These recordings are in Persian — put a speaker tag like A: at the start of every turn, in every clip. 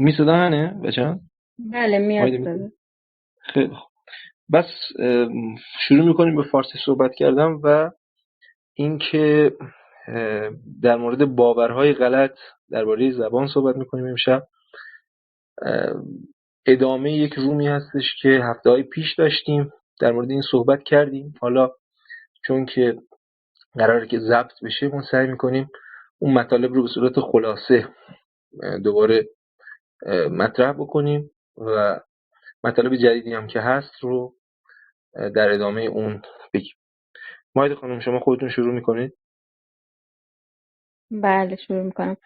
A: می صدا هنه بچه‌ها؟
B: بله میاد
A: مایده
B: صدا.
A: می‌کنی؟ خیلی خوب. بس شروع میکنیم به فارسی صحبت کردن و اینکه در مورد باورهای غلط درباره زبان صحبت میکنیم امشب. ادامه یک رومی هستش که هفته‌های پیش داشتیم، در مورد این صحبت کردیم. حالا چون که قراره که ضبط بشه، ما سعی میکنیم اون مطالب رو به صورت خلاصه دوباره مطرح بکنیم و مطالب جدیدی هم که هست رو در ادامه اون بگیم. ماید خانم شما خودتون شروع میکنید.
B: بله شروع میکنم.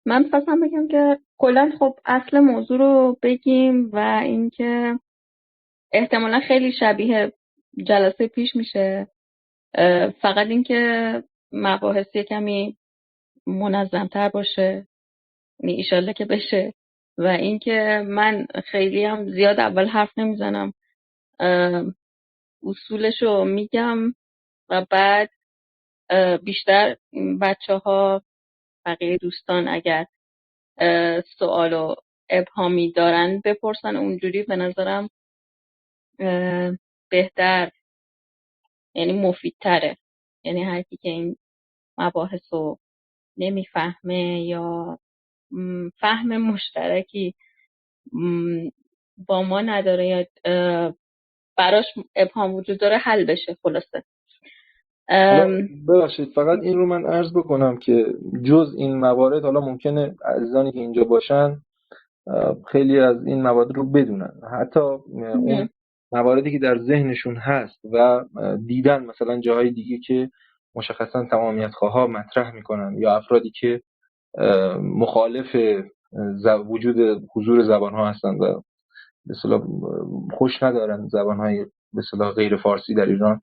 B: من می‌خواستم بگم که کلا خب اصل موضوع رو بگیم و اینکه احتمالا خیلی شبیه جلسه پیش میشه، فقط اینکه مباحث یه کمی منظم‌تر باشه، یعنی ایشالله که بشه. و اینکه من خیلی هم زیاد اول حرف نمیزنم، اصولش رو میگم و بعد بیشتر بچه‌ها بقیه دوستان اگر سوال و ابهامی دارن بپرسن، اونجوری به نظرم بهتر، یعنی مفیدتره. یعنی هر کی که این مباحث رو نمیفهمه یا فهم مشترکی با ما نداره یا براش ابهام وجود داره حل بشه خلاصه.
A: حالا ببخشید فقط این رو من عرض بکنم که جز این موارد، حالا ممکنه عزیزانی که اینجا باشن خیلی از این موارد رو بدونن، حتی اون مواردی که در ذهنشون هست و دیدن مثلا جاهای دیگه که مشخصا تمامیت خواه مطرح میکنن یا افرادی که مخالف وجود حضور زبان ها هستند و به اصطلاح خوش ندارن زبان های به اصطلاح غیر فارسی در ایران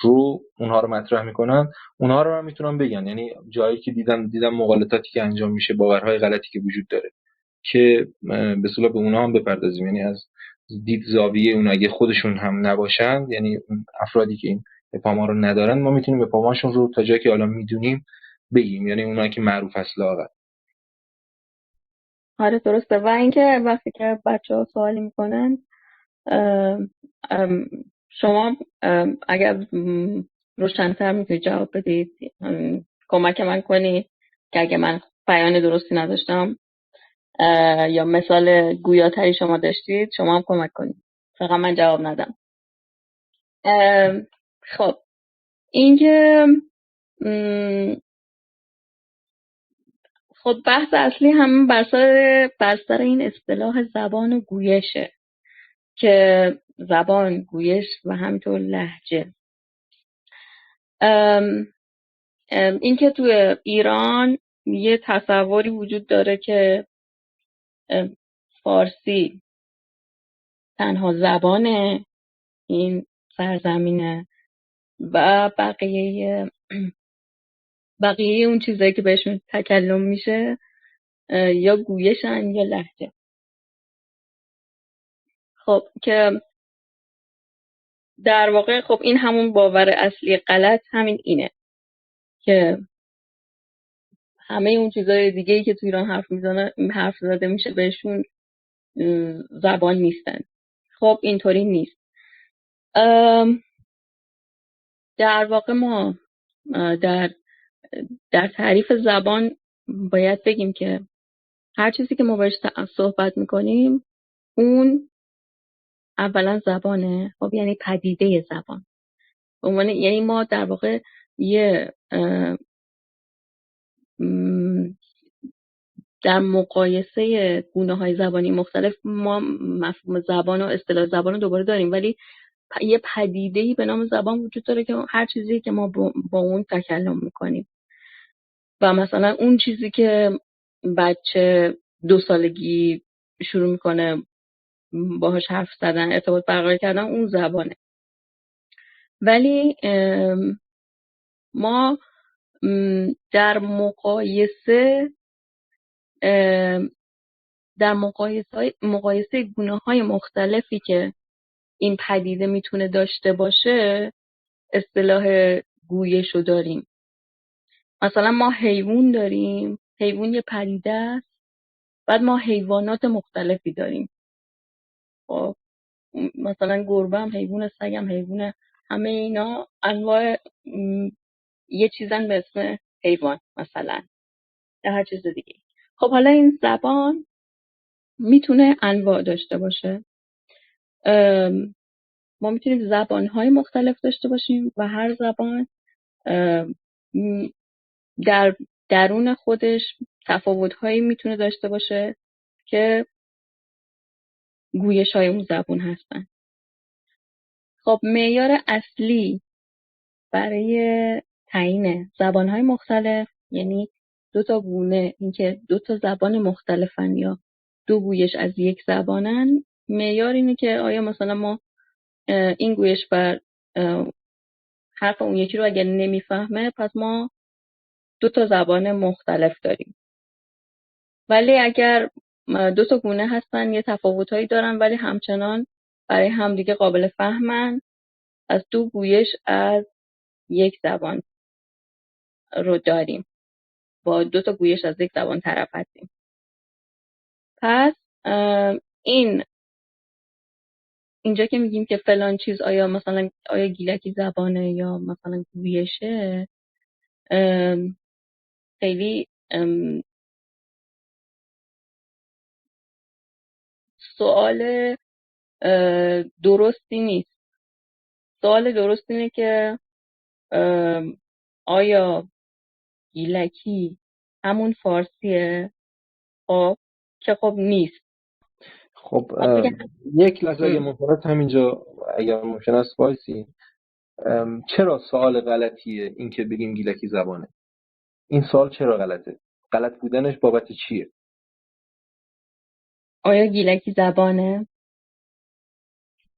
A: رو اونها رو مطرح میکنن، اونها رو هم میتونن بگن. یعنی جایی که دیدم مغالطاتی که انجام میشه، باورهای غلطی که وجود داره، که به اصطلاح به اونها هم بپردازیم. یعنی از دید زاویه اون اگه خودشون هم نباشن، یعنی اون افرادی که این اپاما رو ندارن، ما میتونیم اپاماشون رو تا جایی که حالا میدونیم بگیم، یعنی اونایی که معروف هست لااقل.
B: آره درسته. و اینکه وقتی که بچه‌ها سوالی میکنن، شما اگر روشن‌تر میتونید جواب بدید، کمک من کنید که اگه من بیان درستی نداشتم یا مثال گویاتری شما داشتید، شما هم کمک کنید، فقط من جواب ندم. خب اینکه خب بحث اصلی هم بر سر این اصطلاح زبان و گویشه که زبان، گویش و همینطور لهجه. اینکه توی ایران یه تصوری وجود داره که فارسی تنها زبان این سرزمینه و بقیه اون چیزایی که بهشون تکلم میشه یا گویشن یا لهجه. خب که در واقع خب این همون باور اصلی غلط همین اینه که همه اون چیزای دیگه‌ای که تو ایران حرف زده میشه بهشون زبان نیستن. خب اینطوری نیست. در واقع ما در تعریف زبان باید بگیم که هر چیزی که ما باهاش صحبت میکنیم اون اولا زبانه. خب یعنی پدیده زبان، یعنی ما در واقع یه در مقایسه گونه‌های زبانی مختلف ما مفهوم زبان و اصطلاح زبان رو دوباره داریم، ولی یه پدیده‌ای به نام زبان وجود داره که هر چیزی که ما با اون تکلم میکنیم و مثلا اون چیزی که بچه 2 سالگی شروع میکنه باهاش حرف زدن، ارتباط برقرار کردن، اون زبانه. ولی ما در مقایسه گونه‌های مختلفی که این پدیده میتونه داشته باشه اصطلاح گویش رو داریم. مثلا ما حیوان داریم، حیوان یه پدیده است بعد ما حیوانات مختلفی داریم. خب مثلا گربه هم حیوان، سگ هم حیوان، همه اینا انواع یه چیزن به اسم حیوان مثلا یا هر چیز دیگه. خب حالا این زبان میتونه انواع داشته باشه. ما میتونیم زبانهای مختلف داشته باشیم و هر زبان در درون خودش تفاوت‌هایی میتونه داشته باشه که گویش‌های اون زبان هستن. خب معیار اصلی برای تعیین زبان‌های مختلف، یعنی دو تا گونه، اینکه دو تا زبان مختلفن یا دو گویش از یک زبانن، معیار اینه که آیا مثلا ما این گویش بر حرف اون یکی رو اگر نمیفهمه پس ما دو تا زبان مختلف داریم. ولی اگر دو تا گونه هستن یه تفاوتایی دارن ولی همچنان برای همدیگه قابل فهمن، از دو گویش از یک زبان رو داریم، با دو تا گویش از یک زبان طرف هستیم. پس اینجا که میگیم که فلان چیز آیا گیلکی زبانه یا مثلا گویشه، خیلی سوال درستی نیست. سوال درست اینه که آیا گیلکی همون فارسیه؟ خب که خب نیست.
A: خب یک لحظه اگه ممکن است همینجا اگر ممکن است وایسی، چرا سوال غلطیه این که بگیم گیلکی زبانه؟ این سوال چرا غلطه؟ غلط بودنش بابت چیه؟
B: آیا گیلکی زبانه؟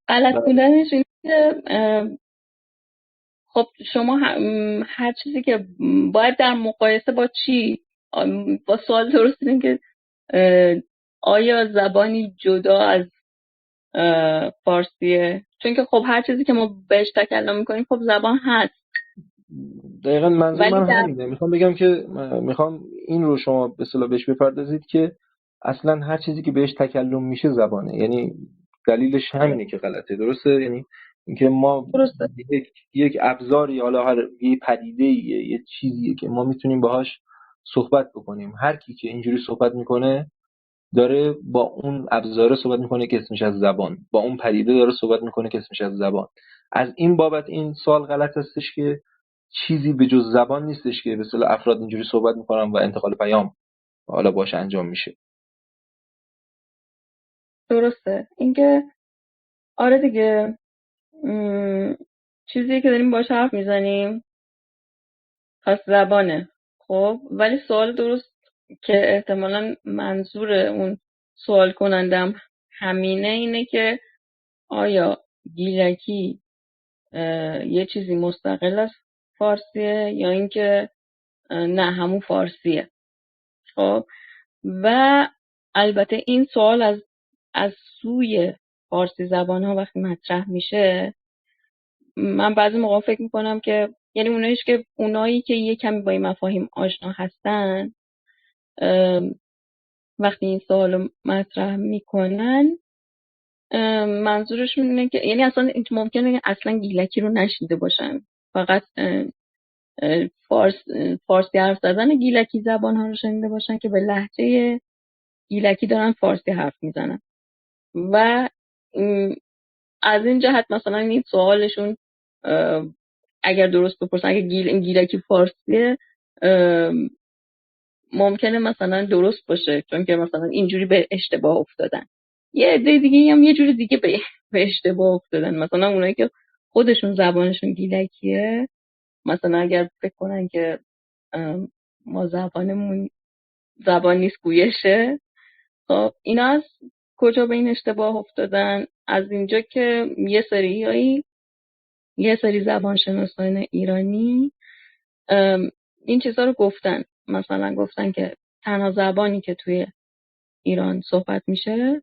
B: غلط بودنش اینه که خب شما هر چیزی که باید در مقایسه با چی، با سوال درست اینه که آیا زبانی جدا از فارسیه؟ چون که خب هر چیزی که ما بهش تکلم میکنیم خب زبان هست.
A: دقیقا منظور من همینه. میخوام بگم که میخوام این رو شما به اصطلاح بهش بپردازید که اصلا هر چیزی که بهش تکلم میشه زبانه، یعنی دلیلش همینه که غلطه. درسته؟ یعنی اینکه ما یک ابزاری، حالا هر یه پدیده‌ایه، یه چیزیه که ما میتونیم باهاش صحبت بکنیم. هر کی که اینجوری صحبت میکنه داره با اون ابزار صحبت میکنه که اسمش از زبان، با اون پدیده داره صحبت میکنه که اسمش از زبان. از این بابت این سوال غلط هستش که چیزی به جز زبان نیستش که به اصطلاح افراد اینجوری صحبت میکنن و انتقال پیام حالا باش انجام میشه.
B: درسته. اینکه آره دیگه، چیزی که داریم باش حرف میزنیم پس زبانه. خب ولی سوال درست که احتمالاً منظور اون سوال کنندم همینه، اینه که آیا گیلکی یه چیزی مستقل از فارسیه یا اینکه نه همون فارسیه. خب و البته این سوال از سوی فارسی زبان ها وقتی مطرح میشه، من بعضی موقع فکر میکنم که یعنی اونایی که یه کمی با این مفاهیم آشنا هستن وقتی این سوال مطرح میکنن منظورشون اینه که یعنی اصلا ممکنه اصلا گیلکی رو نشنیده باشن، فقط فارسی حرف زدن گیلکی زبان ها رو شنیده باشن که به لهجه گیلکی دارن فارسی حرف میزنن و از این جهت مثلا این سوالشون اگر درست بپرسن، اگر گیلکی فارسیه ممکنه مثلا درست باشه چون که مثلا اینجوری به اشتباه افتادن. یه عده دیگه هم یه جوری دیگه به اشتباه افتادن، مثلا اونایی که خودشون زبانشون گیلکیه مثلا اگر فکر کنن که ما زبانمون زبان نیست گویشه، خب اینا از کجا به این اشتباه افتادن؟ از اینجا که یه سری زبانشناسان ایرانی این چیزا رو گفتن، مثلا گفتن که تنها زبانی که توی ایران صحبت میشه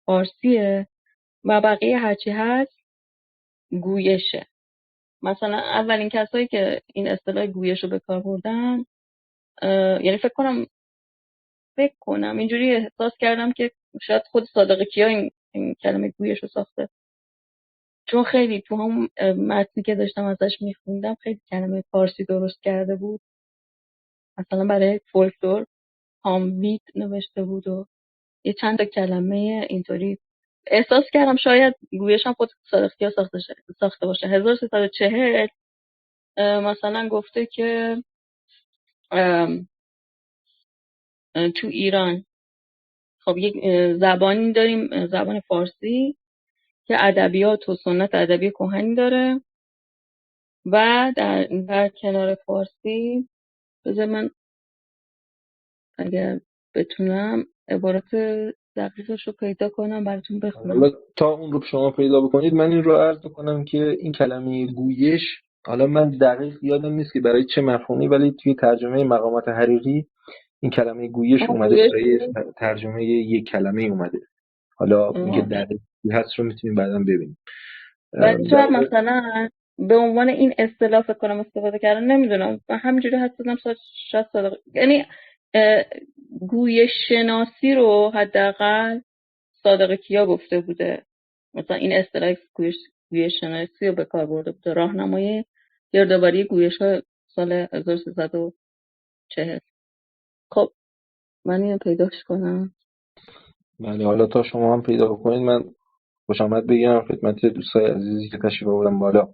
B: فارسیه و بقیه هرچی هست گویشه. مثلا اولین کسایی که این اصطلاح گویش رو به کار بردن، یعنی فکر کنم فکر کنم اینجوری احساس کردم که شاید خود صادق کیا این کلمه گویش رو ساخته، چون خیلی تو هم متنی که داشتم ازش میخوندم خیلی کلمه فارسی درست کرده بود، مثلا برای فولکلور هاموید نوشته بود و یه چند تا کلمه اینطوری احساس کردم شاید گویش هم خود صادق کیا ساخته باشه. 1340 مثلا گفته که تو ایران خب یک زبانی داریم، زبان فارسی که ادبیات و سنت ادبی کهنی داره و در کنار فارسی، بذار من اگر بتونم عبارت دقیقش رو پیدا کنم براتون بخونم.
A: حالا تا اون رو شما پیدا بکنید من این رو عرض کنم که این کلمه گویش، حالا من دقیق یادم نیست که برای چه مفهومی، ولی توی ترجمه مقامات حریری این کلمه گویش اومده برای ترجمه یک کلمه اومده. حالا اینکه دقیقی هست رو میتونیم بعدا ببینیم.
B: ولی شاید مثلا به عنوان این اصطلاح فکر کنم استفاده کردن، نمیدونم، من همینجوری حد زدم شاید صادق، یعنی گویش شناسی رو حداقل صادق کیا گفته بوده، مثلا این اصطلاح گویش شناسی رو به کار برده بوده، راهنمای گردآوری گویش ها سال 1340. خب من اینو پیداش کنم.
A: بله، حالا تا شما هم پیدا بکنید من خوش آمد بگم خدمت دوستای عزیزی که تشریف آوردن بالا،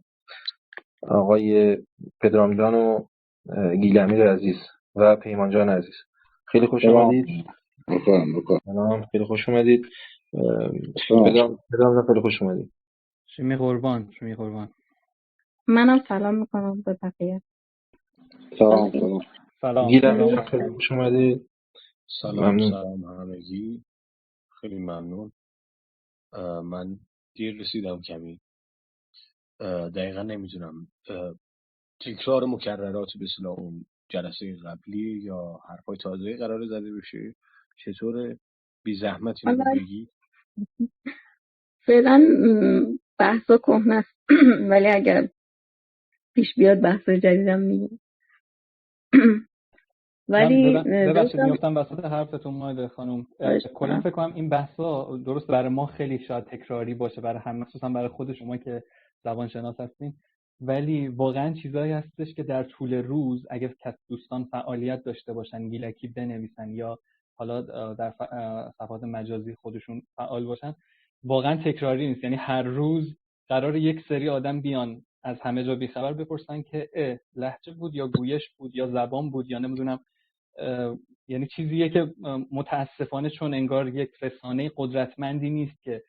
A: آقای پدرام جان و گیلامیر عزیز و پیمان جان عزیز، خیلی خوش آمدید. سلام، خیلی خوش اومدید. پدرام جان خیلی خوش اومدید.
C: شمی قربان.
B: منم سلام میکنم به بقیه.
C: سلام.
A: گیلامیر جان خیلی خوش اومدید.
D: سلام همگی، خیلی ممنون. من دیر رسیدم کمی، دقیقا نمیدونم تکرار مکررات به اصطلاح اون جلسه قبلی یا حرفای تازه قرار زده بشه، چطوره؟ بی زحمت اینو بگی.
B: فعلا بحثا کهنه است ولی اگر پیش بیاد بحث جدیدم میگیم. ولی
C: ببخشید میافتم وسط حرفتون مایده خانم. کلا فکر کنم این بحثا درست برای ما خیلی شاید تکراری باشه، برای هم مخصوصا برای خود شما که زبانشناس هستین، ولی واقعا چیزایی هستش که در طول روز اگه دوستان فعالیت داشته باشن، گیلکی بنویسن یا حالا در صفحات مجازی خودشون فعال باشن، واقعا تکراری نیست. یعنی هر روز قرار یک سری آدم بیان از همه جا بیخبر بپرسن که لهجه بود یا گویش بود یا زبان بود یا نمیدونم، یعنی چیزیه که متاسفانه چون انگار یک رسانه قدرتمندی نیست که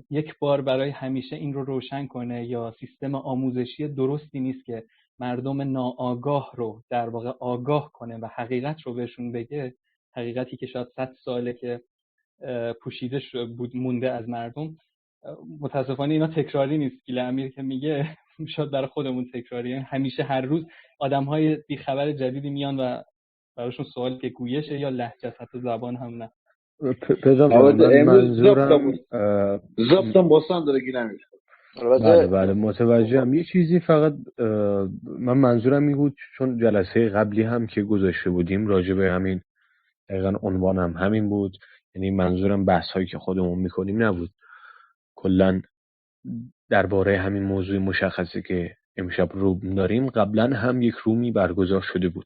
C: یک بار برای همیشه این رو روشن کنه، یا سیستم آموزشی درستی نیست که مردم ناآگاه رو در واقع آگاه کنه و حقیقت رو بهشون بگه، حقیقتی که شاید 100 ساله که پوشیده بود مونده از مردم. متاسفانه اینا تکراری نیست. گیلامیر که میگه شاید برای خودمون تکراری، یعنی همیشه هر روز آدم‌های بیخبر جدیدی میان و براشون سوال که گویشه یا لهجه، حتی زبان هم نه.
E: من منظورم ضبطم باسم داره گیلامیر.
F: بله متوجهم. یه چیزی فقط من منظورم این بود، چون جلسه قبلی هم که گذاشته بودیم راجع به همین دقیقاً عنوانم همین بود، یعنی منظورم بحث هایی که خودمون میکنیم نبود، کلا درباره همین موضوع مشخصی که امشب روم داریم قبلا هم یک رومی برگزار شده بود،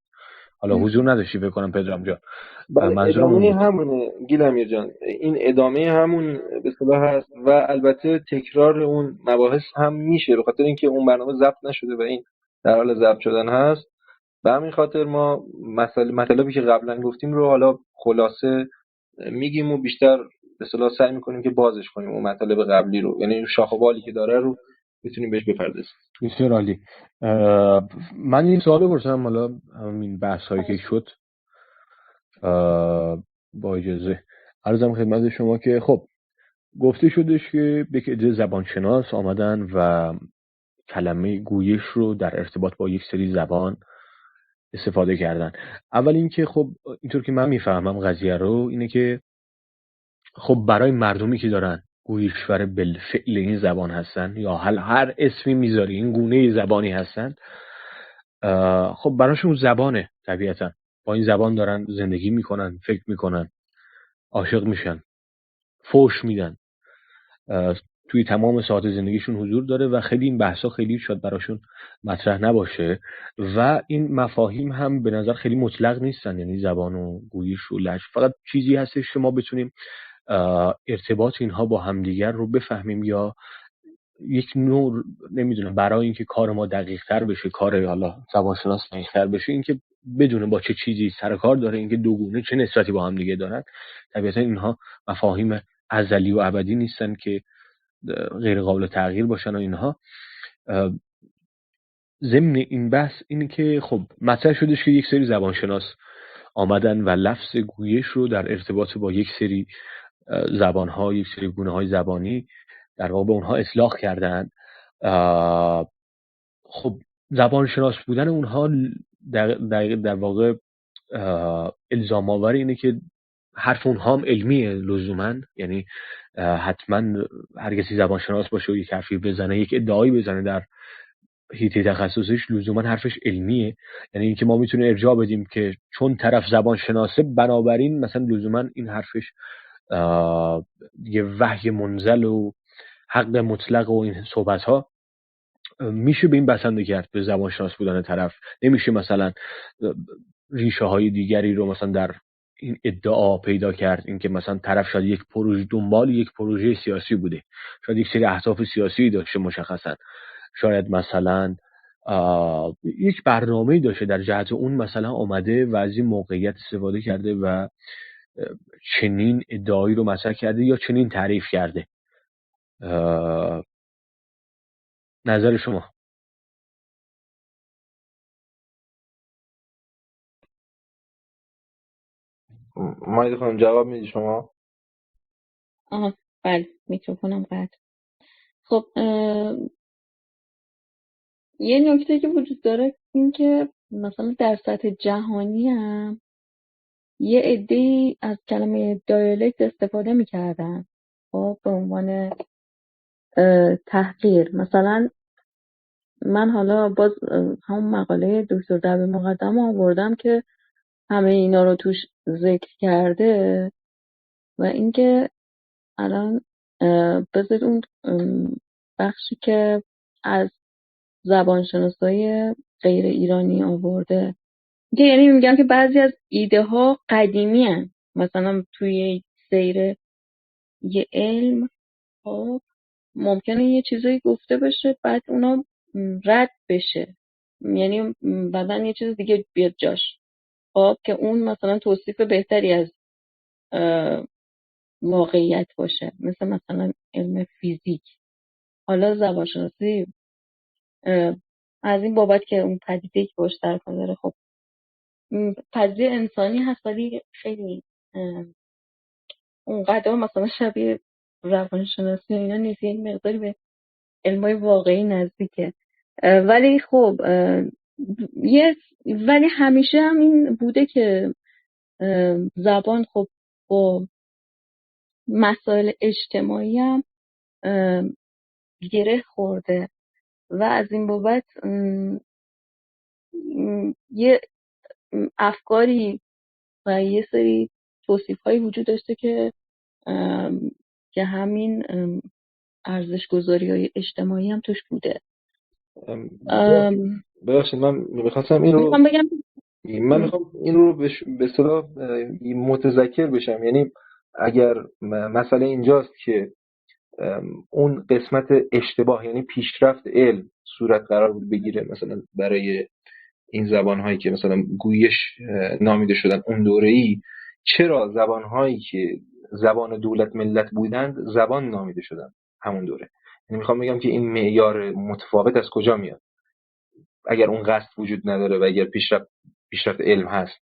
F: حالا حضور نداشتی فکر کنم پدرام جان.
A: ادامه همونه گیلامیر جان، این ادامه همون به اصطلاح هست و البته تکرار اون مباحث هم میشه، به خاطر اینکه اون برنامه ضبط نشده و این در حال ضبط شدن هست. به همین خاطر ما مطالبی که قبلا گفتیم رو حالا خلاصه میگیم و بیشتر به اصطلاح سعی میکنیم که بازش کنیم اون مطالب قبلی رو، یعنی شاخ و بالی که داره رو بتونیم بهش بپردازیم.
F: بسیار عالی. من این سوال بپرسم، حالا همین بحثایی که شد با اجازه عرضم خدمت شما که خب گفته شدش که یک عده زبانشناس آمدن و کلمه گویش رو در ارتباط با یک سری زبان استفاده کردن. اول اینکه خب اینطور که من میفهمم قضیه رو اینه که خب برای مردمی که دارن گویشور بالفعل این زبان هستن یا هر اسمی میذاری این گونه زبانی هستن، خب براشون زبانه طبیعتا، با این زبان دارن زندگی میکنن، فکر میکنن، عاشق میشن، فوش میدن، توی تمام ساعت زندگیشون حضور داره و خیلی این بحثا خیلی شاید براشون مطرح نباشه و این مفاهیم هم به نظر خیلی مطلق نیستن، یعنی زبان و گویش و لهجه فقط چیزی هستش که ما بتونیم ارتباط اینها با همدیگر رو بفهمیم یا یک نوع نمیدونم برای اینکه کار ما دقیق تر بشه، کار حالا زبانشناس دقیق تر بشه، اینکه بدونه با چه چیزی سر کار داره، اینکه دوگونه چه نسبتی با هم دیگه دارن. طبیعتا اینها مفاهیم ازلی و ابدی نیستن که غیر قابل تغییر باشن و اینها. ضمن این بحث اینه که خب مطرح شدش که یک سری زبانشناس آمدن و لفظ گویش رو در ارتباط با یک سری زبان‌ها، یک سری گونه‌های زبانی در واقع به اونها اطلاق کردن. خب زبانشناس بودن اونها در واقع الزام آور اینه که حرف اونها هم علمیه لزوماً، یعنی حتما هر کسی زبانشناس باشه و یک حرفی بزنه، یک ادعایی بزنه در حیطه تخصصش، لزوما حرفش علمیه. یعنی اینکه ما میتونیم ارجاع بدیم که چون طرف زبانشناسه بنابراین مثلا لزوما این حرفش یه وحی منزل و حق مطلق و این صحبت ها میشه به این بسنده کرد به زبانشناس بودن طرف. نمیشه مثلا ریشه های دیگری رو مثلا در این ادعا پیدا کرد، اینکه مثلا طرف شاید یک پروژه دنبال یک پروژه سیاسی بوده، شاید یک سری اهداف سیاسی داشته مشخصا، شاید مثلا یک برنامه‌ای داشته در جهت اون مثلا آمده و از این موقعیت استفاده کرده و چنین ادعایی رو مطرح کرده یا چنین تعریف کرده. نظر شما؟
A: مایده خانم جواب میدی شما؟
B: بله میکروفونم قطع. خب یه نکته که وجود داره این که مثلا در سطح جهانی هم یه عده‌ای از کلمه دیالکت استفاده میکردن خب به عنوان تحقیر. مثلا من حالا باز همون مقاله دکتر دبیر مقدم رو آوردم که همه اینا رو توش ذکر کرده و اینکه الان بذارید اون بخشی که از زبانشناسای غیر ایرانی آورده که یعنی میگم که بعضی از ایده ها قدیمی هن. مثلا توی سیر یه علم خب ممکنه یه چیزایی گفته بشه بعد اونا رد بشه، یعنی بعداً یه چیز دیگه بیاد جاش خب که اون مثلا توصیف بهتری از واقعیت باشه، مثلا علم فیزیک. حالا زبانشناسی از این بابت که اون پدیده‌ای که باش در کار داره خب پدیده انسانی هست ولی خیلی اونقدر مثلا شبیه روانشناسی اینا نیست، یک مقداری به علمای واقعی نزدیکه. ولی خب ولی همیشه هم این بوده که زبان خب با مسائل اجتماعی هم گره خورده و از این بابت یه افکاری و یه سری توصیف‌هایی وجود داشته که همین ارزش‌گذاری‌های اجتماعی هم توش بوده.
A: ببخشید من میخواستم این رو
B: بگم
A: من میخوام این رو به اصطلاح متذکر بشم. یعنی اگر مسئله اینجاست که اون قسمت اشتباه یعنی پیشرفت علم صورت قرار بود بگیره مثلا برای این زبان‌هایی که مثلا گویش نامیده شدن اون دوره‌ای، چرا زبان‌هایی که زبان دولت ملت بودند زبان نامیده شدن همون دوره؟ یعنی میخوام بگم که این معیار متفاوت از کجا میاد اگر اون قصد وجود نداره و اگر پیشرفت علم هست؟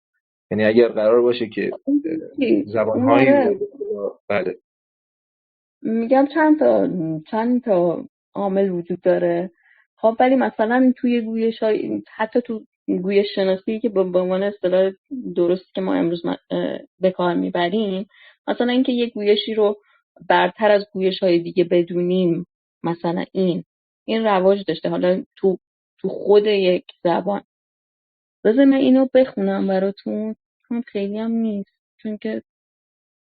A: یعنی اگر قرار باشه که زبان‌هایی بله
B: میگم چند تا عامل وجود داره خب، ولی مثلا توی گویش حتی تو گویش شناسی که به عنوان اصطلاح درستی که ما امروز به کار میبریم، مثلا اینکه یک گویشی رو برتر از گویش های دیگه بدونیم، مثلا این رواج داشته. حالا تو خود یک زبان بذار من اینو بخونم براتون، هم خیلی هم نیست، چون که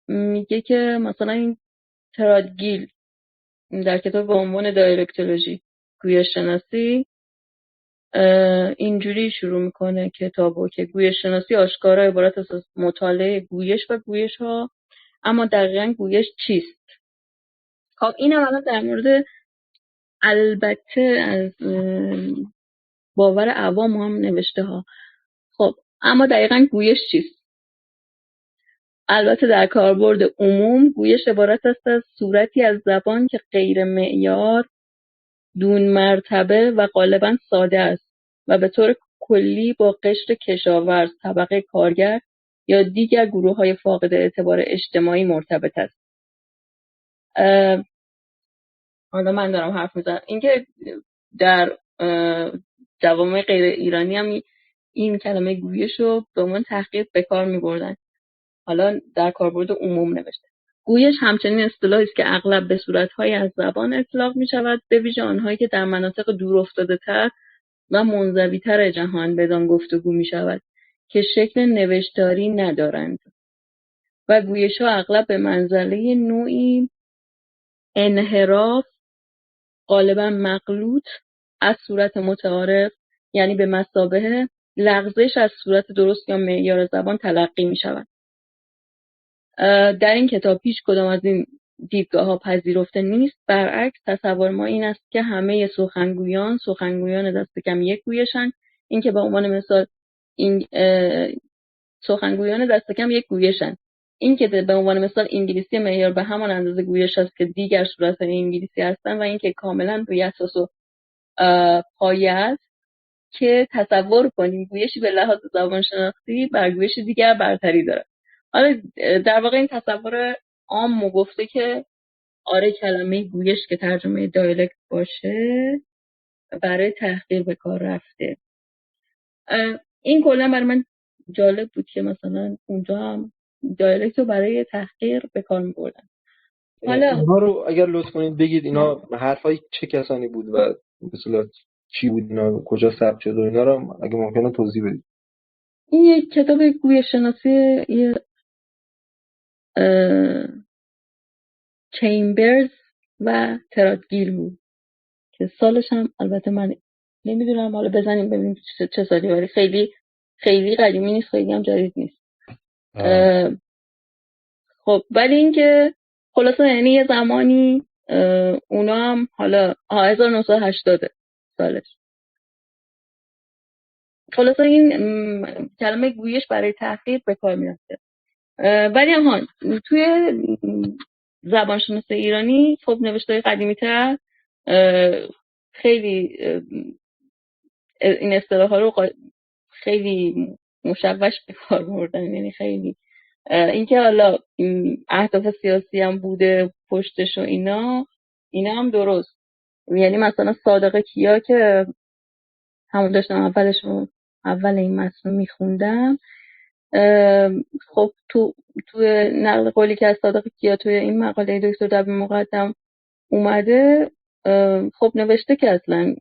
B: میگه که مثلا این ترادگیل در کتاب با عنوان دایالکتولوژی گویش شناسی اینجوری شروع میکنه کتابو که گویش شناسی آشکارا عبارت از مطالعه گویش و گویش ها، اما دقیقاً گویش چیست. خب اینم الان در مورد البته از باور عوام هم نوشته ها. خب اما دقیقاً گویش چیست؟ البته در کاربرد عموم گویش عبارت است از صورتی از زبان که غیر معیار، دون مرتبه و غالباً ساده است و به طور کلی با قشر کشاورز، طبقه کارگر یا دیگر گروه‌های فاقد اعتبار اجتماعی مرتبط است. حالا من دارم حرف میزنم اینکه در جوامع غیر ایرانی هم این کلمه گویش رو به عنوان تحقیر به کار می‌بردن. حالا در کاربرد عموم نوشته. گویش همچنین اصطلاحی است که اغلب به صورت‌های از زبان اطلاق می‌شود، به ویژه آنهایی که در مناطق دورافتاده‌تر و منزوی‌تر جهان بدان گفتگو می‌شود که شکل نوشتاری ندارند و گویش‌ها اغلب به منزله نوعی انحراف غالبا مغلوط از صورت متعارف، یعنی به مثابه لغزش از صورت درست یا معیار زبان تلقی می‌شود. در این کتاب هیچ کدام از این دیدگاه‌ها پذیرفته نیست. برعکس تصور ما این است که همه سخنگویان دست کم یک گویشند. این که به عنوان مثال این سخنگویان دست کم یک گویشند. این که به عنوان مثال انگلیسی معیار به همان اندازه گویش است که دیگر صورت‌های انگلیسی هستند و این که کاملا روی اساس و پایه است که تصور کنیم گویشی به لحاظ زبانشناختی بر گویش دیگر برتری دارد. حالا در واقع این تصور عام گفته که آره کلمه گویش که ترجمه دایالکت باشه برای تحقیر به کار رفته. این کلا برای من جالب بود که مثلا اونجا هم دایالکت رو برای تحقیر به کار می‌بردن.
A: حالا اینا رو اگر لطف کنید بگید اینا حرفای چه کسانی بود و مثلا چی بود، اینا کجا ثبت شده، اینا رو اگه ممکنه توضیح بدید.
B: این یک کتاب گویش شناسی یه چیمبرز و ترادگیل بود که سالش هم البته من نمیدونم، حالا بزنیم ببینیم چه سالی، ولی خیلی قدیمی نیست، خیلی هم جدید نیست. خب ولی اینکه خلاصه یعنی یه زمانی اونا هم حالا 1980 سالش، خلاصه این کلمه گویش برای تحقیر به کار میرفته. ولی هم توی زبانشناسی ایرانی خب نوشته‌های قدیمی‌تر خیلی این اصطلاح‌ها رو خیلی مشوش به کار بردن، یعنی خیلی اینکه حالا اهداف سیاسی هم بوده پشتش و اینا هم درست. یعنی مثلا صادق کیا که همون داشتم اول این متن رو میخوندم، خب تو نقل قولی که از صادق کیا توی این مقاله دکتر دبیر مقدم اومده، خب نوشته که اصلا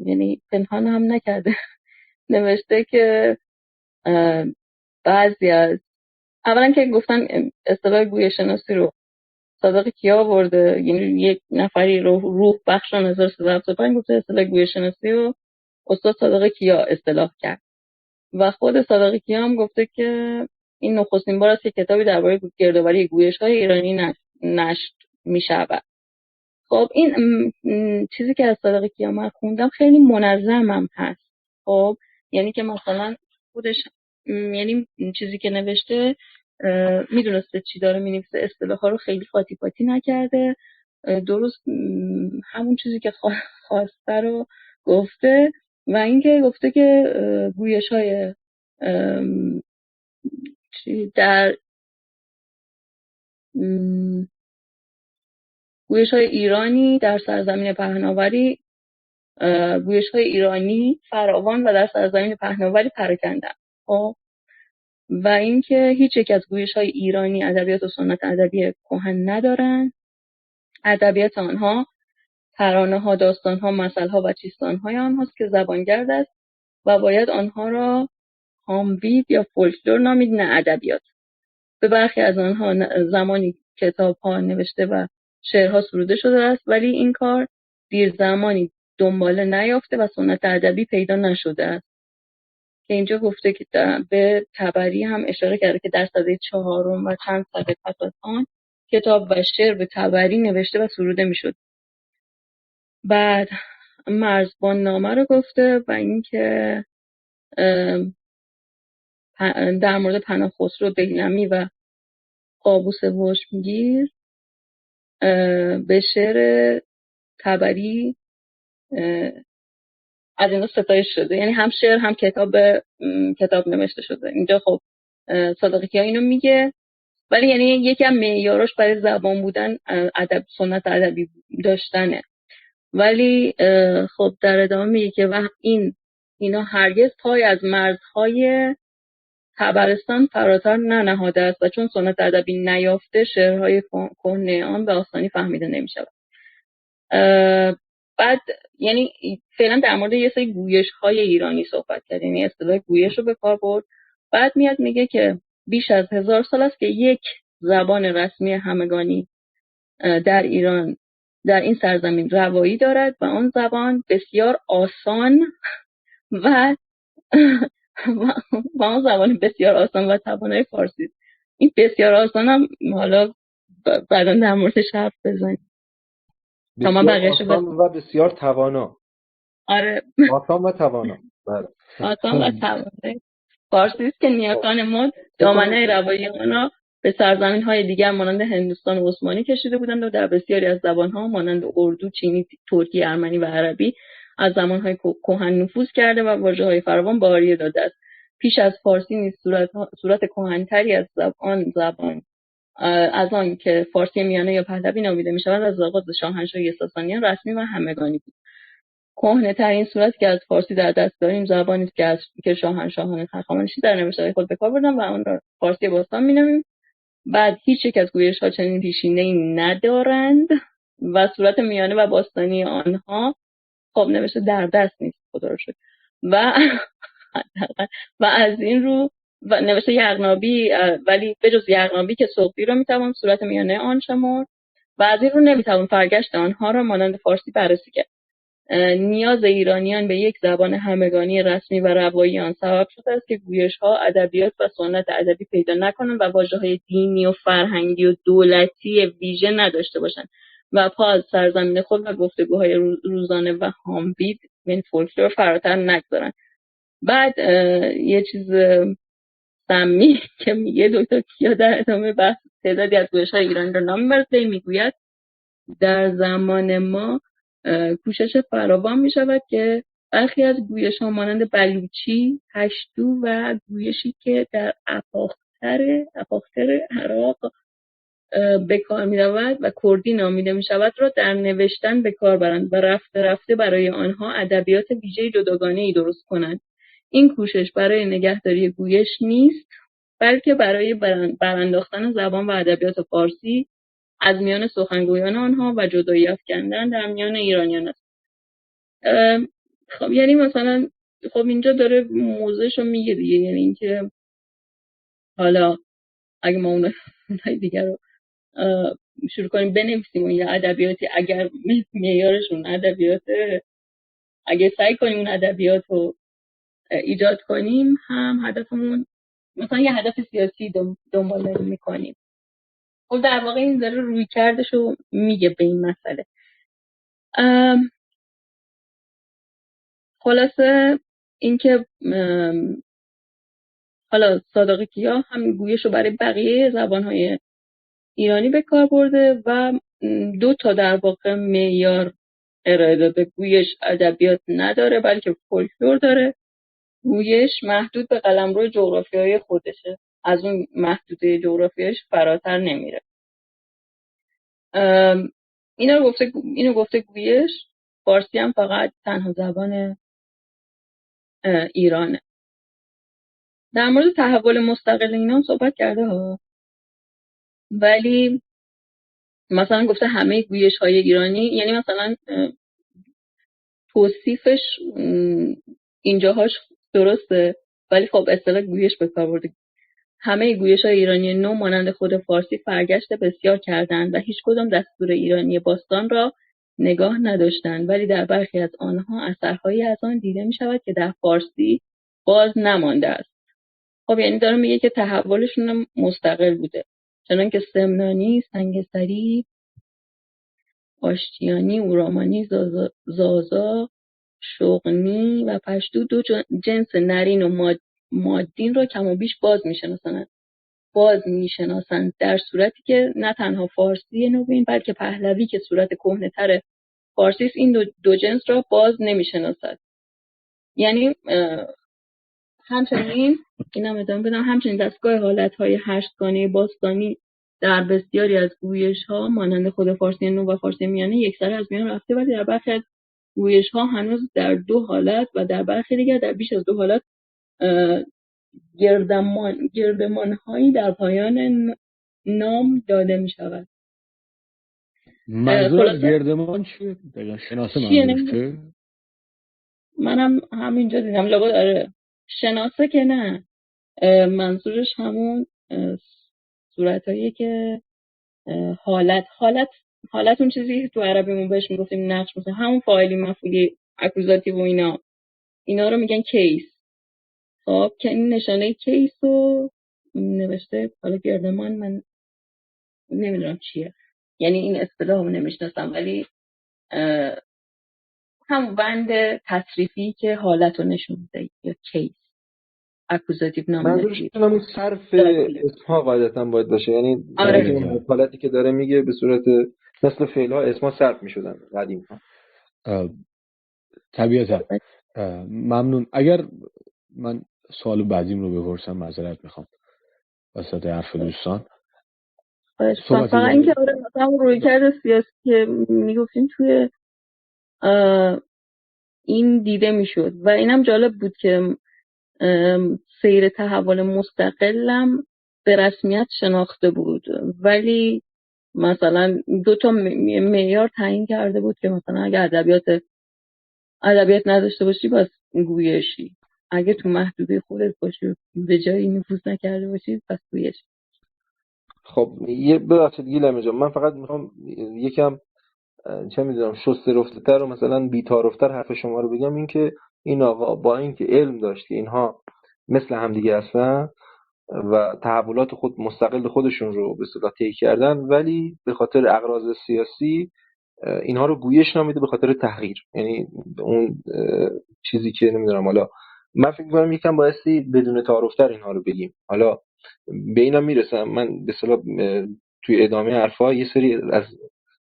B: یعنی پنهان هم نکرده نوشته که بعضی از اولا که گفتن اصطلاح گویش شناسی رو صادق کیا آورده، یعنی یک نفری روح بخشان 1375 گفته اصطلاح گویش شناسی رو استاد صادق کیا اصطلاح کرد و خود صادق کیا هم گفته که این نخستین بار است که کتابی درباره گردآوری گویش‌های ایرانی نشر می‌شود. خب این چیزی که از صادق کیا من خوندم خیلی منظم هم هست. خب یعنی که مثلا خودش یعنی چیزی که نوشته میدونسته چی داره مینویسه، اصطلاح‌ها رو خیلی قاطی پاتی نکرده، درست همون چیزی که خواسته رو گفته و اینکه گفته که گویش‌های در گویش‌های ایرانی در سرزمین پهناوری، گویش‌های ایرانی فراوان و در سرزمین پهناوری پراکنده. خب و اینکه هیچ یک از گویش‌های ایرانی ادبیات و سنت ادبی کهن ندارند. ادبیات آنها ترانه‌ها، داستان‌ها، مثل‌ها و چیستان‌های آنهاست که زبانگرد است و باید آنها را هامبید یا فولکلور نامید نه ادبیات. به برخی از آنها زمانی کتاب‌ها نوشته و شعرها سروده شده است، ولی این کار دیر زمانی دنباله نیافته و سنت ادبی پیدا نشده است. که اینجا گفته که به تبری هم اشاره کرده که در سده 4 و چند سده پس از آن کتاب و شعر به تبری نوشته و سروده میشد. بعد مرزبان نامه رو گفته و اینکه در مورد پناه خسرو دیلمی و قابوس وشمگیر به شعر تبری از اینا ستایش شده، یعنی هم شعر هم کتاب نوشته شده. اینجا خب صادقی کیا اینو میگه، ولی یعنی یکم معیاراش برای زبان بودن ادب سنت ادبی داشتنه. ولی خب در ادامه میگه که اینا هرگز پای از مرزهای طبرستان فراتر ننهاده است و چون سنت ادبی نیافته شعرهای کهنه آن به آسانی فهمیده نمیشود. بعد یعنی فعلا در مورد یه سری گویش‌های ایرانی صحبت کرد، یعنی اصطلاح گویش رو به کار برد. بعد میاد میگه که بیش از 1000 سال است که یک زبان رسمی همگانی در ایران در این سرزمین روایی دارد و آن زبان بسیار آسان و آن زبان بسیار آسان و توانای فارسی است. این بسیار آسان هم حالا بعدا در موردش حرف بزنیم.
A: بسیار آسان و بسیار توانا.
B: آره
A: آسان و توانا. بله.
B: آسان و توانا. فارسی است که نیاکان ما دامنه روایی آنها به سرزمین‌های دیگر مانند هندوستان و عثمانی کشیده بودند و در بسیاری از زبان‌ها مانند اردو، چینی، ترکی، ارمنی و عربی از زمان‌های کهن نفوذ کرده و واژه‌های فراوان باری داده است. پیش از فارسی نیز صورت کهن‌تری از زبان از آن که فارسی میانه یا پهلوی نامیده می‌شود از آغاز شاهنشاهی ساسانیان رسمی و همگانی بود. کهنه‌ترین صورتی که از فارسی در دست داریم زبانی است که شاهنشاهان هخامنشی در نوشته‌های خود به کار بردند و آن را فارسی باستان می‌نامیم. بعد هیچ یک از گویش‌ها چنین پیشینه‌ای ندارند و صورت میانه و باستانی آنها خب نوشته در دست نیست، خدا رو شکر. و از این رو و نوشته یغنابی، ولی به جز یغنابی که صوفی رو میتوان صورت میانه آن شمرد و از این رو نمیتوان فرگشت آنها را مانند فارسی بررسی کرد. نیاز ایرانیان به یک زبان همگانی رسمی و روایی آن سبب شده است که گویش‌ها، ادبیات و سنت ادبی پیدا نکنند و واژه‌های دینی و فرهنگی و دولتی ویژه نداشته باشند و پا از سرزمین خود و گفتگوهای روزانه و هامبید یعنی فولکلور فراتر نگذارند. بعد یه چیز سمی که میگه دکتر کیا در ادامه بحث تعدادی از گویش‌های ایرانی را نام میبرد، میگوید در زمان ما کوشش فراوان می شود که برخی از گویش‌ها مانند بلوچی، پشتو و گویشی که در اپاختر عراق به کار می رود و کردی نامیده می شود را در نوشتن به کار برند و رفته رفته برای آنها ادبیات ویژه جداگانه‌ای درست کنند. این کوشش برای نگهداری گویش نیست، بلکه برای برانداختن زبان و ادبیات فارسی از میان سخنگویان آنها و جدایی افکندن در میان ایرانیان است. خب یعنی مثلا خب اینجا داره موضوعشو میگه دیگه، یعنی اینکه حالا اگه ما اونهای دیگر رو شروع کنیم بنویسیم و یه ادبیاتی اگر معیارشون ادبیات اگه سعی کنیم اون ادبیات رو ایجاد کنیم هم هدفمون مثلا یه هدف سیاسی دنبال میکنیم. خب در واقع این داره روی کردشو میگه به این مسئله. خلاصه اینکه حالا صادقی کیا هم گویشو برای بقیه زبانهای ایرانی به کار برده و 2 تا در واقع معیار ارائه داده. گویش ادبیات نداره بلکه فولکلور داره. گویش محدود به قلمرو جغرافیایی خودشه، از اون محدوده جغرافیایش فراتر نمیره. اینو گفته گویش. فارسی هم فقط تنها زبان ایرانه. در مورد تحول مستقل اینا هم صحبت کرده ها، ولی مثلا گفته همه گویش های ایرانی، یعنی مثلا توصیفش اینجاهاش درسته ولی خب اصطلاح گویش به کار برده. همه گویش‌های ایرانی نو مانند خود فارسی فرگشت بسیار کردند و هیچ کدام دستور ایرانی باستان را نگاه نداشتند، ولی در برخی از آنها اثرهایی از آن دیده می‌شود که در فارسی باز نمانده است. خب یعنی داره میگه که تحولشون مستقل بوده، چنانکه سمنانی، سنگسری، آشتیانی، اورامانی، زازا، شغنی و پشتو دو جنس نرین و مادین را کم و بیش باز میشناسند، در صورتی که نه تنها فارسی نوین بلکه پهلوی که صورت کهنه‌تر فارسی است این دو جنس را باز نمیشناسد. یعنی همچنین اینم ادامه بدم، همچنین دستگاه حالتهای هشتگانه باستانی در بسیاری از گویش‌ها مانند خود فارسی نو و فارسی میانه یکسره از میان رفته، ولی در برخی از گویش‌ها هنوز در 2 حالت و در برخی دیگر در بیش از 2 حالت گردمان‌هایی در پایان نام داده می‌شود.
F: منظور از گردمان چیه؟ دقیقا شناسه منظورش چیه؟
B: منم همینجا دیدم لابد آره. شناسه که نه، منظورش همون صورتایی که حالت اون چیزی که تو عربیمون بهش میگفتیم نقش، مثلا همون فاعلی مفعولی اکوزاتیو و اینا رو میگن کیس. خب که این نشانه کیس رو نوشته، حالا گردمان من نمیدونم چیه، یعنی این اصطلاح رو نمیشناسم، ولی هم بند تصریفی که حالت رو نشون میده یا کیس اکوزاتیو
A: منظورش همون صرف اسمها قاعدتا باید باشه، یعنی
B: آره.
A: حالتی که داره میگه به صورت مثل فعل‌ها اسمها صرف میشدن قدیم ها.
F: طبیعتا. ممنون. اگر من سوال بعدیم رو بپرسم معذرت میخوام وسط حرف دوستان.
B: فقط اینکه آره مثلا رویکرد سیاسی که میگفتیم توی این دیده میشد و اینم جالب بود که سیر تحول مستقلم به رسمیت شناخته بود، ولی مثلا 2 معیار تعیین کرده بود که مثلا اگه ادبیات نداشته باشی باز گویشی، اگه تو محدوده خودت باشی به جایی نفوذ نکرده باشی پس گویشی.
A: خب ببخشید گیلم جان، من فقط میخوام یکم چه میدونم شسته رفته‌تر و مثلا بی‌تارفتر حرف شما رو بگم، این که این آقا با اینکه علم داشت که اینها مثل همدیگه هستن و تحولات مستقل خودشون رو به اصطلاح طی کردن، ولی به خاطر اغراض سیاسی اینها رو گویش نامیده، به خاطر تحقیر. یعنی اون چیزی که نمیدونم، حالا من فکر می‌کنم یکم بایستی بدون تعارفتر اینها رو بگیم. حالا به اینم میرسم، من به اصطلاح توی ادامه حرفا یه سری از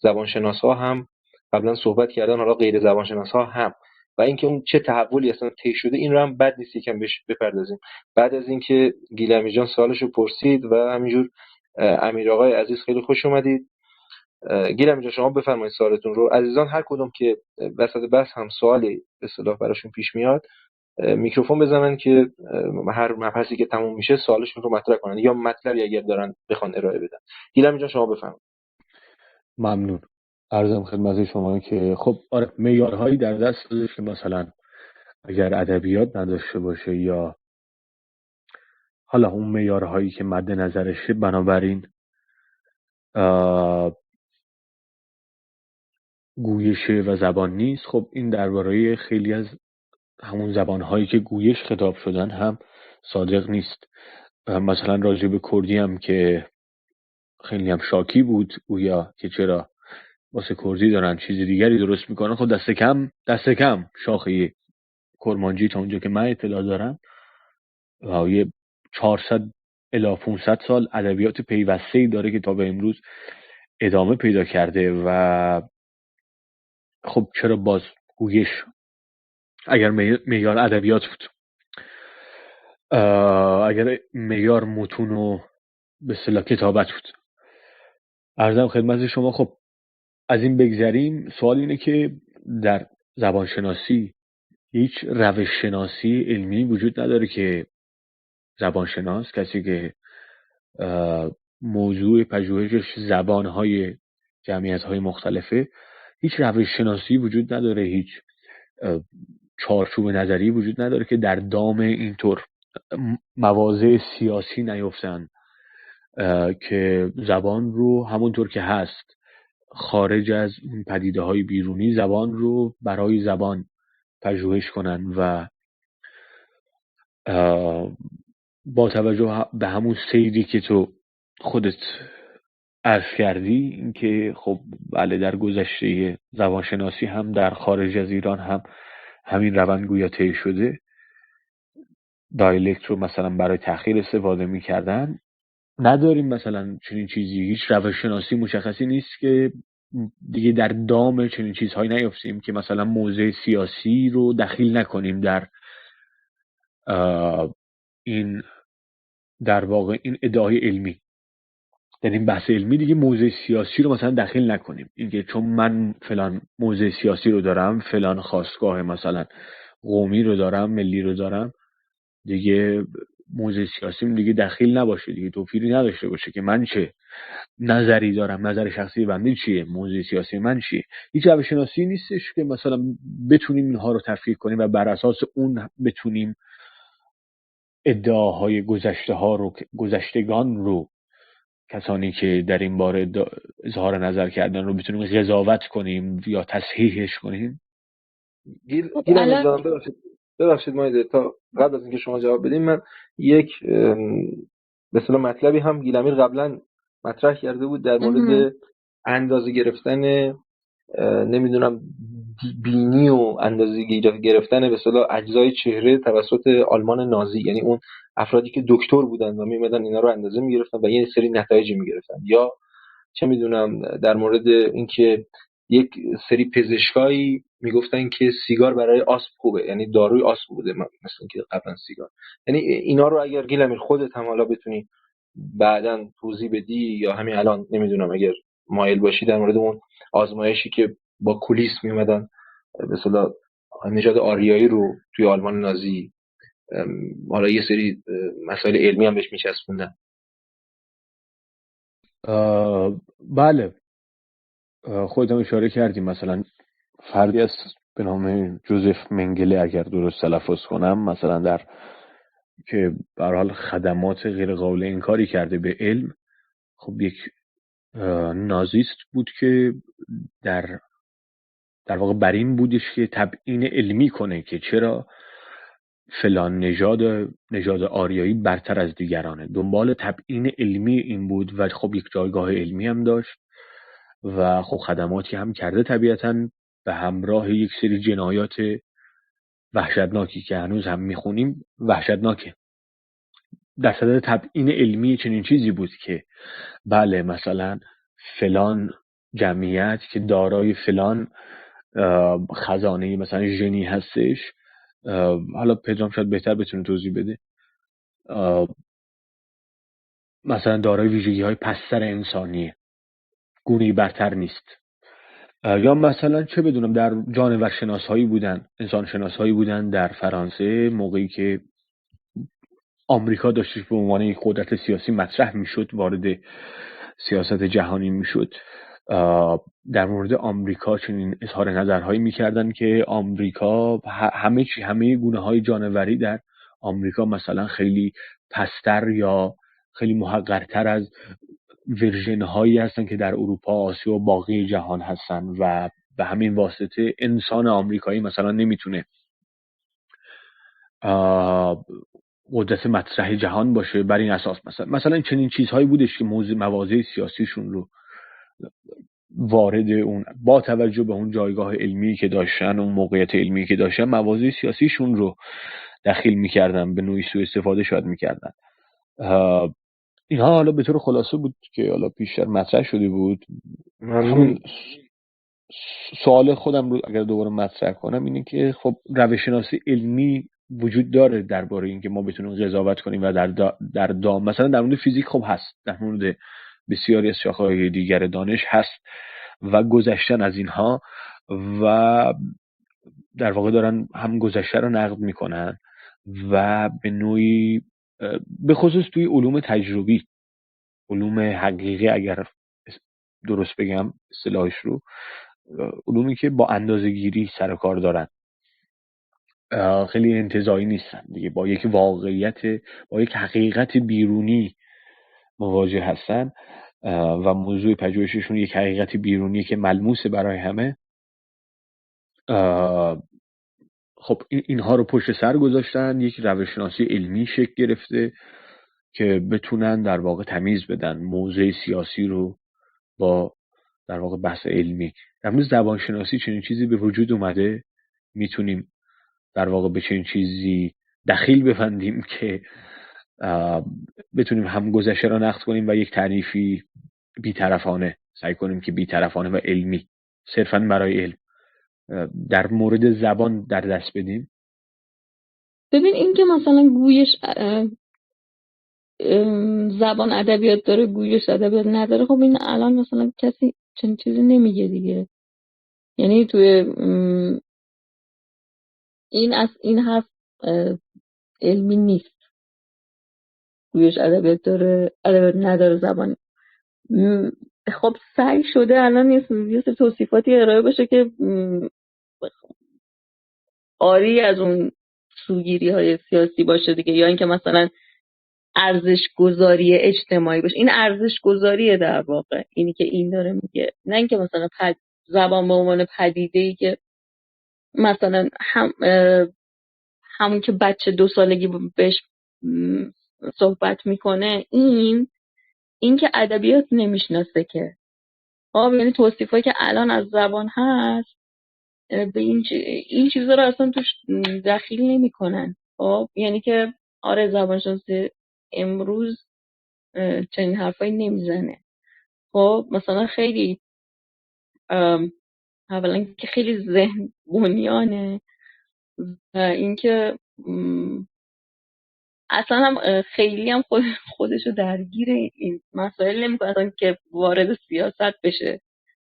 A: زبانشناس‌ها هم قبلا صحبت کردن، حالا غیر زبانشناس‌ها هم، و اینکه اون چه تحولی اصلا طی شده این رو هم بد نیست یکم بهش بپردازیم. بعد از اینکه گیلمی جان سوالشو پرسید و همینجور امیر آقای عزیز خیلی خوش اومدید. گیلمی جان شما بفرمایید سوالتون رو. عزیزان هر کدوم که وسط بحث هم سوالی به اصطلاح براشون پیش میاد میکروفون بزنن که هر مبحثی که تموم میشه سوالشون رو مطرح کنن یا مطلبی اگر دارن بخوان ارائه بدن. گیلمی جان شما بفرمایید.
F: ممنون. عرضم خدمت شما که خب آره معیارهایی در دست داشت که مثلا اگر ادبیات نداشته باشه یا حالا اون معیارهایی که مد نظرشه بنابراین گویش و زبان نیست. خب این درباره خیلی از همون زبانهایی که گویش خطاب شدن هم صادق نیست. مثلا راجع به کردی هم که خیلی هم شاکی بود گویا که چرا واسه کردی دارن چیز دیگری درست میکنن. خب دست کم شاخه کرمانجی تا اونجا که من اطلاع دارم یه 400 الی 500 سال ادبیات پیوسته‌ای داره که تا به امروز ادامه پیدا کرده و خب چرا باز گویش اگر معیار ادبیات بود، اگر معیار متون و به اصطلاح کتابت بود. عرضم خدمت شما خب از این بگذریم. سوال اینه که در زبانشناسی هیچ روش شناسی علمی وجود نداره که زبانشناس، کسی که موضوع پژوهشش زبانهای جمعیت‌های مختلفه، هیچ روش شناسی وجود نداره، هیچ چارچوب نظری وجود نداره که در دام اینطور مواضع سیاسی نیفتن که زبان رو همونطور که هست خارج از اون پدیده های بیرونی زبان رو برای زبان پژوهش کنن و با توجه به همون سیری که تو خودت عرض کردی اینکه خب بله در گذشته زبانشناسی هم در خارج از ایران هم همین روند گویا طی شده، دایلکت رو مثلا برای تأخیر استفاده می‌کردن. نداریم مثلا چنین چیزی، هیچ روانشناسی مشخصی نیست که دیگه در دام چنین چیزهایی نیفتیم که مثلا موضع سیاسی رو دخیل نکنیم در این در واقع این ادعای علمی، در این بحث علمی دیگه موضع سیاسی رو مثلا دخیل نکنیم. اینکه چون من فلان موضع سیاسی رو دارم، فلان خواستگاه مثلا قومی رو دارم، ملی رو دارم، دیگه موضع سیاسیم دیگه دخیل نباشه، دیگه توفیری نداشته باشه که من چه نظری دارم، نظر شخصی بنده چیه، موضع سیاسی من چیه. هیچ روش‌شناسی نیستش که مثلا بتونیم اینها رو تفکیک کنیم و بر اساس اون بتونیم ادعاهای گذشتگان رو، کسانی که در این باره اظهار نظر کردن رو بتونیم قضاوت کنیم یا تصحیحش کنیم.
A: گیلم ببخشید مایده، تا قبل از اینکه شما جواب بدیم من یک به اصطلاح مطلبی هم گیلمیر قبلا مطرح کرده بود در مورد اندازه گرفتن نمیدونم بینی و اندازه گرفتن به اصطلاح اجزای چهره توسط آلمان نازی، یعنی اون افرادی که دکتر بودن و میمدن اینا رو اندازه میگرفتن و یه سری نتایجی میگرفتن، یا چه میدونم در مورد اینکه یک سری پزشکایی میگفتن که سیگار برای آسم خوبه، یعنی داروی آسم بوده مثلا اینکه قبلا سیگار. یعنی اینا رو اگر گیلمیر خودت هم حالا بتونی بعداً توضیح بدی یا همین الان نمیدونم اگر مایل باشی در مورد اون آزمایشی که با کولیس میومدن به اصطلاح نژاد آریایی رو توی آلمان نازی حالا یه سری مسائل علمی هم بهش میچسبوندن.
F: بله خودت هم اشاره کردیم، مثلا فردی است به نام جوزف منگله اگر درست تلفظ کنم، مثلا در که به هر حال خدمات غیر قابل انکاری کرده به علم، خب یک نازیست بود که در واقع بر این بودش که تبیین علمی کنه که چرا فلان نژاد آریایی برتر از دیگرانه. دنبال تبیین علمی این بود و خب یک جایگاه علمی هم داشت و خب خدماتی هم کرده، طبیعتاً به همراه یک سری جنایات وحشتناکی که هنوز هم میخونیم وحشتناکه. در صدد تبیین علمی چنین چیزی بود که بله مثلا فلان جمعیت که دارای فلان خزانه مثلا ژنی هستش، حالا پدرام شاید بهتر بتونه توضیح بده، مثلا دارای ویژگی‌های پستر انسانیه، گونه‌ای برتر نیست. یا مثلا چه بدونم در جانور شناس‌هایی بودن، انسان شناس‌هایی بودن در فرانسه موقعی که آمریکا داشتش به عنوان یک قدرت سیاسی مطرح میشد، وارد سیاست جهانی میشد، در مورد آمریکا چنین اظهار نظرهایی میکردن که آمریکا همه گونه‌های جانوری در آمریکا مثلا خیلی پستر یا خیلی محقرتر از ورژن هایی هستن که در اروپا، آسیا و باقی جهان هستن و به همین واسطه انسان آمریکایی مثلا نمیتونه قدرت مطرح جهان باشه. بر این اساس مثلا چنین چیزهایی بودش که مواضع سیاسیشون رو وارد اون، با توجه به اون جایگاه علمی که داشتن، اون موقعیت علمی که داشتن، مواضع سیاسیشون رو دخیل میکردن، به نوعی سوء استفاده شاید میکردن. اینها حالا به طور خلاصه بود که حالا پیشتر مطرح شده بود. همون سوال خودم رو اگر دوباره مطرح کنم اینه که خب روش‌شناسی علمی وجود داره درباره اینکه ما بتونیم قضاوت کنیم و در دام مثلا در مورد فیزیک خب هست، در مورد بسیاری از شاخه‌های دیگر دانش هست و گذشتن از اینها و در واقع دارن هم گذشته رو نقد میکنن و به نوعی به خصوص توی علوم تجربی، علوم حقیقی اگر درست بگم اصطلاحش رو، علومی که با اندازه‌گیری سر و کار دارن، خیلی انتزاعی نیستن دیگه، با یک واقعیت، با یک حقیقت بیرونی مواجه هستن و موضوع پژوهششون یک حقیقت بیرونی که ملموسه برای همه. خب اینها رو پشت سر گذاشتن، یک روششناسی علمی شکل گرفته که بتونن در واقع تمیز بدن موضع سیاسی رو با در واقع بحث علمی. در مورد زبانشناسی چنین چیزی به وجود اومده، میتونیم در واقع به چنین چیزی دخیل ببندیم که بتونیم هم گذشته را نقد کنیم و یک تعریفی بی‌طرفانه سعی کنیم که بی‌طرفانه و علمی صرفاً برای علم در مورد زبان در دست بدیم.
B: ببین این که مثلا گویش زبان ادبیات داره گویش ادبیات نداره، خب این الان مثلا کسی چنین چیزی نمیگه دیگه. یعنی توی این حرف علمی نیست. گویش ادبیات داره ادبیات نداره زبان. خب سعی شده الان یه سری توصیفاتی ارائه بشه که آری از اون سوگیری های سیاسی باشه دیگه، یا اینکه مثلا ارزش گذاری اجتماعی باشه. این ارزش گذاریه در واقع اینی که این داره میگه، نه اینکه مثلا زبان به عنوان پدیده‌ای که مثلا همون که بچه 2 سالگی بهش صحبت میکنه، این که ادبیات نمیشناسه که. خب یعنی توصیفایی که الان از زبان هست به این چیزا رو اصلا توش دخیل نمیکنن. خب یعنی که آره زبانشناسی امروز چنین حرفایی نمیزنه. خب مثلا خیلی اولا که خیلی ذهن بنیانه و اینکه اصلا هم خیلی هم خودشو درگیر این مسائل نمیکنه اصلا که وارد سیاست بشه.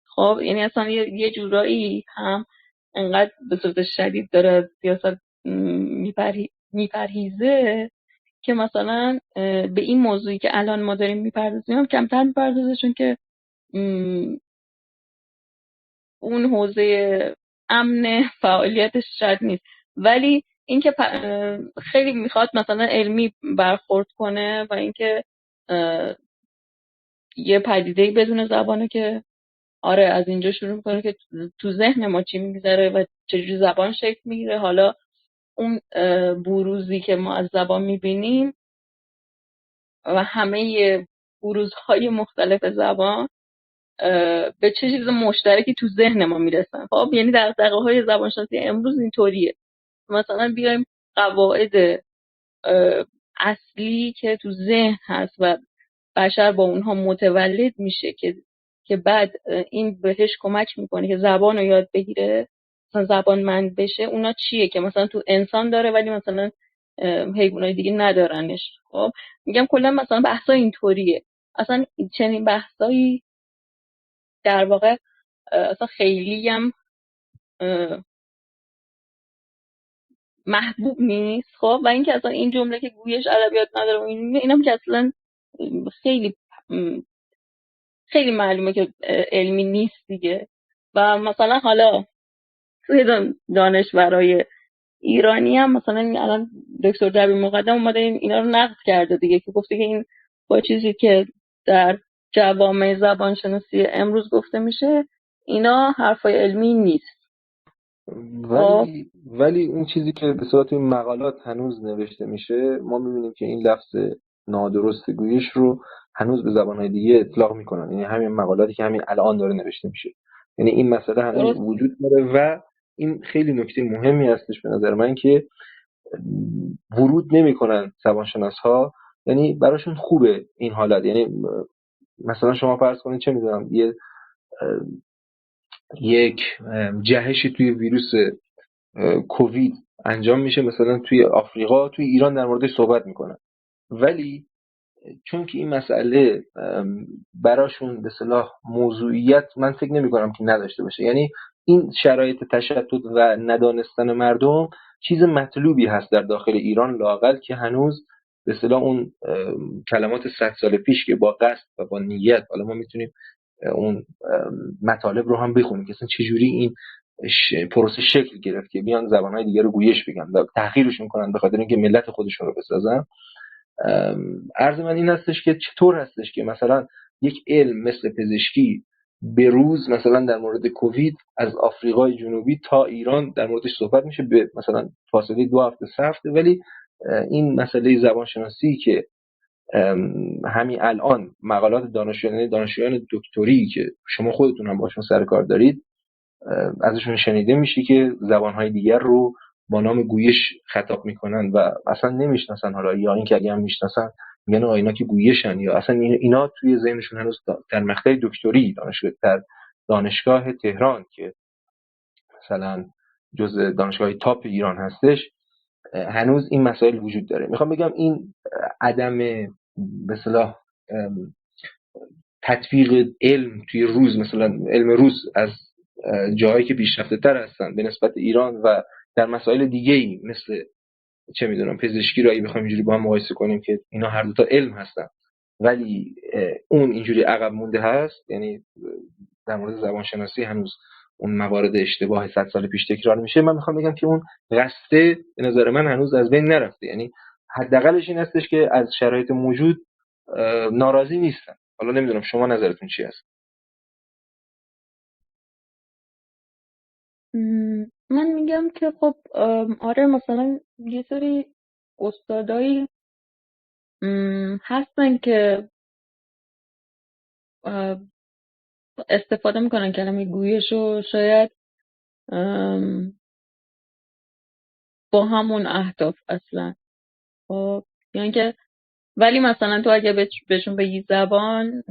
B: خب یعنی اصلا یه جورایی هم انقدر به صورت شدید داره سیاست میپرهیزه که مثلا به این موضوعی که الان ما داریم میپردازیم هم کمتر میپردازه، چون که اون حوزه امن فعالیتش شاید نیست. ولی اینکه خیلی میخواد مثلا علمی برخورد کنه و اینکه یه پدیده‌ای بدون زبانه که آره از اینجا شروع میکنه که تو ذهن ما چی میگذره و چجوری زبان شکل میگیره. حالا اون بروزی که ما از زبان میبینیم و همه بروزهای مختلف زبان به چه چیز مشترکی تو ذهن ما میرسن. خب یعنی دغدغه‌های زبانشناسی امروز اینطوریه. مثلا بیایم قواعد اصلی که تو ذهن هست و بشر با اونها متولد میشه که بعد این بهش کمک میکنه که زبان رو یاد بگیره، مثلا زبانمند بشه، اونا چیه که مثلا تو انسان داره ولی مثلا حیوانات دیگه ندارنش. خب میگم کلا مثلا بحثا اینطوریه. اصلا چنین بحثایی در واقع اصلا خیلی هم محبوب نیست. خب و اینکه اصلا این جمله که گویش ادبیات نداره و اینم که اصلا خیلی خیلی معلومه که علمی نیست دیگه. و مثلا حالا توی دانشورای ایرانی هم مثلا الان دکتر دبیر مقدم اومده اینا رو نقد کرده دیگه، که گفته که این با چیزی که در جوامع زبانشناسی امروز گفته میشه اینا حرفای علمی نیست.
A: ولی اون چیزی که به صورت این مقالات هنوز نوشته میشه، ما میبینیم که این لفظ نادرست گویش رو هنوز به زبانهای دیگه اطلاق میکنن. یعنی همین مقالاتی که همین الان داره نوشته میشه، یعنی این مسئله هنوز وجود داره و این خیلی نکته مهمی هستش به نظر من که ورود نمیکنن زبانشناس ها. یعنی براشون خوبه این حالت. یعنی مثلا شما فرض کنید چه میدونم یک جهشی توی ویروس کووید انجام میشه مثلا توی آفریقا، توی ایران در موردش صحبت میکنن، ولی چون که این مسئله براشون به اصطلاح موضوعیت من فکر نمی کنم که نداشته باشه. یعنی این شرایط تشتت و ندانستن مردم چیز مطلوبی هست در داخل ایران لااقل، که هنوز به اصطلاح اون کلمات 100 سال پیش که با قصد و با نیت، حالا ما میتونیم اون مطالب رو هم بخونیم که اصلا چجوری این پروسه شکل گرفت که بیان زبانهای دیگه رو گویش بگن و تحقیرشون کنن به خاطر اینکه ملت خودشون رو بسازن. عرض من این هستش که چطور هستش که مثلا یک علم مثل پزشکی به روز مثلا در مورد کووید از آفریقای جنوبی تا ایران در موردش صحبت میشه به مثلا فاصله 2 هفته 3 هفته، ولی این مسئله زبانشناسی که همین الان مقالات دانشجویان دکتری که شما خودتون هم باشون سر کار دارید ازشون شنیده میشه که زبانهای دیگر رو با نام گویش خطاب میکنن و اصلا نمیشناسن، حالا یا اینکه اگه هم میشناسن میگن اینا که گویشن، یا اصلا اینا توی ذهنشون هنوز در مقطع دکتری دانشگاه تهران که مثلا جزء دانشگاه تاپ ایران هستش هنوز این مسائل وجود داره. میخوام بگم این عدم به اصطلاح تطبیق علم توی روز، مثلا علم روز از جاهایی که پیشرفته تر هستن به نسبت ایران و در مسائل دیگه‌ای مثل چه میدونم پزشکی رو اگه بخوایم اینجوری با هم مقایسه کنیم که اینا هر دو تا علم هستن ولی اون اینجوری عقب مونده هست، یعنی در مورد زبان شناسی هنوز اون موارد اشتباه 100 سال پیش تکرار میشه. من میخوام بگم که اون قصه به نظر من هنوز از بین نرفته، یعنی حداقلش این هستش که از شرایط موجود ناراضی نیستن. حالا نمیدونم شما نظرتون چی هست؟
B: من میگم که خب آره مثلا یه سری استادایی هستن که استفاده میکنن کلمه گویش رو شاید با همون اهداف اصلا، خب یعنی که ولی مثلا تو اگه بهشون بگی زبان،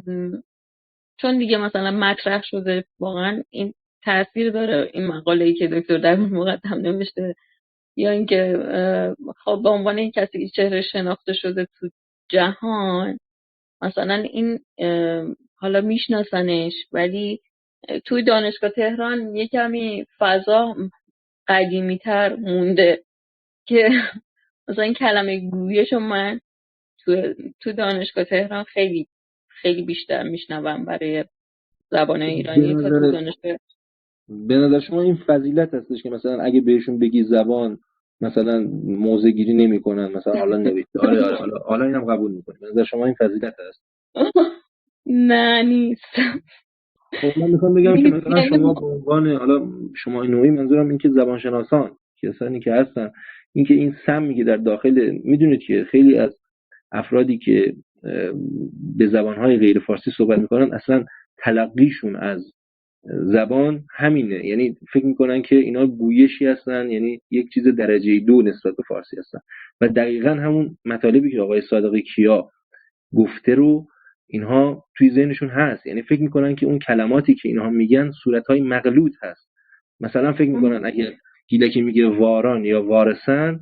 B: چون دیگه مثلا مطرح شده واقعا این تاثیر داره این مقاله‌ای که دکتر در مقدم نوشته، یا اینکه خب به عنوان این کسی که چهره شناخته شده تو جهان مثلا این حالا میشناسنش، ولی توی دانشگاه تهران یه کمی فضا قدیمی تر مونده که مثلا این کلمه گویشو من تو دانشگاه تهران خیلی خیلی بیشتر میشنوم برای زبان ایرانی تا تو دانشگاه.
A: به نظر شما این فضیلت هستش که مثلا اگه بهشون بگی زبان مثلا موضع گیری نمیکنن، مثلا حالا نوشته آره حالا اینم قبول میکنه، به نظر شما این فضیلت هست؟
B: نه نیست.
A: خب من میخوام بگم که مثلا شما به عنوان حالا شما این نوعی، منظورم این که زبان شناسان کسانی که هستن این که این سمی در داخل، میدونید که خیلی از افرادی که به زبانهای غیر فارسی صحبت میکنن اصلا تلقیشون از زبان همینه، یعنی فکر میکنن که اینا گویشی هستن، یعنی یک چیز درجه 2 نسبت به فارسی هستن و دقیقاً همون مطالبی که آقای صادقی کیا گفته رو اینها توی ذهنشون هست، یعنی فکر میکنن که اون کلماتی که اینها میگن صورتهای مغلوط هست. مثلا فکر میکنن اگه گیلکی میگه واران یا وارسن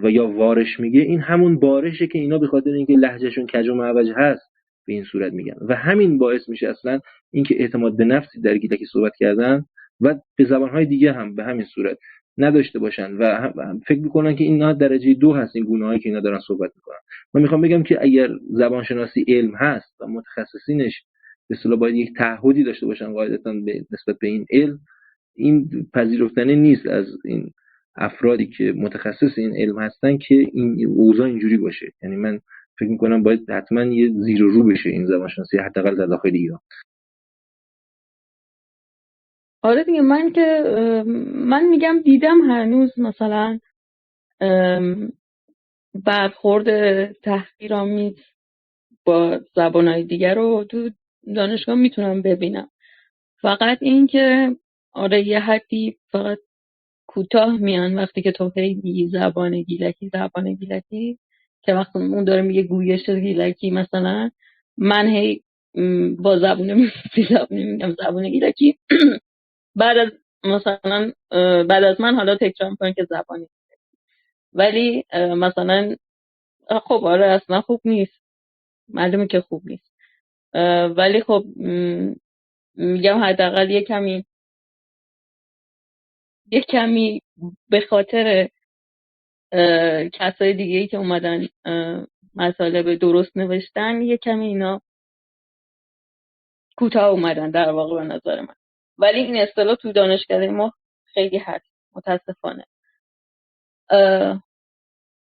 A: و یا وارش میگه این همون بارشه که اینا به خاطر اینکه لهجهشون کج و معوج هست به این صورت میگن و همین باعث میشه اصلا اینکه اعتماد به نفسی در گیلکی صحبت کردن و به زبانهای دیگه هم به همین صورت نداشته باشن و فکر میکنن که اینا درجه 2 هست این گونه‌هایی که اینا دارن صحبت میکنن. من میخوام بگم که اگر زبانشناسی علم هست و متخصصینش به اصطلاح باید یک تعهدی داشته باشن قاعدتاً نسبت به این علم، این پذیرفتنی نیست از این افرادی که متخصص این علم هستن که این اوضاع اینجوری باشه. یعنی من فکر میکنم باید حتما یه زیر و رو بشه این زبانشناسی حداقل در داخل ایران.
B: آره دیگه من میگم دیدم هنوز مثلا برخورد تحقیرآمیز با زبانهای دیگر رو تو دانشگاه میتونم ببینم، فقط این که آره یه حدی فقط کوتاه میان وقتی که تو هی زبان گیلکی که وقتی اون داره میگه گویش گیلکی، مثلا من هی با زبون میگم زبان گیلکی بعد از من حالا تکرار میکنه که زبانی، ولی مثلا خب آره اصلا خوب نیست، معلومه که خوب نیست، ولی خب میگم حداقل یه کمی به خاطر کسای دیگه‌ای که اومدن مطالب درست نوشتن یه کمی اینا کوتاه اومدن در واقع به نظر من. ولی این اصطلاح تو دانشکده ما خیلی هست متاسفانه.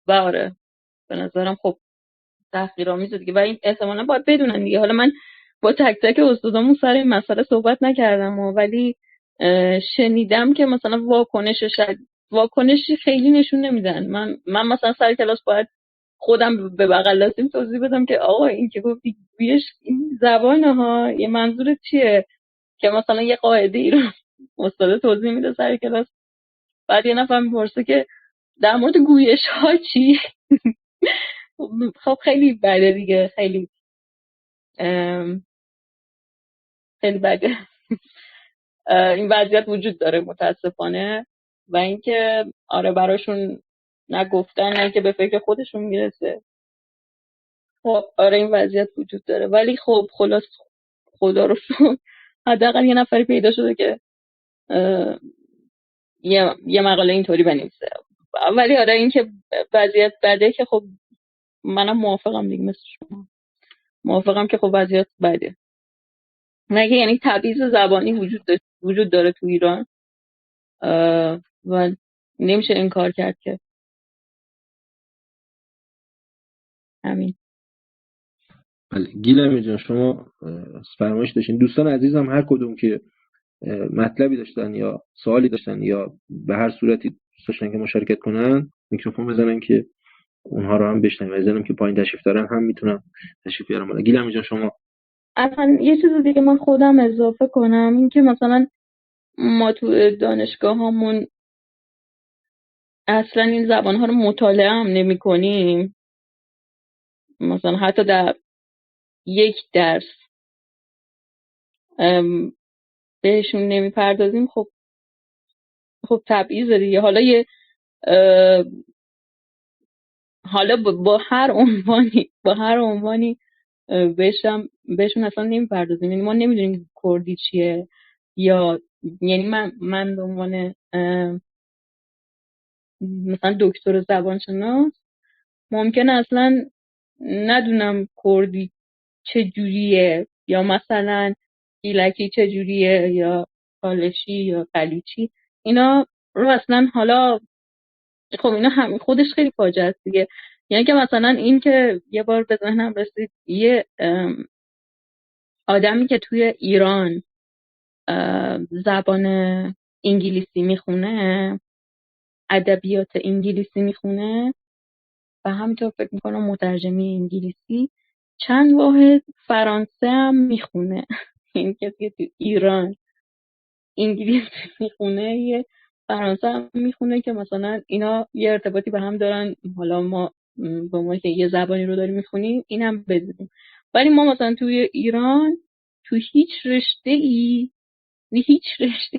B: و آره به نظرم خب تحقیرآمیزه دیگه و این احتمالاً باید بدونن دیگه. حالا من با تک تک استادامون سر این مسئله صحبت نکردم ولی شنیدم که مثلا واکنشی خیلی نشون نمیدن. من مثلا سر کلاس باید خودم به بغل دستیم توضیح بدم که آقا این که گفتی گویش این زبانه ها، یه منظورت چیه؟ که مثلا یه قاعده ای رو استاد توضیح میده سر کلاس، بعد یه نفر میپرسه که در مورد گویش ها چی؟ خب خیلی بده دیگه، خیلی خیلی بده. این وضعیت وجود داره متاسفانه و اینکه آره براشون نگفتن نه که به فکر خودشون میرسه. خب آره این وضعیت وجود داره ولی خب خلاص خدا رو شکر حداقل یه نفری پیدا شده که یه مقاله اینطوری بنویسه. ولی آره این که وضعیت بده که خب منم موافقم دیگه، مثل شما موافقم که خب وضعیت بده. مگه یعنی تبعیض زبانی وجود داره تو ایران و نمیشه انکار کرد که همین.
A: بله گیلمی جان شما فرمایش داشتین. دوستان عزیزم هر کدوم که مطلبی داشتن یا سوالی داشتن یا به هر صورتی دوست داشتن که مشارکت کنن میکروفون بزنن که اونها رو هم بشنویم. بزنم که پایین تشریف دارن هم میتونم تشریف بیارم بالا. گیلمی جان شما.
B: اصلا یه چیز دیگه من خودم اضافه کنم، این که مثلا ما تو دانشگاه هامون اصلا این زبان ها رو مطالعه هم نمی کنیم. مثلا حتی در یک درس بهشون نمی پردازیم. خب تبعیض دیگه. حالا با هر عنوانی بهشون اصلا نمی پردازیم. یعنی ما نمیدونیم کردی چیه، یا یعنی من به عنوان مثلا دکتر زبانشناس ممکنه اصلا ندونم کردی چجوریه، یا مثلا گیلکی چجوریه، یا کالشی یا قلیچی، اینا رو اصلا. حالا خب اینا هم خودش خیلی فاجعه است دیگه. یعنی که مثلا این که یه بار به ذهنم رسید یه آدمی که توی ایران زبان انگلیسی میخونه، ادبیات انگلیسی میخونه و همینطور فکر میکنم مترجمی انگلیسی، چند واحد فرانسه هم میخونه. این کسی که تو ایران انگلیسی میخونه یه فرانسه هم میخونه که مثلا اینا یه ارتباطی به هم دارن. حالا ما با ما که یه زبانی رو داریم میخونیم این هم بدونیم، ولی ما مثلا توی ایران تو هیچ رشته‌ای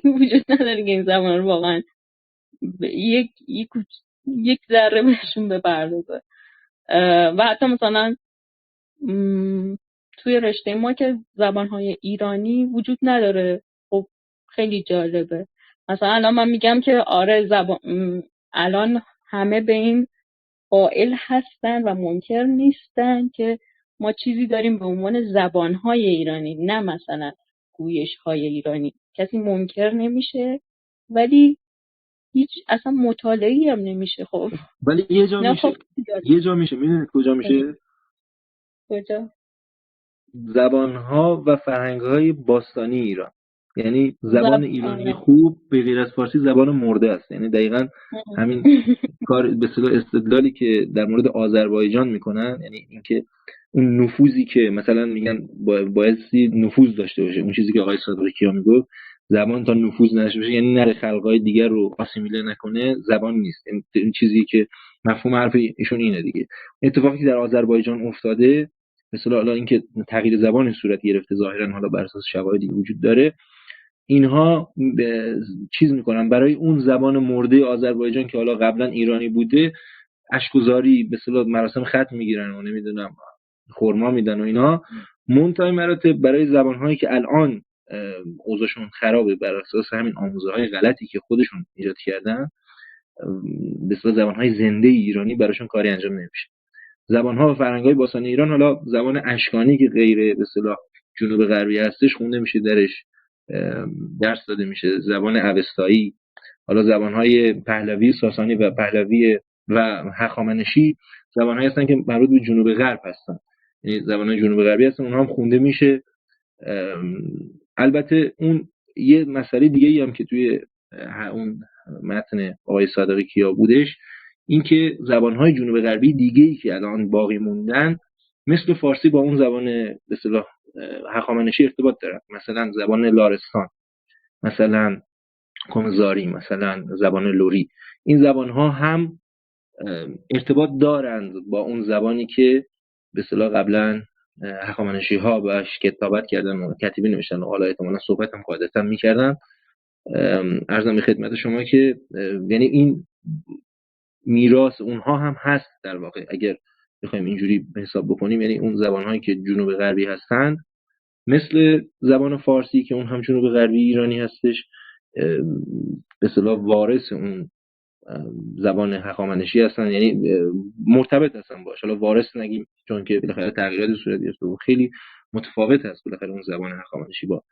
B: وجود نداره که این زبان رو واقعا یک ذره بهشون بپردازه. و حتی مثلا توی رشته ما که زبانهای ایرانی وجود نداره. خب خیلی جالبه. مثلا الان من میگم که آره الان همه به این قائل هستن و منکر نیستن که ما چیزی داریم به عنوان زبانهای ایرانی، نه مثلا گویشهای ایرانی. کسی منکر نمیشه ولی هیچ اصلا مطالعه‌ای هم نمیشه. خب
A: ولی یه جا میشه. یه جا میشه. میدونید کجا میشه؟
B: کجا؟
A: زبانها و فرهنگ‌های باستانی ایران. یعنی زبان ایرانی خوب به غیر از فارسی زبان مرده است. یعنی دقیقاً همین کار به اصطلاح استدلالی که در مورد آذربایجان میکنن، یعنی اینکه اون نفوذی که مثلا میگن بایستی نفوذ داشته باشه، اون چیزی که آقای صادقیان میگفت زبان تا نفوذ نداشته باشه یعنی نره خلقای دیگر رو آسیمیله نکنه زبان نیست. این چیزی که مفهوم حرف ایشون اینه دیگه. اتفاقی که در آذربایجان افتاده مثلا حالا اینکه تغییر زبان صورت گرفته ظاهرا حالا بر اساس شواهدی وجود داره، اینها چیز میکنن برای اون زبان مرده آذربایجان که حالا قبلا ایرانی بوده اشک‌وزاری به اصطلاح مراسم ختم میگیرن و نمیدونم خرما میدن و اینا. منتهای مراتب برای زبانهایی که الان اوضاعشون خرابه بر اساس همین آموزه‌های غلطی که خودشون ایجاد کردن، به اصطلاح زبانهای زنده ایرانی براشون کاری انجام نمیشه. زبان‌ها و فرهنگ‌های باستانی ایران، حالا زبان اشکانی که غیر به اصطلاح جنوب غربی هستش خونده میشه درش، درس داده میشه، زبان اوستایی. حالا زبانهای پهلوی، ساسانی و پهلوی و هخامنشی زبانهایی هستن که مربوط به جنوب غرب هستن، یعنی زبانهای جنوب غربی هستن، اونها هم خونده میشه. البته اون یه مسئله دیگه ای هم که توی اون متن آقای صادقی کیا بودش، این که زبانهای جنوب غربی دیگه ای که الان باقی موندن مثل فارسی با اون زبان به اصطلاح هخامنشی ارتباط دارن، مثلا زبان لارستان، مثلا کمزاری، مثلا زبان لوری. این زبانها هم ارتباط دارند با اون زبانی که به اصطلاح قبلا هخامنشی ها باش کتابت کردن و کتیبه نوشتن و حالا احتمالاً صحبت هم قاعدتا میکردن. عرضم به خدمت شما که یعنی این میراث اونها هم هست در واقع، اگر بخوایم اینجوری حساب بکنیم، یعنی اون زبانهایی که جنوب غربی هستند مثل زبان فارسی که اون هم جنوب غربی ایرانی هستش، به اصطلاح وارث اون زبان هخامنشی هستن، یعنی مرتبط هستن باش. حالا وارث نگیم چون که بالاخره تغییرات صورت گرفته و خیلی متفاوت هست بالاخره اون زبان هخامنشی با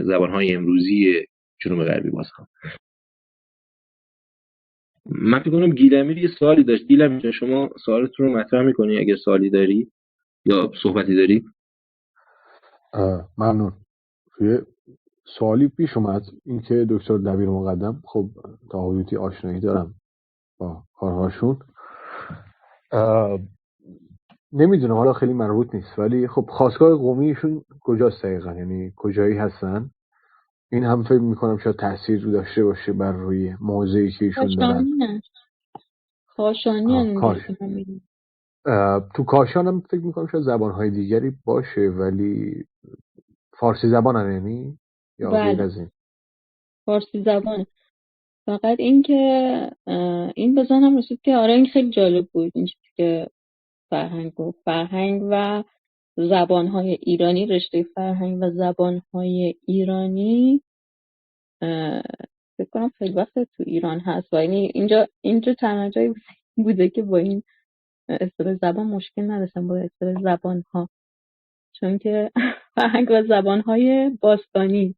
A: زبانهای امروزی جنوب غربی. باز من فکر کنم گیلمیر یه سوالی داشت. گیلمیر شما سوالتون رو مطرح می‌کنی اگر سوالی داری یا صحبتی داری؟
F: ممنون. یه سوالی پیش اومد، این که دکتر دبیر مقدم خب تا حدودی آشنایی دارم با کارهاشون، نمیدونم حالا خیلی مربوط نیست، ولی خب خواستگاه قومیشون کجاست دقیقا، یعنی کجایی هستن؟ این هم فکر میکنم شاید تاثیر داشته باشه بر روی موضعی که ایشون دارن.
B: کاشانی
F: تو کاشان هم فکر میکنم شاید زبانهای دیگری باشه، ولی فارسی زبان هم یعنی یا غیر از این؟
B: فارسی زبانه. فقط این که این بزنم رسید که آره این خیلی جالب بود، این که فرهنگ و زبانهای ایرانی، رشته فرهنگ و زبانهای ایرانی فکر کنم خیلی وقت تو ایران هست و اینجا تنها جایی بوده که با این اصطلاح زبان مشکل نداشتن، با اصطلاح زبانها، چون که فرهنگ و زبانهای باستانی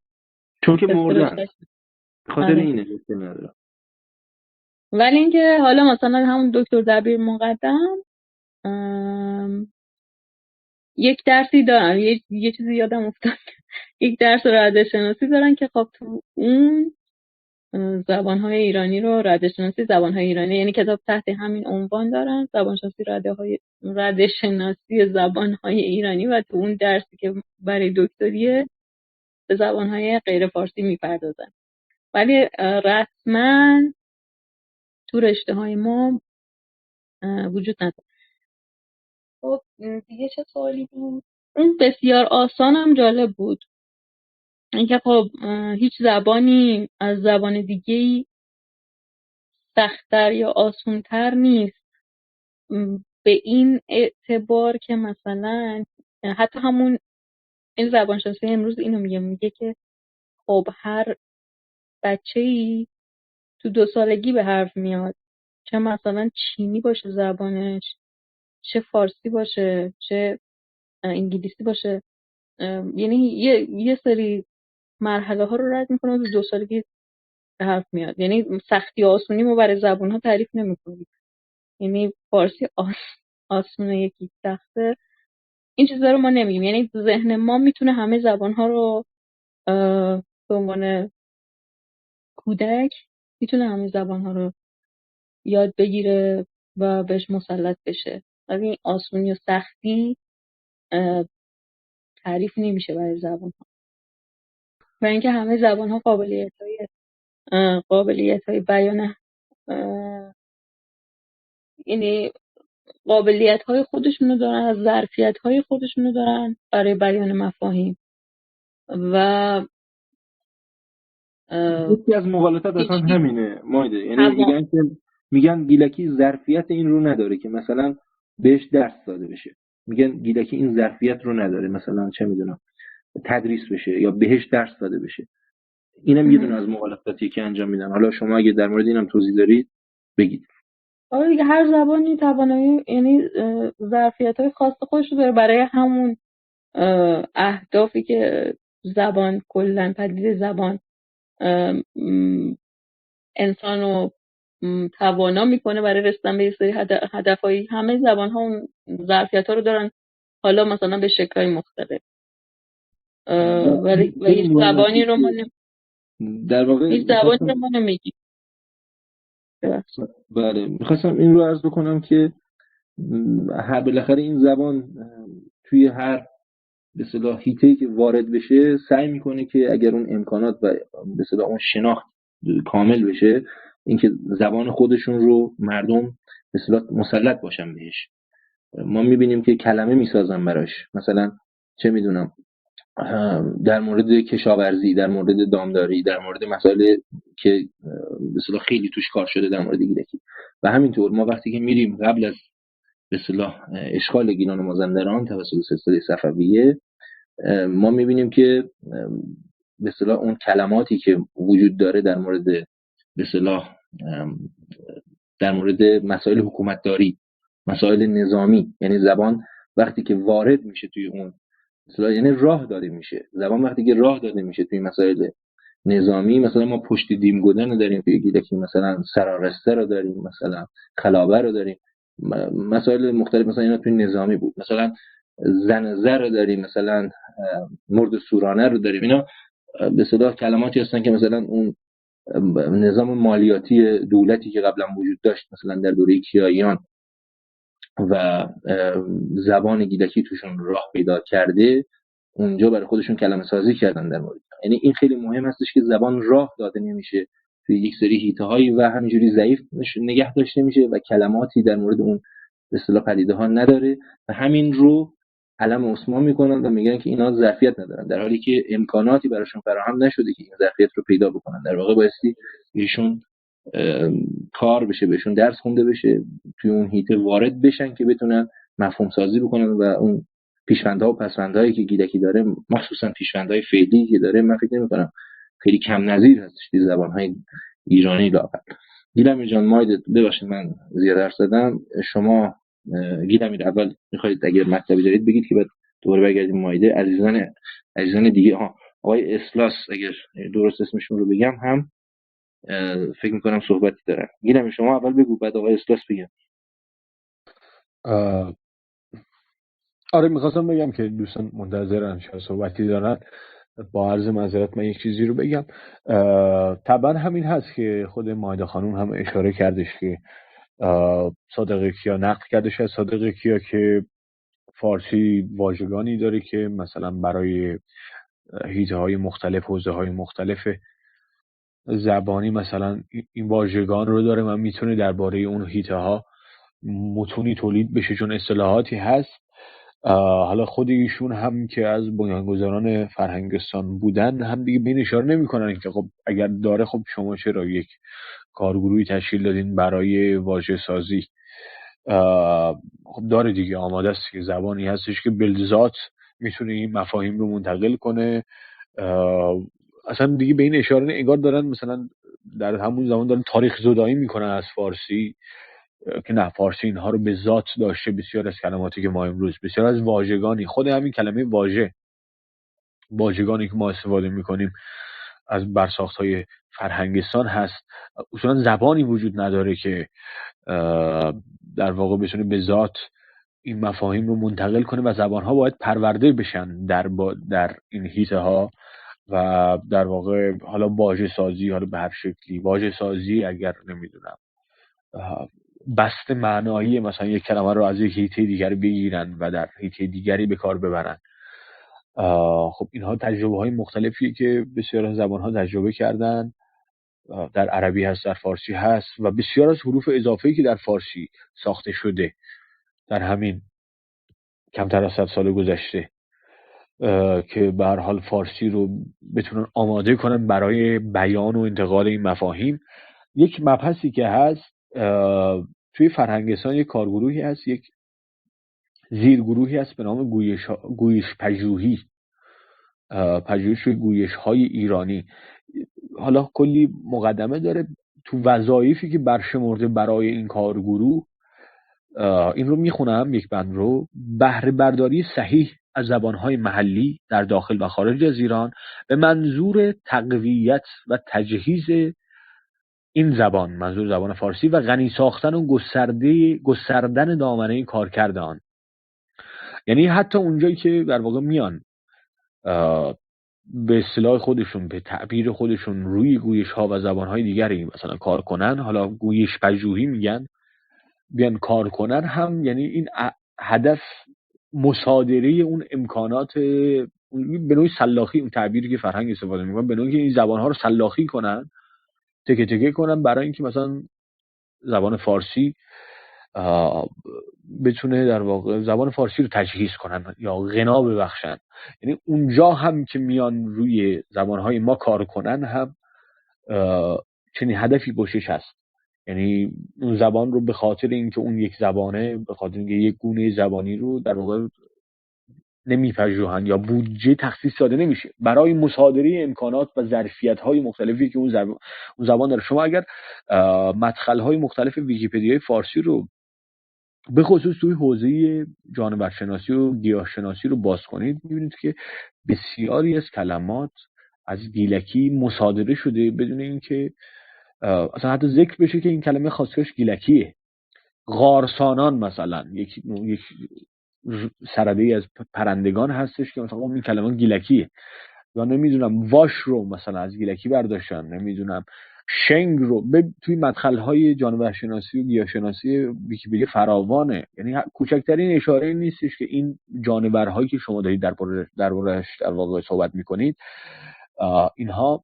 A: چون که مردن، خاطر اینه مشکل نداره.
B: ولی اینکه حالا مثلا همون دکتر دبیر مقدم یک درسی دارن، یه چیزی یادم افتاد، یک درس رده شناسی دارن که خب تو اون زبانهای ایرانی رو، رده شناسی زبانهای ایرانی، یعنی کتاب تحت همین عنوان دارن، زبانشناسی رده شناسی زبانهای ایرانی، و تو اون درسی که برای دکتریه به زبانهای غیر فارسی میپردازن، ولی رسما تو رشته های ما وجود نداره. خب دیگه چه سوالی بود؟ اون بسیار آسان هم جالب بود، اینکه خب هیچ زبانی از زبان دیگه‌ای سخت‌تر یا آسان‌تر نیست، به این اعتبار که مثلا حتی همون این زبانشناسی امروز اینو میگه که خب هر بچه‌ای تو 2 سالگی به حرف میاد، چه مثلا چینی باشه زبانش، چه فارسی باشه، چه انگلیسی باشه، یعنی یه سری مرحله ها رو رد میکنه و تو 2 سالگی به حرف میاد. یعنی سختی و آسونی ما برای زبان ها تعریف نمیکنیم، یعنی فارسی آسونه یکی سخته، این چیزا رو ما نمیگیم. یعنی ذهن ما میتونه همه زبان ها رو به عنوان کودک میتونه همه زبان ها رو یاد بگیره و بهش مسلط بشه، ولی این آسونی و سختی تعریف نمیشه برای زبان ها. و اینکه همه زبان ها قابلیت های بیان، یعنی قابلیت های خودشونو دارن، از ظرفیت های خودشونو دارن برای بیان مفاهیم. و
A: یکی از مغالطات اصلا همینه مایده، یعنی میگن گیلکی ظرفیت این رو نداره که مثلا بهش درس داده بشه، میگن گیلکی این ظرفیت رو نداره مثلا چه میدونم تدریس بشه یا بهش درس داده بشه. اینم یه دونه از مغالطاتی که انجام میدن. حالا شما اگه در مورد اینم توضیح دارید بگید.
B: آره دیگه، هر زبانی توانایی، یعنی ظرفیت‌های خاص خودش رو داره برای همون اهدافی که زبان کلا پدیده زبان انسان رو توانا میکنه برای رسیدن به یه سری هدفهایی. همه زبان ها اون ظرفیت ها رو دارن، حالا مثلا به شکل‌های مختلف. ولی هیچ زبانی رو ما
A: در واقع
B: هیچ زبانی رو ما نمیگیم.
A: بله، میخواستم این رو عرض بکنم که بالاخره این زبان توی هر به اصطلاح حیطه‌ای که وارد بشه سعی میکنه که اگر اون امکانات و به اصطلاح اون شناخت کامل بشه، اینکه زبان خودشون رو مردم به اصطلاح مسلط باشن بهش. ما میبینیم که کلمه میسازن براش، مثلا چه میدونم در مورد کشاورزی، در مورد دامداری، در مورد مسائل که به اصطلاح خیلی توش کار شده در مورد گیلکی. و همینطور ما وقتی که میریم قبل از به اصطلاح اشغال گیلان و مازندران توسط سلسله صفویه، ما میبینیم که به اصطلاح اون کلماتی که وجود داره در مورد به اصطلاح در مورد مسائل حکومتداری، مسائل نظامی، یعنی زبان وقتی که وارد میشه توی اون مثلا، یعنی راه داده میشه، زبان وقتی که راه داده میشه توی مسائل نظامی، مثلا ما پشت دیم گودن رو داریم توی گیلکی، مثلا سرارسته رو داریم، مثلا خلابه رو داریم، مسائل مختلف مثلا اینا توی نظامی بود، مثلا زنزه رو داریم، مثلا مرد سورانه رو داریم. اینا به اصطلاح کلماتی هستن که مثلا اون نظام مالیاتی دولتی که قبلا وجود داشت مثلا در دوره کیاییان و زبان گیلکی توشون راه پیدا کرده، اونجا برای خودشون کلمه سازی کردن در مورد. یعنی این خیلی مهم هستش که زبان راه داده نمیشه توی یک سری حیطه‌هایی و همینجوری ضعیف نگه داشته میشه و کلماتی در مورد اون به اصطلاح پدیده ها نداره و همین رو علم عثمان میکنن و میگن که اینا ظرفیت ندارن، در حالی که امکاناتی براشون فراهم نشده که این ظرفیت رو پیدا بکنن. در واقع بایستی ایشون کار بشه، بهشون درس خونده بشه، توی اون حیطه وارد بشن که بتونن مفهوم سازی بکنن و اون پیشوندها و پسوندهایی که گیلکی داره، مخصوصا پیشوندهای فعلی که داره، من فکر نمی‌کنم خیلی کم نظیر هستش توی زبان‌های ایرانی لااقل. گیلمی جان مایدت، ببخشید من زیاد حرف زدم. شما گیلمی اول می‌خواید اگر مطلبی دارید بگید که بعد دوباره برگردیم مایده. عزیزان دیگه آقای اسلاس اگر درست اسمشون رو بگم هم فکر میکنم صحبتی دارن. گیلمی شما اول بگو بعد آقای اسلاس بگم.
F: آره، میخواستم بگم که دوستان منتظرن چه صحبتی دارن. با عرض معذرت من یک چیزی رو بگم. طبعا همین هست که خود مایده خانوم هم اشاره کردش که صادق کیا نقل کردش از صادق کیا که فارسی واژگانی داره که مثلا برای حیطه‌های مختلف، حوزه‌های مختلف زبانی مثلا این واژگان رو داره و میتونه درباره اون حیطه‌ها متونی تولید بشه، چون اصطلاحاتی هست. حالا خود ایشون هم که از بنیانگذاران فرهنگستان بودن هم دیگه به این اشاره نمی‌کنن که خب اگر داره خب شما چرا یک کارگروهی تشکیل دادین برای واژه سازی؟ خب داره دیگه، آماده است که زبانی هستش که بالذات میتونه این مفاهیم رو منتقل کنه. اصلا دیگه به این اشاره انگار دارن مثلا در همون زمان دارن تاریخ زدایی میکنن از فارسی، که نه، فارسی اینها رو به ذات داشته. بسیار از کلماتی که ما امروز، بسیار از واژگانی، خود همین کلمه واژگانی که ما استفاده میکنیم از برساخت‌های فرهنگستان هست. اصولا زبانی وجود نداره که در واقع بتونه به ذات این مفاهیم رو منتقل کنه و زبان‌ها باید پرورده بشن در این حیطه‌ها و در واقع حالا واژه سازی، حالا به هر شکلی واژه سازی، اگر نمیدونم بست معنایی مثلا یک کلمه رو از یک حیطه دیگری بگیرن و در حیطه دیگری به کار ببرن. خب اینها تجربه های مختلفیه که بسیار از زبان ها تجربه کردن. در عربی هست، در فارسی هست و بسیار از حروف اضافه‌ای که در فارسی ساخته شده در همین کمتر از 100 سال گذشته که به هر حال فارسی رو بتونن آماده کنن برای بیان و انتقال این مفاهیم. یک مبحثی که هست توی فرهنگستان، یک کارگروهی هست، یک زیرگروهی هست به نام گویش پژوهی، پژوهش گویش های ایرانی. حالا کلی مقدمه داره. تو وظایفی که برشمرده برای این کارگروه، این رو میخونم یک بند رو: بهره برداری صحیح از زبانهای محلی در داخل و خارج از ایران به منظور تقویت و تجهیز این زبان، منظور زبان فارسی، و غنی ساختن و گستردن دامنه این کارکرد آن. یعنی حتی اونجایی که در واقع میان به اصطلاح خودشون، به تعبیر خودشون روی گویش ها و زبان های دیگری مثلا کار کنن، حالا گویش پژوهی میگن، بیان کار کنن، هم یعنی این هدف مصادره اون امکانات، به نوعی سلاخی، اون تعبیری که فرهنگ استفاده میکنن، به نوعی که این زبان ها رو سلاخی کنن، تکه تکه کنن، برای اینکه مثلا زبان فارسی بتونه در واقع زبان فارسی رو تجهیز کنن یا غنا ببخشن. یعنی اونجا هم که میان روی زبانهای ما کار کنن هم چنین هدفی پشتش هست. یعنی اون زبان رو به خاطر اینکه اون یک زبانه، به خاطر اینکه یک گونه زبانی رو در واقع نمیپژوهن یا بودجه تخصیص داده نمیشه برای مصادره امکانات و ظرفیت‌های مختلفی که اون زبان داره. شما اگر مدخل‌های مختلف ویکی‌پدیای فارسی رو به خصوص توی حوزه جانورشناسی و گیاهشناسی رو باز کنید، می‌بینید که بسیاری از کلمات از گیلکی مصادره شده بدون اینکه اصلا حتی ذکر بشه که این کلمه خاصش گیلکیه. غارسانان مثلا یک سرده‌ای از پرندگان هستش که مثلا این کلمه گیلکیه، یا نمیدونم واش رو مثلا از گیلکی برداشتن، نمیدونم شنگ رو توی مدخل‌های جانورشناسی و گیاهشناسی ویکی‌پدیا فراوانه. یعنی کوچکترین اشاره نیستش که این جانورهایی که شما دارید درباره‌اش در واقع صحبت می‌کنید، اینها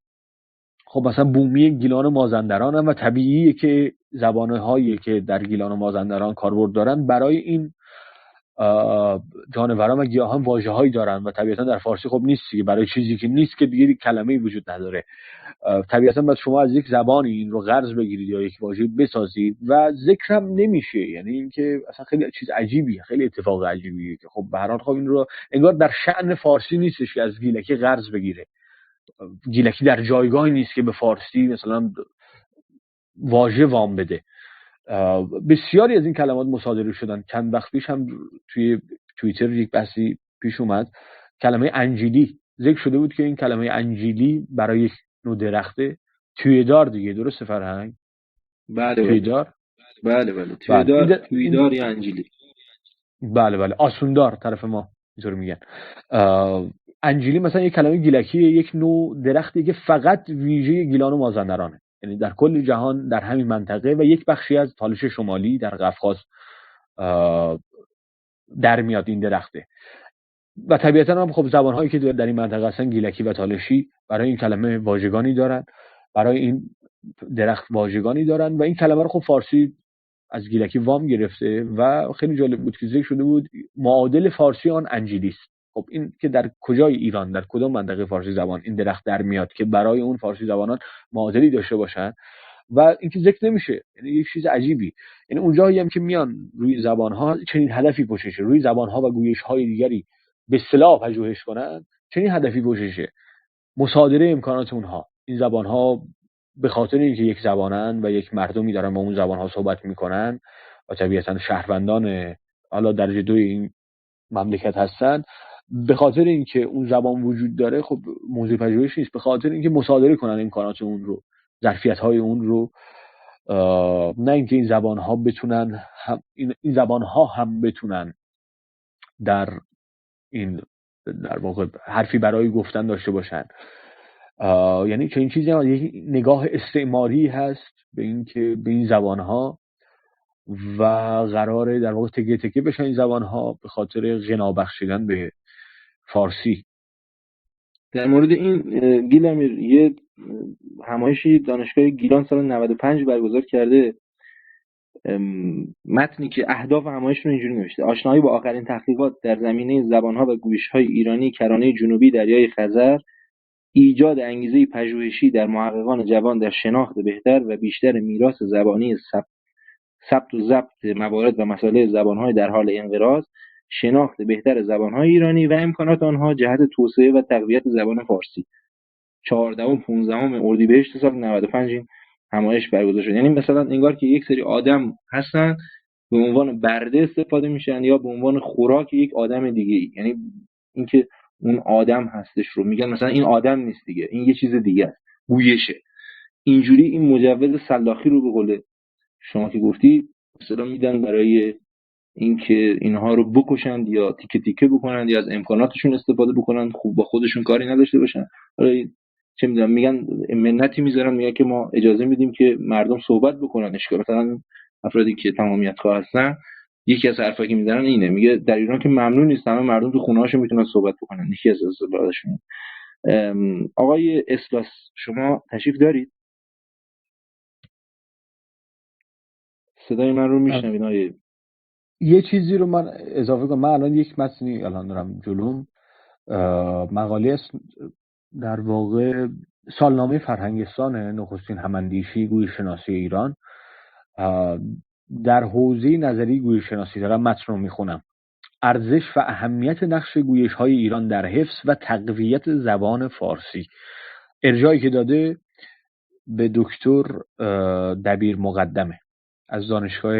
F: خب مثلا بومی گیلان و مازندران هم و طبیعیه که زبانهایی که در گیلان و مازندران کاربرد دارن برای این جانوران و گیاهان واژه‌هایی دارن و طبیعتا در فارسی خب نیست که برای چیزی که نیست که دیگه کلمه‌ای وجود نداره. طبیعتا باید شما از یک زبانی این رو قرض بگیرید یا یک واژه بسازید و ذکرم نمیشه. یعنی اینکه اصلا خیلی چیز عجیبیه، خیلی اتفاق عجیبیه که خب به هر حال خب این رو انگار در شأن فارسی نیستش که از گیلکی قرض بگیره. گیلکی در جایگاهی نیست که به فارسی مثلا واژه وام بده. بسیاری از این کلمات مصادره شدن. چند وقت پیش هم توی توییتر یک بحثی پیش اومد، کلمه انجیلی ذکر شده بود که این کلمه انجیلی برای یک نوع درخته تویدار دیگه، درسته فرهنگ؟
A: بله
F: تویدار؟
A: بله تویدار یا انجیلی.
F: بله آسوندار طرف ما اینطور میگن. انجیلی مثلا یک کلمه گیلکیه، یک نوع درختی که فقط ویژه گیلان و مازندرانه، یعنی در کل جهان در همین منطقه و یک بخشی از تالش شمالی در قفقاز در میاد این درخته. و طبیعتا هم خب زبان‌هایی که در این منطقه هستن گیلکی و تالشی برای این کلمه واژگانی دارن، برای این درخت واژگانی دارن و این کلمه رو خب فارسی از گیلکی وام گرفته و خیلی جالب بود که ذکر شده بود معادل فارسی آن انجیلی است. خب این که در کجای ایران، در کدام منطقه فارسی زبان این درخت در میاد که برای اون فارسی زبانان معادلی داشته باشن و اینکه ذکر نمیشه، یعنی یک چیز عجیبی. یعنی اونجایی هم که میان روی زبان‌ها چنین هدفی پشتشه، روی زبان‌ها و گویش‌های دیگری به اصطلاح پژوهش کنن، چنین هدفی پشتشه، مصادره امکانات اونها. این زبان‌ها به خاطر اینکه یک زبانن و یک مردمی دارن با اون زبان‌ها صحبت میکنن و طبیعتاً شهروندان حالا درجه 2 این مملکت هستن، به خاطر اینکه اون زبان وجود داره خب موضوع پژوهش نیست، به خاطر اینکه مصادره کنن امکانات اون رو، ظرفیت‌های اون رو، نه اینکه این زبان‌ها بتونن این زبان‌ها هم بتونن در این در واقع حرفی برای گفتن داشته باشن. یعنی چه این چیزی هم یک نگاه استعماری هست به اینکه به این زبان‌ها و قراره در واقع تکه تکه بشن این زبان‌ها به خاطر غنا بخشیدن به فارسی.
A: در مورد این گیلامیر یه همایشی دانشگاه گیلان سال 95 برگزار کرده. متنی که اهداف همایششون اینجوری نوشته: آشنایی با آخرین تحقیقات در زمینه زبان‌ها و گویش‌های ایرانی کرانه جنوبی دریای خزر، ایجاد انگیزه پژوهشی در محققان جوان در شناخت بهتر و بیشتر میراث زبانی، ثبت و ضبط موارد و مسائل زبان‌های در حال انقراض، شناخت بهتر زبان‌های ایرانی و امکانات آنها جهت توسعه و تقویت زبان فارسی. 14 و 15 اردیبهشت سال 95 این همایش برگزار شد. یعنی مثلا انگار که یک سری آدم هستن به عنوان برده استفاده میشن یا به عنوان خوراک یک آدم دیگه ای. یعنی اینکه اون آدم هستش رو میگن مثلا این آدم نیست دیگه، این یه چیز دیگه است، گویشه. اینجوری این مجوز سلاخی رو به قول شما که گفتی مثلا میدن برای اینکه اینها رو بکشند یا تیکه تیکه بکنند یا از امکاناتشون استفاده بکنند، خوب با خودشون کاری نداشته باشن. چه میدونم میگن منتی میذارن، میگن که ما اجازه میدیم که مردم صحبت بکنن. اشکال مثلا افرادی که تمامیت خواه هستن، یکی از حرفایی که میزنن اینه، میگه در ایران که ممنون نیست، همه مردم تو خونه هاشون میتونن صحبت بکنن. یکی از استدلالشون. آقای اسلاس شما تشریف دارید؟ صدای من رو میشنوید آقای؟
F: یه چیزی رو من اضافه کنم. من الان یک متنی الان دارم جلوم، مقاله است در واقع سالنامه فرهنگستان نخستین هماندیشی گویش شناسی ایران. در حوزه نظری گویش شناسی دارم متن رو میخونم. ارزش و اهمیت نقش گویش های ایران در حفظ و تقویت زبان فارسی. ارجاعی که داده به دکتر دبیر مقدمه از دانشگاه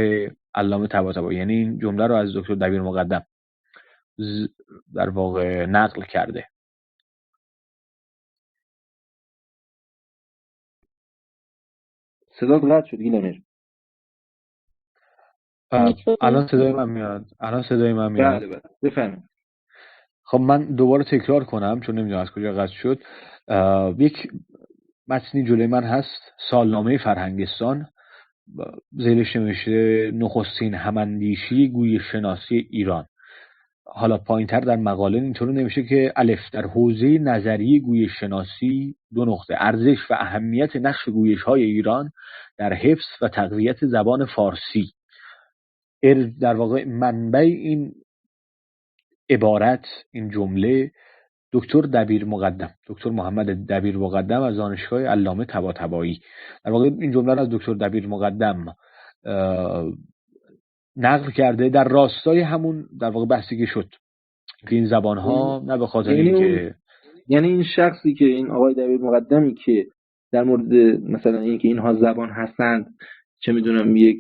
F: علامه طباطبایی، یعنی این جمله رو از دکتر دبیر مقدم در واقع نقل کرده.
A: صدات قطع شد گیلمیر.
F: الان صدای من میاد؟
A: بله بفرمایید.
F: خب من دوباره تکرار کنم چون نمیدونم از کجا قطع شد. یک متنی جلوی من هست، سالنامه فرهنگستان، زیرش نوشته نخستین هماندیشی گویش شناسی ایران. حالا پایینتر در مقاله اینطور نمیشه که الف، در حوزه نظری گویش شناسی 2 ارزش و اهمیت نقش گویش های ایران در حفظ و تقویت زبان فارسی. در واقع منبع این عبارت، این جمله، دکتر محمد دبیر مقدم از دانشگاه علامه طباطبایی. در واقع این جمله را از دکتر دبیر مقدم نقل کرده در راستای همون در واقع بحثی که شد که این زبان ها نه به خاطر اینکه
A: یعنی این شخصی که این آقای دبیر مقدمی که در مورد مثلا اینکه اینها زبان هستند، چه میدونم یک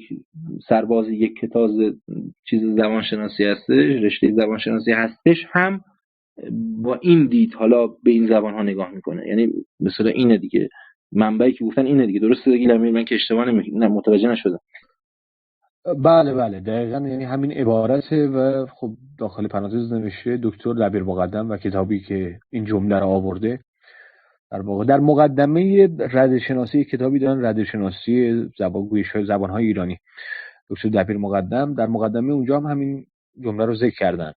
A: سرباز یک کتاب چیز زبان شناسی هستش، رشته زبان شناسی هستش، هم با این دید حالا به این زبان ها نگاه میکنه. یعنی مثلا اینه دیگه، منبعی که گفتن اینه دیگه. درسته گیلمیر؟ من که اشتباه متوجه نشدم.
F: بله دقیقاً، یعنی همین عبارته و خب داخل پرانتز نوشته دکتر دبیر مقدم و کتابی که این جمله رو آورده. در واقع در مقدمه ردشناسی کتابی دارن، ردشناسی زبان‌های ایرانی، دکتر دبیر مقدم در مقدمه اونجا هم همین جمله رو ذکر کردن.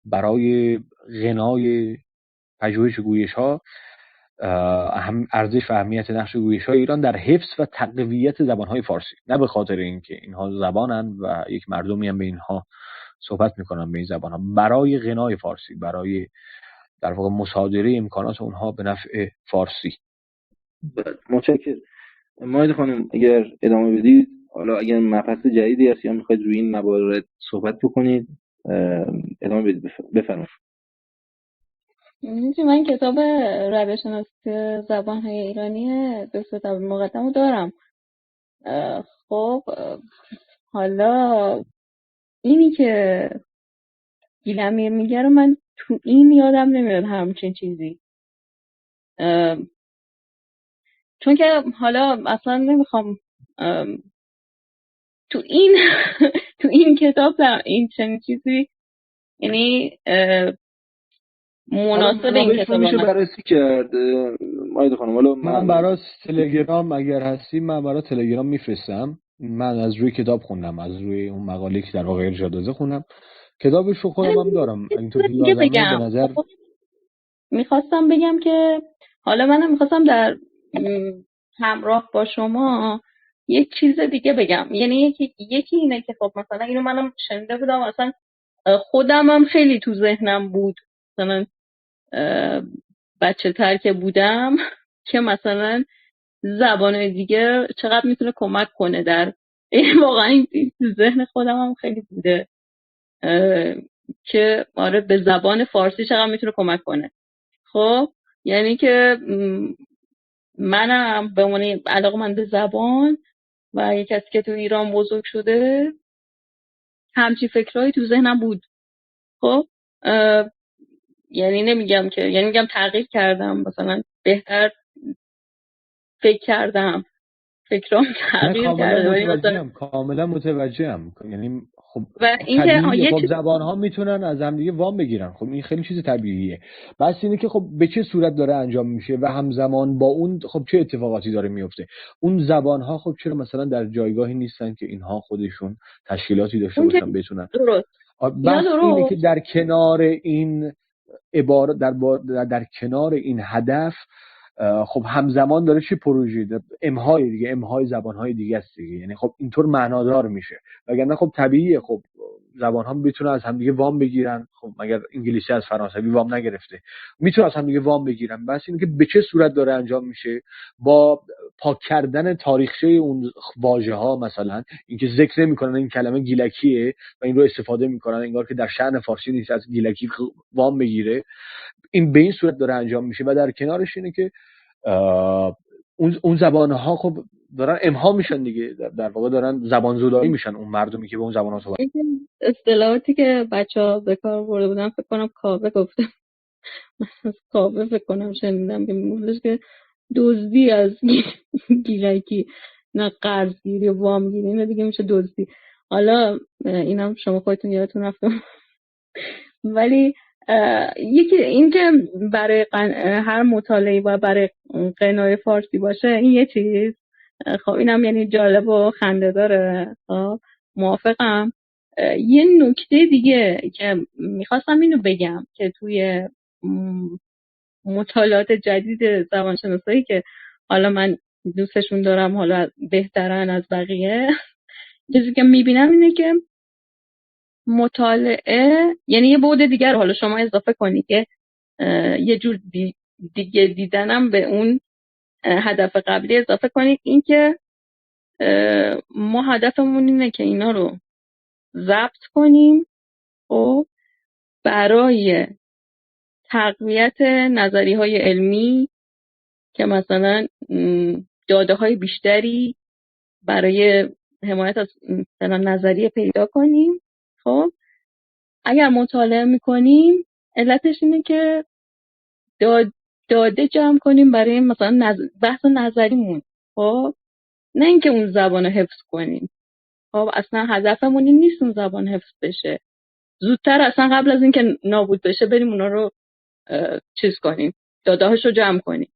F: برای غنای پژوهش گویش‌ها ارزش و اهمیت نقش گویش‌های ایران در حفظ و تقویت زبان‌های فارسی، نه به خاطر اینکه اینها زبانن و یک مردمی هم به اینها صحبت میکنن به این زبان‌ها، برای غنای فارسی، برای در واقع مصادره امکانات اونها به نفع فارسی.
A: متشکرم. ماید خانم اگر ادامه بدید، حالا اگر مبحث جدیدی هست یا میخواید روی این موارد صحبت بکنید ادامه بدید. بفرمایید.
B: من کتاب روش‌شناسی زبان‌های ایرانی دکتر دبیر مقدم رو دارم. خب حالا اینی که گیلمیر میگه رو من تو این یادم نمیاد همچین چیزی، چون که حالا اصلا نمیخوام تو این کتاب در این چنین چیزی، یعنی مناسب این کتاب
A: میشه بررسی کرد. ماید خانم حالا
F: من برای تلگرام اگر هستی من برای تلگرام میفرستم. من از روی کتاب خوندم، از روی اون مقاله که در واقع ارجاع داده خوندم. کتابش رو خودم هم دارم. اینطور که لازمه به نظر
B: میخواستم بگم که حالا منم میخواستم در همراه با شما یک چیز دیگه بگم. یعنی یکی اینه که خب مثلا اینو منم شنیده بودم، مثلا خودم هم خیلی تو ذهنم بود، مثلا بچه تر که بودم که مثلا زبان‌های دیگه چقدر میتونه کمک کنه در واقعا تو ذهن خودم هم خیلی بوده که آره به زبان فارسی چقدر میتونه کمک کنه. خب یعنی که منم به عنوان علاقه‌مند به زبان و یک کسی که تو ایران بزرگ شده همچی فکرایی تو ذهنم بود. خب یعنی نمیگم که، یعنی میگم تغییر کردم، مثلا بهتر فکر کردم، فکرام تغییر کرده، ولی مثلا
F: کاملا متوجهم. یعنی خب
B: و
F: طبیعیه، خب زبان ها میتونن از هم دیگه وام بگیرن، خب این خیلی چیز طبیعیه. بس اینه که خب به چه صورت داره انجام میشه و همزمان با اون خب چه اتفاقاتی داره میفته. اون زبان ها خب چرا مثلا در جایگاهی نیستن که اینها خودشون تشکیلاتی داشته باشن بتونن. بس اینه که در کنار این عبارت در کنار این هدف خب همزمان داره چه پروژه امهای دیگه، امهای زبانهای دیگه است دیگه. یعنی خب اینطور معنادار میشه، وگرنه خب طبیعیه خب زبانها میتونن از هم دیگه وام بگیرن. خب مگر انگلیسی از فرانسوی وام نگرفته؟ میتونه از هم دیگه وام بگیرن. بس اینه که به چه صورت داره انجام میشه، با پاک کردن تاریخچه اون واژه ها. مثلا اینکه ذکر نمیکنن این کلمه گیلکیه و این رو استفاده میکنن انگار که در شأن فارسی نیست از گیلکی وام بگیره. این به این صورت داره انجام میشه و در کنارش اینه که اون زبانها خب دارن امها میشن دیگه، در واقع دارن زبان زدایی میشن اون مردمی که به اون زبانها صحبت.
B: اصطلاحاتی که بچه‌ها به کار برده بودن فکر کنم کاوه گفته، کاوه فکر کنم شنیدم که میگفتش که دزدی از گیلکی، نه قرضگیری و وامگیری، نه دیگه میشه دزدی. حالا اینم شما خودتون یادتون رفته. ولی یکی این که برای هر مطالعه و برای قنای فارسی باشه، این یه چیز. خب اینم یعنی جالب و خنده داره. موافقم. یه نکته دیگه که میخواستم اینو بگم که توی مطالعات جدید زبانشناسایی که حالا من دوستشون دارم، حالا بهترن از بقیه، چیزی که میبینم اینه که مطالعه یعنی یه بعد دیگر حالا شما اضافه کنید که یه جور دیگه دیدنم به اون هدف قبلی اضافه کنید. این که ما هدفمون اینه که اینا رو ضبط کنیم و برای تقویت نظریه‌های علمی که مثلا داده‌های بیشتری برای حمایت از مثلا نظریه پیدا کنیم. خب اگر مطالعه میکنیم علتش اینه که داده جمع کنیم برای مثلا بحث نظریمون. خب نه اینکه اون زبان رو حفظ کنیم. خب اصلا هدفمون این نیست اون زبان حفظ بشه. زودتر اصلا قبل از اینکه نابود بشه بریم اونا رو چیز کنیم، داده‌هاش رو جمع کنیم.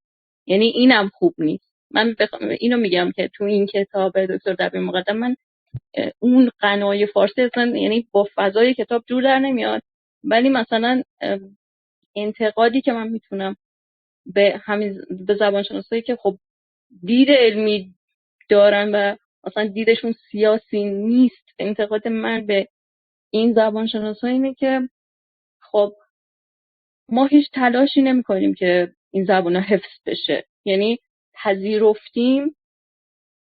B: یعنی اینم خوب نیست. من اینو میگم که تو این کتاب دکتر دبیر مقدم من اون قنای فارسی اصلا یعنی با فضای کتاب جور در نمیاد، ولی مثلا انتقادی که من میتونم به همین به زبانشناسایی که خب دید علمی دارن و مثلا دیدشون سیاسی نیست، انتقاد من به این زبانشناسا اینه که خب ما هیچ تلاشی نمی کنیم که این زبان حفظ بشه. یعنی پذیرفتیم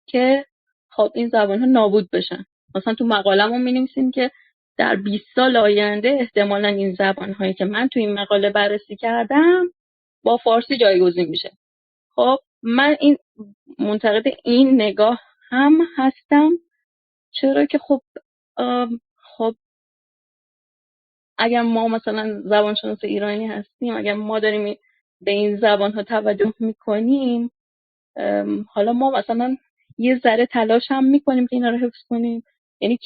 B: که خب این زبان ها نابود بشن. مثلا تو مقالمون می نویسیم که در 20 سال آینده احتمالاً این زبان هایی که من تو این مقاله بررسی کردم با فارسی جایگزین میشه. خب من این منتقد این نگاه هم هستم. چرا که خب اگر ما مثلا زبانشناس ایرانی هستیم، اگر ما داریم به این زبان ها توجه میکنیم، حالا ما مثلا یه ذره تلاش هم میکنیم که اینا رو حفظ کنیم. یعنی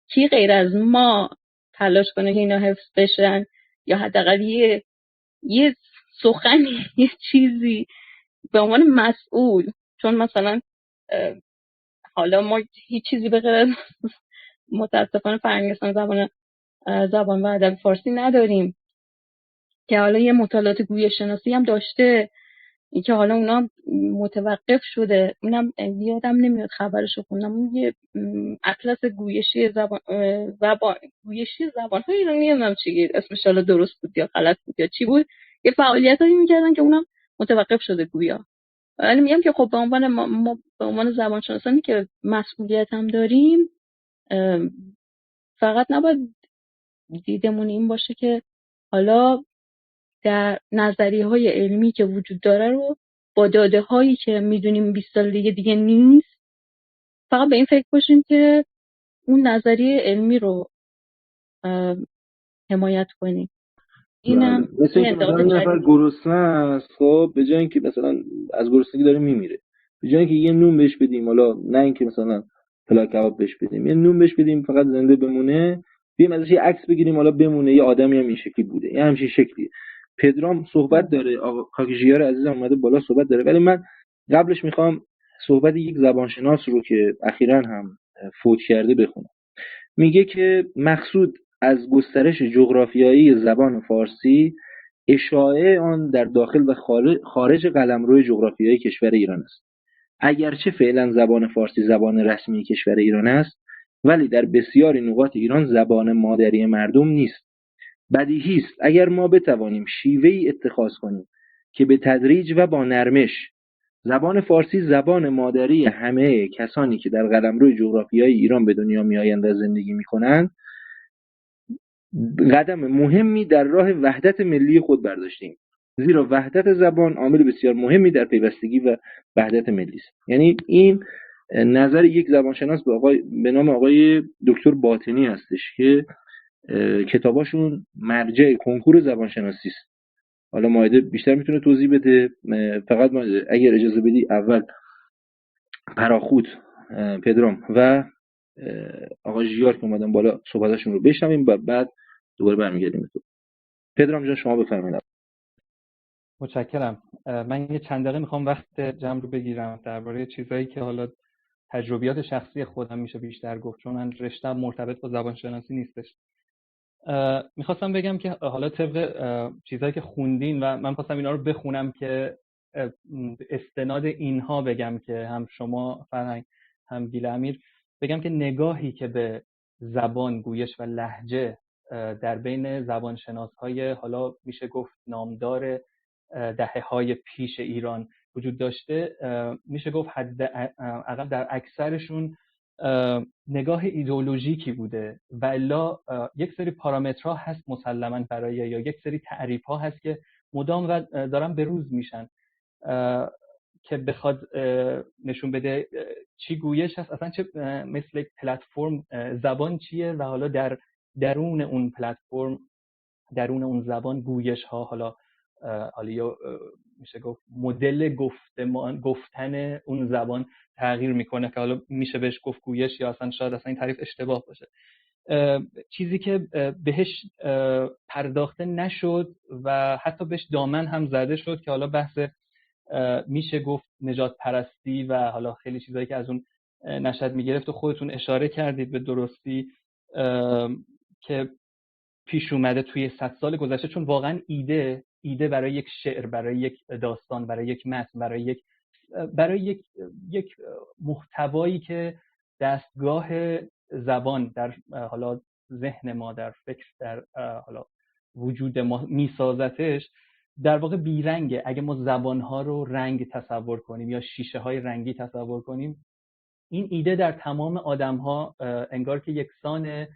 B: کی غیر از ما تلاش کنه که اینا حفظ بشن، یا حداقل یه سخنی، یه چیزی به عنوان مسئول. چون مثلا حالا ما هیچ چیزی به غیر از متاسفانه فرهنگ زبان و ادب فارسی نداریم که حالا یه مطالعات گویش شناسی هم داشته، این که حالا اونا متوقف شده. اونم یادم نمیاد خبرشو خوندم، اون یه اطلس گویشی زبان های ایرانی، نمیدونم چی اسمش، حالا درست بود یا غلط بود یا چی بود، یه فعالیتایی میکردن که اونم متوقف شده گویا. ولی میگم که خب به عنوان ما به عنوان زبانشناسانی که مسئولیت هم داریم، فقط نباید دیدمون این باشه که حالا در نظریه‌های علمی که وجود داره رو با داده‌هایی که میدونیم 20 سال دیگه نیست، فقط به این فکر باشیم که اون نظریه علمی رو حمایت کنیم. اینم
A: مثل اینکه مثلا یه نفر گرسنه است، خب به جای اینکه مثلا از گرسنگی داره میمیره، به جای اینکه یه نون بهش بدیم، حالا نه اینکه مثلا پلاک کباب بهش بدیم، یه نون بهش بدیم فقط زنده بمونه، بیایم ازش یه عکس بگیریم حالا بمونه، یه آدمی هم این شکلی بوده، یه همچین شکلیه. پدرام صحبت داره، آقا کاکیژیار عزیزم اومده بالا صحبت داره، ولی من قبلش میخوام صحبت یک زبانشناس رو که اخیراً هم فوت کرده بخونم. میگه که مقصود از گسترش جغرافیایی زبان فارسی اشاعه آن در داخل و خارج قلمرو جغرافیایی کشور ایران است. اگرچه فعلا زبان فارسی زبان رسمی کشور ایران است، ولی در بسیاری نقاط ایران زبان مادری مردم نیست. بدیهی است اگر ما بتوانیم شیوهی اتخاذ کنیم که به تدریج و با نرمش زبان فارسی زبان مادری همه کسانی که در قلمرو جغرافیایی ایران به دنیا میآیند و زندگی میکنند قدم مهمی در راه وحدت ملی خود برداشتیم، زیرا وحدت زبان عامل بسیار مهمی در پیوستگی و وحدت ملی است. یعنی این نظر یک زبانشناس به نام آقای دکتر باطنی هستش که کتاباشون مرجع کنکور زبانشناسی است. حالا مایده بیشتر میتونه توضیح بده، فقط ما اگر اجازه بدی اول پراخوت، پدرام و آقای ژیار که اومدن بالا صحبتاشون رو بشنویم و بعد دوباره برمیگردیم. پدرام جان شما بفرمایید.
C: متشکرم. من یه چند دقیقه میخوام وقت جمع رو بگیرم درباره چیزایی که حالا تجربیات شخصی خودم میشه بیشتر گفت، چون من رشته‌ام مرتبط با زبانشناسی نیستش. میخواستم بگم که حالا طبق چیزایی که خوندین و من خواستم اینا رو بخونم که استناد اینها بگم که هم شما فرهنگ هم بیل امیر بگم که نگاهی که به زبان، گویش و لهجه در بین زبانشناس‌های حالا میشه گفت نامدار دهه‌های پیش ایران وجود داشته، میشه گفت حداقل در اکثرشون نگاه ایدئولوژیکی بوده و الا یک سری پارامترها هست مسلماً برای، یا یک سری تعریف‌ها هست که مدام دارن به روز میشن که بخواد نشون بده چی گویش هست، اصلا چه مثل یک پلتفرم زبان چیه و حالا در درون اون پلتفرم، درون اون زبان گویش ها حالا یا میشه گفت مدل گفتن اون زبان تغییر میکنه که حالا میشه بهش گفت گویش یا اصلا شاید اصلا این تعریف اشتباه باشه. چیزی که بهش پرداخته نشد و حتی بهش دامن هم زده شد که حالا بحث میشه گفت نجات پرستی و حالا خیلی چیزایی که از اون نشد میگرفت و خودتون اشاره کردید به درستی که پیش اومده توی 100 سال گذشته، چون واقعا ایده برای یک شعر، برای یک داستان، برای یک متن، برای یک محتوایی که دستگاه زبان در حالا ذهن ما، در فکر، در حالا وجود ما میسازتش، در واقع بیرنگه. اگه ما زبانها رو رنگ تصور کنیم یا شیشه های رنگی تصور کنیم، این ایده در تمام آدم‌ها انگار که یکسانه،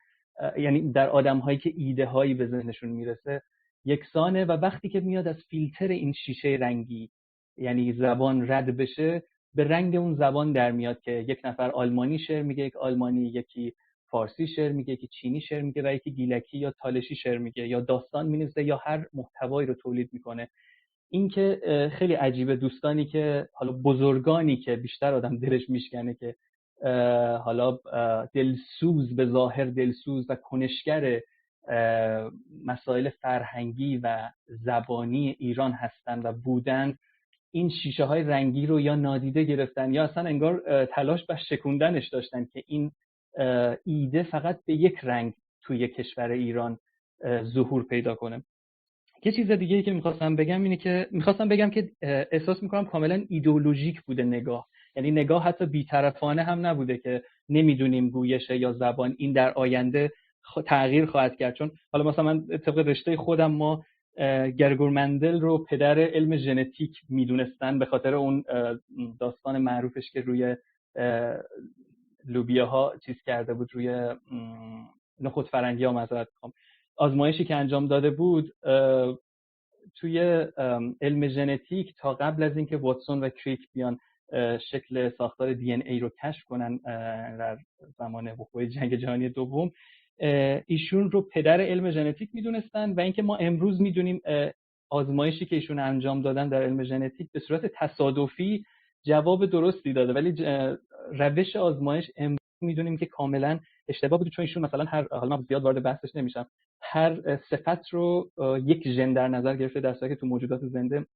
C: یعنی در آدم‌هایی که ایده هایی به ذهنشون میرسه یکسانه و وقتی که میاد از فیلتر این شیشه رنگی یعنی زبان رد بشه، به رنگ اون زبان در میاد که یک نفر آلمانی شعر میگه، یک آلمانی، یکی فارسی شعر میگه، یکی چینی شعر میگه و یکی گیلکی یا تالشی شعر میگه یا داستان مینویسه یا هر محتوایی رو تولید میکنه. این که خیلی عجیبه، دوستانی که حالا بزرگانی که بیشتر آدم دلش میشکنه که حالا دلسوز، به ظاهر دلسوز و کنشگر مسائل فرهنگی و زبانی ایران هستن و بودن، این شیشه های رنگی رو یا نادیده گرفتن یا اصلا انگار تلاش بر شکوندنش داشتن که این ایده فقط به یک رنگ توی کشور ایران ظهور پیدا کنه. یه چیز دیگه‌ای که می‌خواستم بگم که احساس می‌کنم کاملا ایدئولوژیک بوده نگاه، یعنی نگاه حتی بی‌طرفانه هم نبوده که نمیدونیم گویش یا زبان این در آینده تغییر خواهد کرد. چون حالا مثلا من طبق رشته خودم، ما گرگور مندل رو پدر علم ژنتیک میدونستن به خاطر اون داستان معروفش که روی لوبیاها چیز کرده بود، روی نخود فرنگی‌ها، معذرت می‌خوام، آزمایشی که انجام داده بود توی علم ژنتیک تا قبل از اینکه واتسون و کریک بیان شکل ساختار دی ان ای رو کشف کنن در زمان وقوع جنگ جهانی دوم، ایشون رو پدر علم ژنتیک میدونستن و اینکه ما امروز میدونیم آزمایشی که ایشون انجام دادن در علم ژنتیک به صورت تصادفی جواب درستی داده، ولی روش آزمایش امروز میدونیم که کاملا اشتباه بوده، چون ایشون مثلا حالا من زیاد وارد بحثش نمیشم، هر صفت رو یک ژن در نظر گرفته، در صورتی که تو موجودات زنده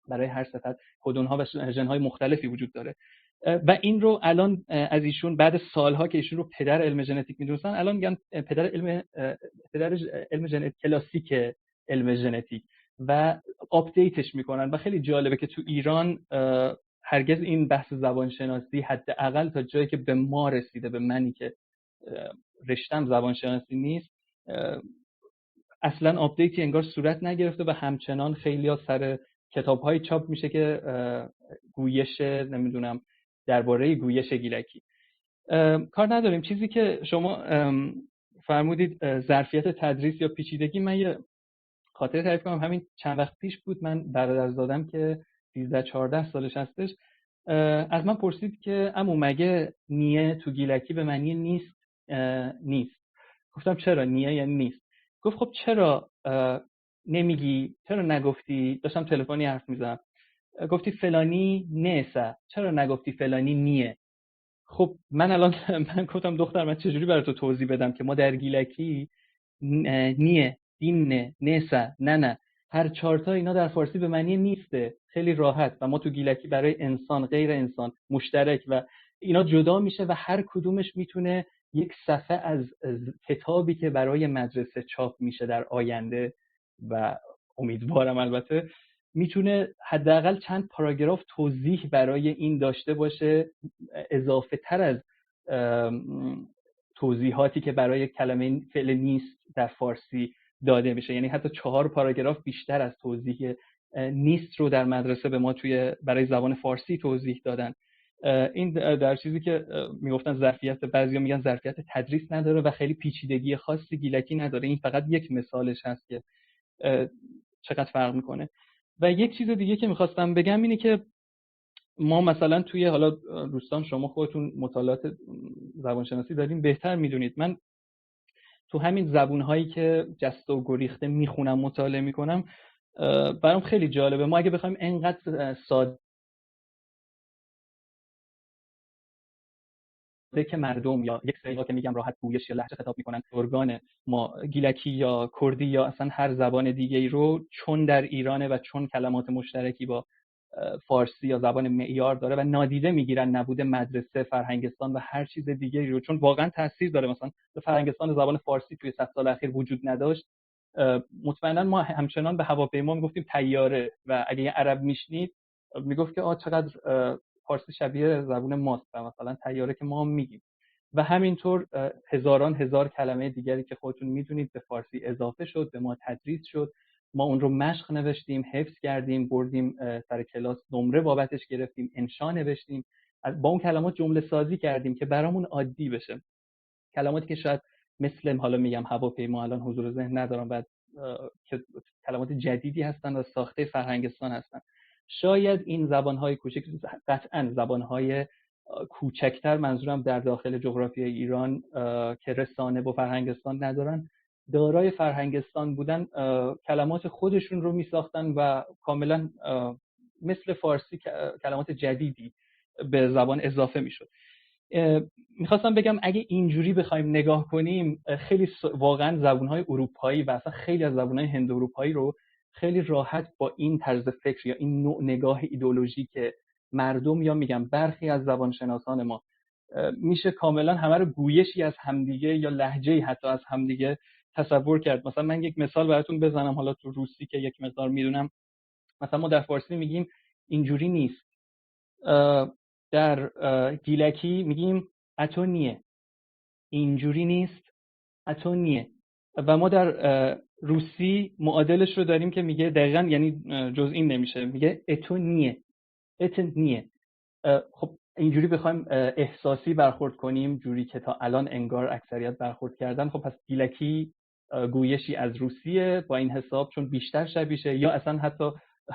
C: برای هر صفت کدون‌ها و ژن‌های مختلفی وجود داره و این رو الان از ایشون بعد سالها که ایشون رو پدر علم ژنتیک میدونستن الان میگن پدر علم ژنتیک، کلاسیک علم ژنتیک و آپدیتش میکنن. و خیلی جالبه که تو ایران هرگز این بحث زبانشناسی حداقل تا جایی که به ما رسیده، به منی که رشتم زبانشناسی نیست، اصلا آپدیتی انگار صورت نگرفته و همچنان خیلی ها سر کتاب‌های چاپ میشه که گویش نمیدونم درباره گویش گیلکی. کار نداریم. چیزی که شما فرمودید ظرفیت تدریس یا پیچیدگی، من یه خاطره تعریف کنم. همین چند وقت پیش بود، من برادرزادم که 13-14 سالش هستش از من پرسید که عمو مگه نیه تو گیلکی به معنی نیست؟ گفتم چرا نیه یعنی نیست؟ گفت خب چرا نمیگی، چرا نگفتی؟ داشتم تلفنی حرف میزدم، گفتی فلانی نیسه، چرا نگفتی فلانی نیه؟ خب من گفتم دختر من چجوری برای تو توضیح بدم که ما در گیلکی نیه، دینه، نیسه، نه هر چهارتا اینا در فارسی به معنی نیسته، خیلی راحت. و ما تو گیلکی برای انسان، غیر انسان، مشترک و اینا جدا میشه و هر کدومش میتونه یک صفحه از کتابی که برای مدرسه چاپ میشه در آینده و امیدوارم البته میتونه حداقل چند پاراگراف توضیح برای این داشته باشه، اضافه تر از توضیحاتی که برای کلمه فعل نیست در فارسی داده میشه. یعنی حتی 4 پاراگراف بیشتر از توضیح نیست رو در مدرسه به ما برای زبان فارسی توضیح دادن. این در چیزی که میگفتن ظرفیت، بعضیا میگن ظرفیت تدریس نداره و خیلی پیچیدگی خاصی گیلکی نداره. این فقط یک مثالش هست که چقدر فرق میکنه. و یک چیز دیگه که میخواستم بگم اینه که ما مثلا توی، حالا دوستان شما خودتون مطالعات زبانشناسی دارین بهتر میدونید، من تو همین زبونهایی که جسته و گریخته میخونم مطالعه میکنم برام خیلی جالبه. ما اگه بخوایم انقدر ساده که مردم یا یک سری‌ها که میگم راحت گویش یا لهجه خطاب میکنن ارگان ما گیلکی یا کردی یا اصلا هر زبان دیگه‌ای رو، چون در ایرانه و چون کلمات مشترکی با فارسی یا زبان معیار داره و نادیده میگیرن نبوده مدرسه، فرهنگستان و هر چیز دیگه‌ای رو، چون واقعا تاثیر داره. مثلا فرهنگستان زبان فارسی توی 100 سال اخیر وجود نداشت، مطمئنا ما همچنان به هواپیما میگفتیم طیاره و اگه یه عرب میشنید میگفت که چقدر فارسی شبیه زبان ماست و مثلا طیاره که ما هم میگیم. و همینطور هزار کلمه دیگری که خودتون میدونید به فارسی اضافه شد، به ما تدریس شد، ما اون رو مشق نوشتیم، حفظ کردیم، بردیم سر کلاس نمره بابتش گرفتیم، انشا نوشتیم، با اون کلمات جمله سازی کردیم که برامون عادی بشه. کلماتی که شاید مثل حالا میگم هواپیما الان حضور ذهن ندارم، بعد که کلمات جدیدی هستن و ساخته فرهنگستان هستن. شاید این زبان‌های کوچک، قطعاً زبان‌های کوچکتر، منظورم در داخل جغرافیای ایران که رسانه با فرهنگستان ندارن، دارای فرهنگستان بودن، کلمات خودشون رو میساختن و کاملا مثل فارسی کلمات جدیدی به زبان اضافه میشد. میخواستم بگم اگه اینجوری بخوایم نگاه کنیم، خیلی واقعا زبان‌های اروپایی و اصلا خیلی از زبان‌های هند اروپایی رو خیلی راحت با این طرز فکر یا این نوع نگاه ایدئولوژی که مردم، یا میگم برخی از زبانشناسان ما، میشه کاملا همه رو گویشی از همدیگه یا لهجه‌ای حتی از همدیگه تصور کرد. مثلا من یک مثال براتون بزنم، حالا تو روسی که یک مقدار میدونم، مثلا ما در فارسی میگیم اینجوری نیست، در گیلکی میگیم اتو نیه، اینجوری نیست، اتو نیه. و ما در روسی معادلش رو داریم که میگه دقیقاً، یعنی جز این نمیشه، میگه اتو نیه، ات نیه. خب اینجوری بخوایم احساسی برخورد کنیم، جوری که تا الان انگار اکثریت برخورد کردن، خب پس گیلکی گویشی از روسیه با این حساب، چون بیشتر شبیشه، یا اصلا حتی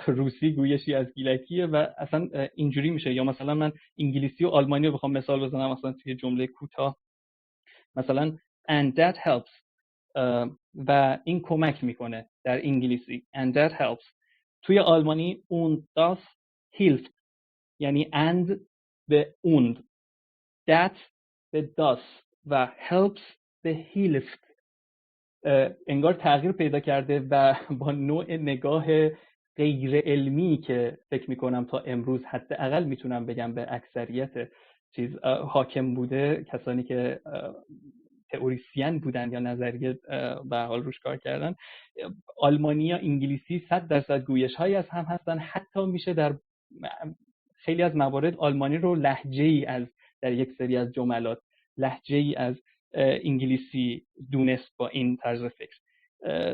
C: روسی گویشی از گیلکیه و اصلا اینجوری میشه. یا مثلا من انگلیسی و آلمانی رو بخوام مثال بزنم، مثلا توی جمله کوتاه، مثلا and that helps و این کمک میکنه در انگلیسی and that helps. توی آلمانی und das hilft، یعنی and به und، that به das و helps به hilft انگار تغییر پیدا کرده و با نوع نگاه غیر علمی که فکر میکنم تا امروز حداقل میتونم بگم به اکثریت چیز حاکم بوده، کسانی که تئوریسین بودن یا نظریه به حال روش کار کردن، آلمانی یا انگلیسی 100% گویش هایی از هم هستن. حتی میشه در خیلی از موارد آلمانی رو لهجه‌ای از در یک سری از جملات لهجه‌ای از انگلیسی دونست با این طرز فکر.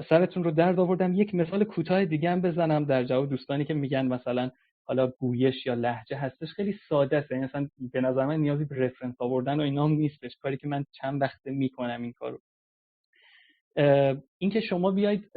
C: سرتون رو درد آوردم. یک مثال کوتاه دیگه هم بزنم در جواب دوستانی که میگن مثلا حالا گویش یا لهجه هستش. خیلی ساده است، یعنی مثلا به نظر من نیازی به رفرنس آوردن و اینا هم نیستش، کاری که من چند وقته میکنم این کارو. این که شما بیاید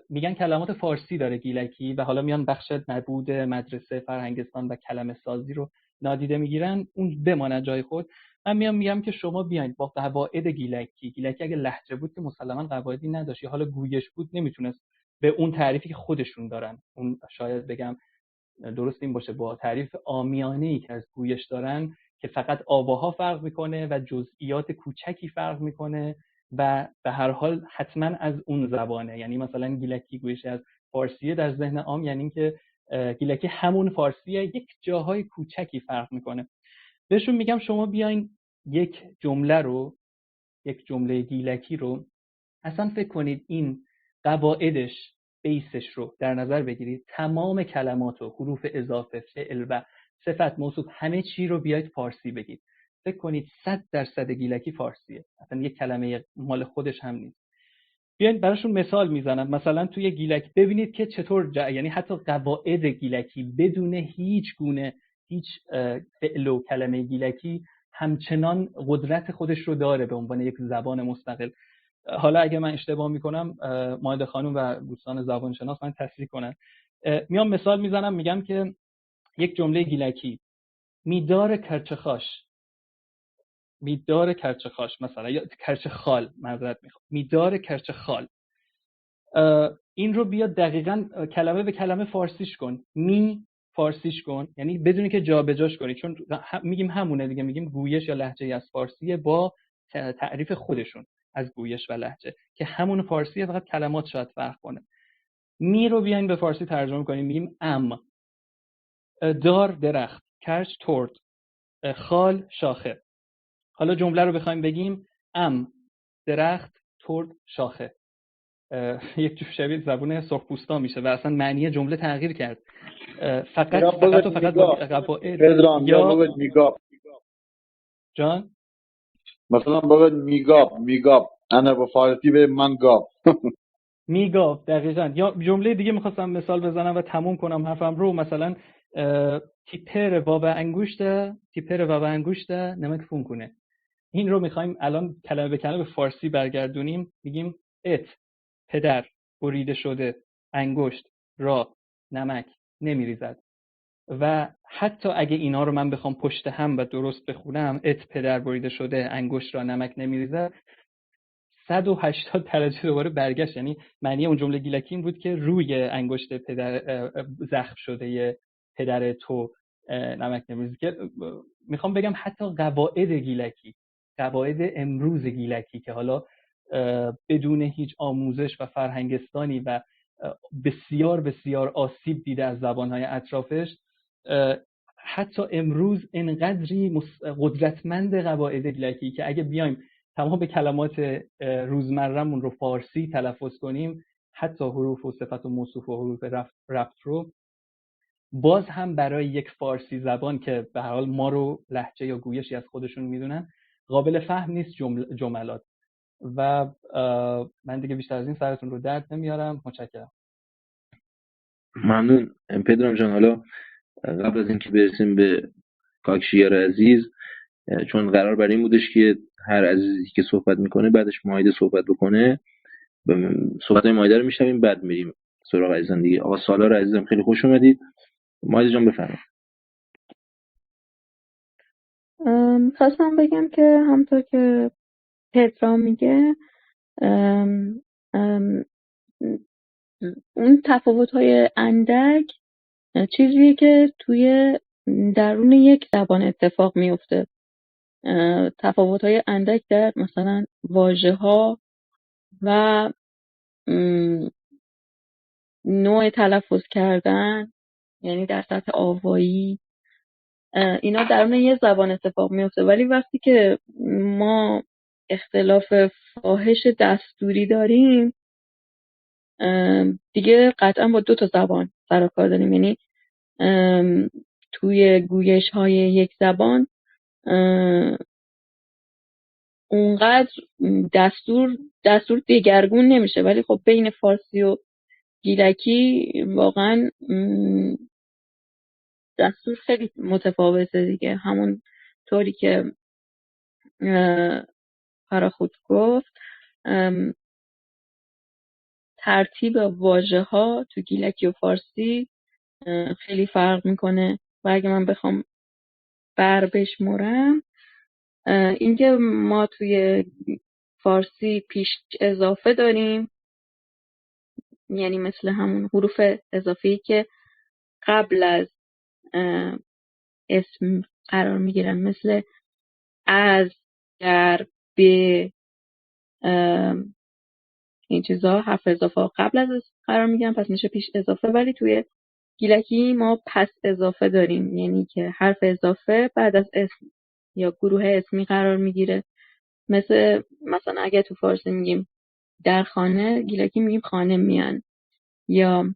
C: میگن کلمات فارسی داره گیلکی و حالا میان بخش نبود مدرسه فرهنگستان و کلمه سازی رو نادیده میگیرن، اون بمانه جای خود. من میگم که شما بیاین با قواعد گیلکی اگه لهجه بود که مسلما قواعدی نداشت، یا حالا گویش بود نمیتونست به اون تعریفی که خودشون دارن، اون شاید بگم درست این باشه، با تعریف عامیانه‌ای که از گویش دارن که فقط آواها فرق میکنه و جزئیات کوچکی فرق میکنه و به هر حال حتما از اون زبانه. یعنی مثلا گیلکی گویش از فارسیه در ذهن عام، یعنی اینکه گیلکی همون فارسیه، یک جاهای کوچکی فرق میکنه. بهشون میگم شما بیاین یک جمله گیلکی رو اصلا فکر کنید این قواعدش، بیسش رو در نظر بگیرید، تمام کلمات و حروف اضافه، فعل و صفت، موصوف، همه چی رو بیاید فارسی بگید. فکر کنید 100% گیلکی فارسیه، اصلا یک کلمه مال خودش هم نیست. بیاین براشون مثال میزنم. مثلا توی گیلک ببینید که چطور یعنی حتی قواعد گیلکی بدون هیچ گونه هیچ فعل و کلمه گیلکی همچنان قدرت خودش رو داره به عنوان یک زبان مستقل. حالا اگه من اشتباه میکنم مایده خانم و دوستان زبانشناس من تصحیح کنن. میام مثال میزنم، میگم که یک جمله گیلکی میدار کرچخاش مثلا، یا کرچخال، معذرت میخوام، میدار کرچخال، این رو بیا دقیقاً کلمه به کلمه فارسیش کن. فارسیش کن، یعنی بدونی که جابجاش کنی، چون میگیم همونه دیگه، میگیم گویش یا لهجه از فارسیه با تعریف خودشون از گویش و لهجه که همون فارسیه، فقط کلمات شاید فرق کنه. می رو بیاین به فارسی ترجمه کنیم، میگیم دار درخت، کرچ تورد، خال شاخه. حالا جمله رو بخوایم بگیم درخت تورد شاخه، یک جور شبیه زبون سرخپوستا میشه و اصلا معنی جمله تغییر کرد. فقط قواعد
E: یا میگاب
C: جان
E: مثلا بگید میگاب انا با فارسی به من گاب
C: میگاب دقیقاً. یا جمله دیگه میخواستم مثال بزنم و تموم کنم حرفم رو. مثلا تیپر بابا انگوشته نمک فون کنه. این رو میخوایم الان کلمه به کلمه به فارسی برگردونیم، میگیم ات پدر بریده شده، انگشت را نمک نمیریزد. و حتی اگه اینا رو من بخوام پشت هم و درست بخونم، ات پدر بریده شده، انگشت را نمک نمیریزد، 180 درجه دوباره برگشت. یعنی معنی اون جمله گیلکی این بود که روی انگشت پدر زخم شده پدر تو نمک نمیریزه. که میخوام بگم حتی قواعد گیلکی، قواعد امروز گیلکی که حالا بدون هیچ آموزش و فرهنگستانی و بسیار بسیار آسیب دیده از زبانهای اطرافش، حتی امروز انقدری قدرتمند قواعد گیلکی که اگه بیایم تمام کلمات روزمره‌مون رو فارسی تلفظ کنیم، حتی حروف و صفت و موصوف و حروف رفع رو، باز هم برای یک فارسی زبان که به هر حال ما رو لهجه یا گویشی از خودشون میدونن قابل فهم نیست جملات. و من دیگه بیشتر از این سرتون رو درد نمیارم. متشکرم.
A: ممنون پدرام جان. حالا قبل از اینکه برسیم به کاکشیار عزیز، چون قرار بر این بودش که هر عزیزی که صحبت میکنه بعدش مایده صحبت بکنه، صحبت‌های مایده رو میشنویم بعد میریم سراغ عزیزان دیگه. آقا سالار عزیزم خیلی خوش اومدید. مایده جان بفرمایید.
B: خواستم بگم که همونطور که پدرام میگه ام، ام، اون تفاوت‌های اندک چیزیه که توی درون یک زبان اتفاق میفته. تفاوت‌های اندک در مثلا واژه‌ها و نوع تلفظ کردن، یعنی در سطح آوایی، اینا درون یه زبان اتفاق میفته. ولی وقتی که ما اختلاف فاحش دستوری داریم، دیگه قطعا با 2 تا زبان سر و کار داریم. یعنی توی گویش های یک زبان اونقدر دستور دگرگون نمیشه، ولی خب بین فارسی و گیلکی واقعا دستور خیلی متفاوته دیگه. همون طوری که فراخود گفت، ترتیب واژه ها تو گیلکی و فارسی خیلی فرق میکنه. و اگه من بخوام بشمرم، اینکه ما توی فارسی پیش اضافه داریم، یعنی مثل همون حروف اضافه‌ای که قبل از اسم قرار میگیرن، مثل از، در، به، این چیزا حرف اضافه قبل از اسم قرار میگیرن، پس میشه پیش اضافه. ولی توی گیلکی ما پس اضافه داریم، یعنی که حرف اضافه بعد از اسم یا گروه اسمی قرار میگیره. مثلا اگه تو فارسی میگیم در خانه، گیلکی میگیم خانه میان. یا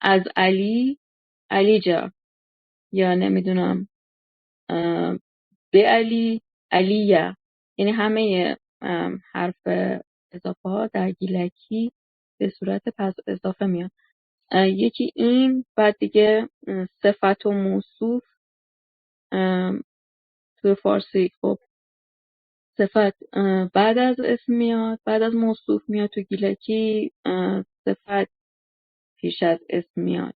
B: از علی جا، یا نمیدونم به علیه. یعنی همه حرف اضافه ها در گیلکی به صورت پس اضافه میان. یکی این. بعد دیگه صفت و موصوف تو فارسی، خب صفت بعد از اسم میاد، بعد از موصوف میاد. تو گیلکی صفت پیش از اسم میاد